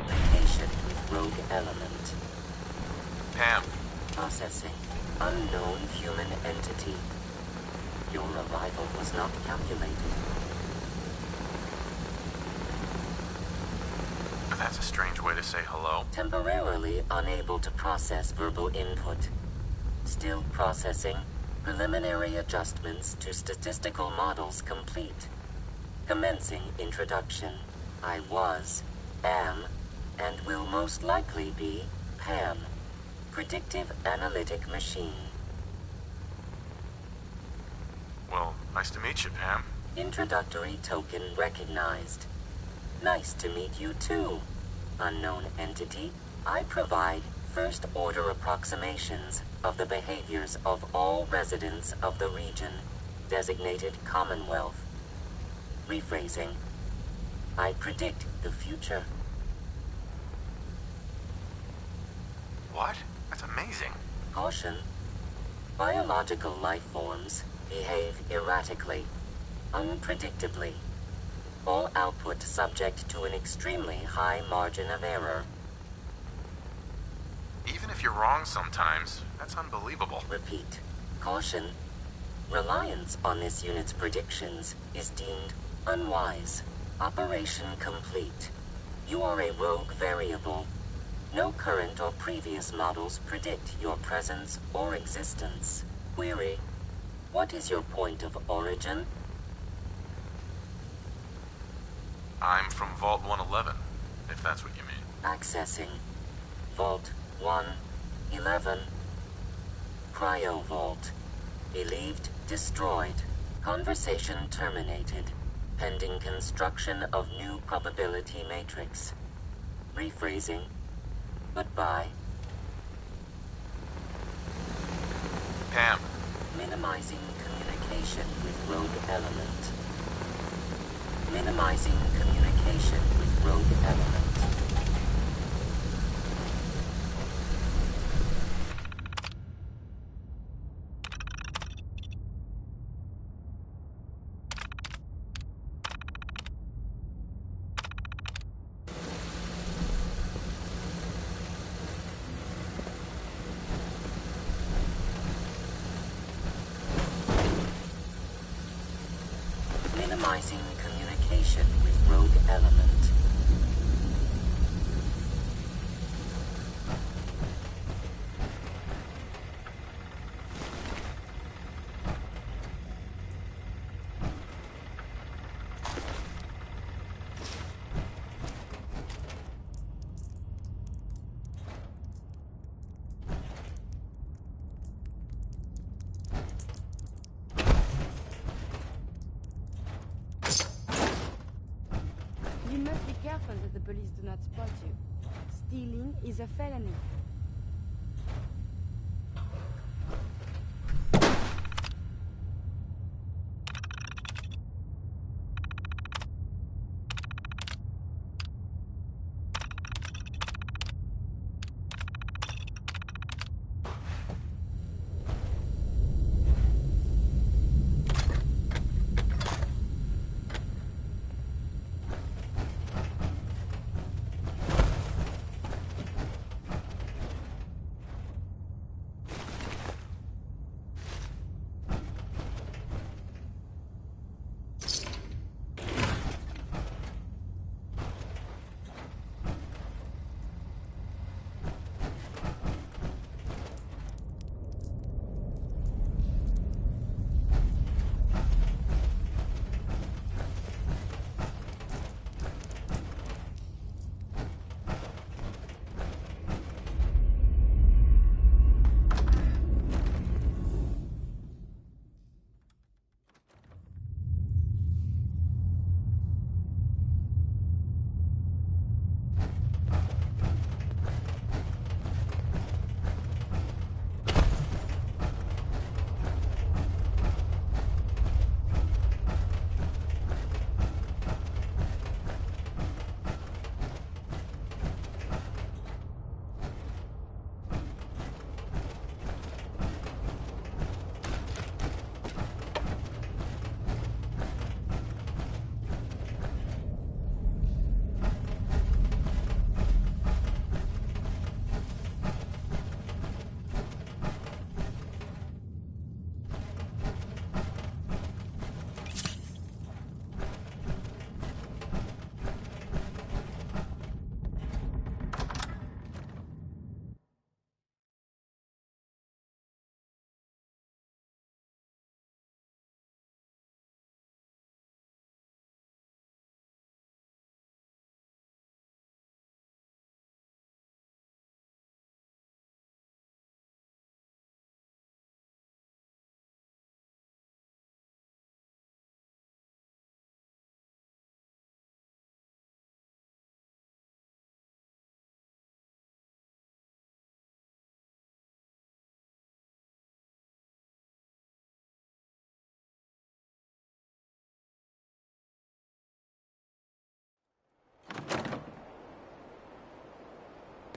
Location with rogue element. Pam. Processing. Unknown human entity. Your arrival was not calculated. That's a strange way to say hello. Temporarily unable to process verbal input. Still processing. Preliminary adjustments to statistical models complete. Commencing introduction. I was, am, and will most likely be Pam. Predictive analytic machine. Well, nice to meet you, Pam. Introductory token recognized. Nice to meet you too, unknown entity. I provide first-order approximations of the behaviors of all residents of the region, designated Commonwealth. Rephrasing. I predict the future. What? That's amazing. Caution. Biological life forms behave erratically, unpredictably. All output subject to an extremely high margin of error. Even if you're wrong sometimes, that's unbelievable. Repeat. Caution. Reliance on this unit's predictions is deemed unwise. Operation complete. You are a rogue variable. No current or previous models predict your presence or existence. Query. What is your point of origin? I'm from Vault 111, if that's what you mean. Accessing. Vault 111. Cryo Vault. Believed destroyed. Conversation terminated. Pending construction of new probability matrix. Rephrasing. Goodbye. Pam. Minimizing communication with rogue element. Minimizing communication with rogue element. Minimizing communication with rogue element. You must be careful that the police do not spot you. Stealing is a felony.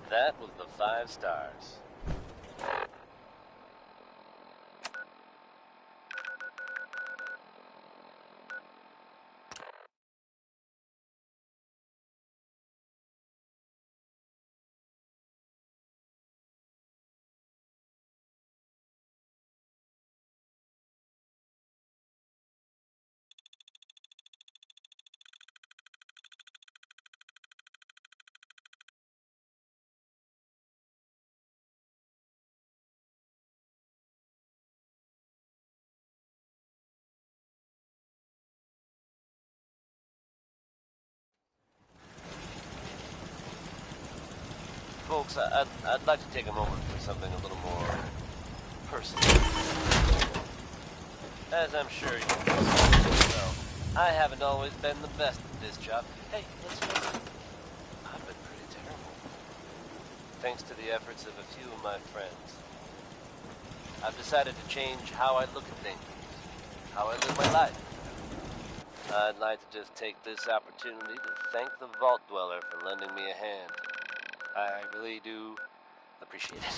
That was the 5 stars. folks, I'd like to take a moment for something a little more personal. As I'm sure you know, I haven't always been the best at this job. Hey, let's face it, I've been pretty terrible. Thanks to the efforts of a few of my friends, I've decided to change how I look at things, how I live my life. I'd like to just take this opportunity to thank the Vault Dweller for lending me a hand. I really do appreciate it.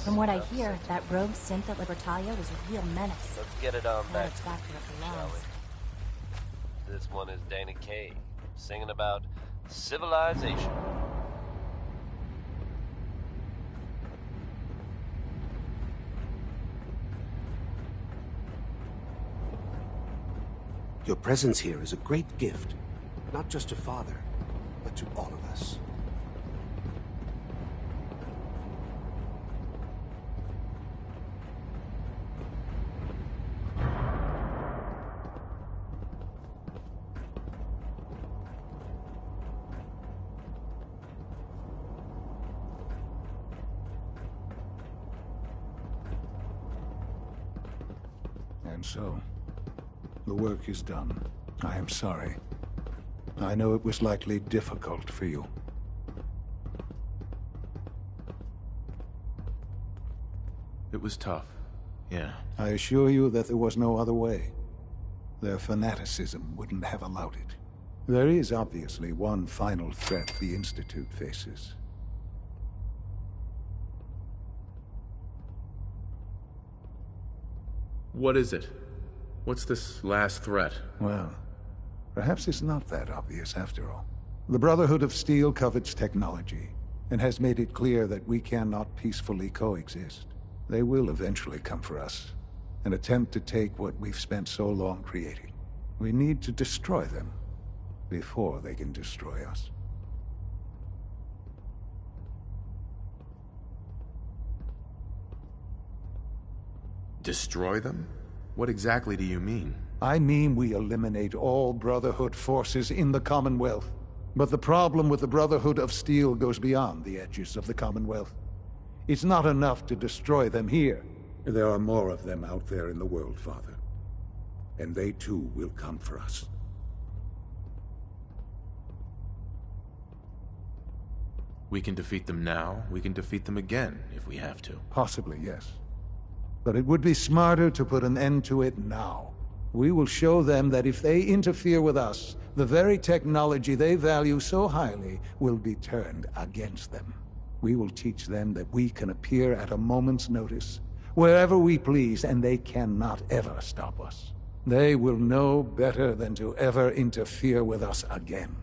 From what I hear, that rogue synth at Libertalia was a real menace. Let's get it on Now back. it's back where it belongs. This one is Danny Kaye, singing about civilization. Your presence here is a great gift, not just to Father, but to all of us. And so, the work is done. I am sorry. I know it was likely difficult for you. It was tough, yeah. I assure you that there was no other way. Their fanaticism wouldn't have allowed it. There is obviously one final threat the Institute faces. What is it? What's this last threat? Well, perhaps it's not that obvious after all. The Brotherhood of Steel covets technology, and has made it clear that we cannot peacefully coexist. They will eventually come for us, and attempt to take what we've spent so long creating. We need to destroy them, before they can destroy us. Destroy them? What exactly do you mean? I mean we eliminate all Brotherhood forces in the Commonwealth. But the problem with the Brotherhood of Steel goes beyond the edges of the Commonwealth. It's not enough to destroy them here. There are more of them out there in the world, Father. And they too will come for us. We can defeat them now, we can defeat them again, if we have to. Possibly, yes. But it would be smarter to put an end to it now. We will show them that if they interfere with us, the very technology they value so highly will be turned against them. We will teach them that we can appear at a moment's notice, wherever we please, and they cannot ever stop us. They will know better than to ever interfere with us again.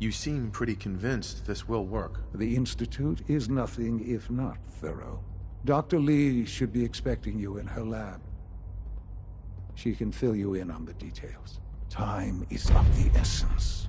You seem pretty convinced this will work. The Institute is nothing if not thorough. Dr. Lee should be expecting you in her lab. She can fill you in on the details. Time is of the essence.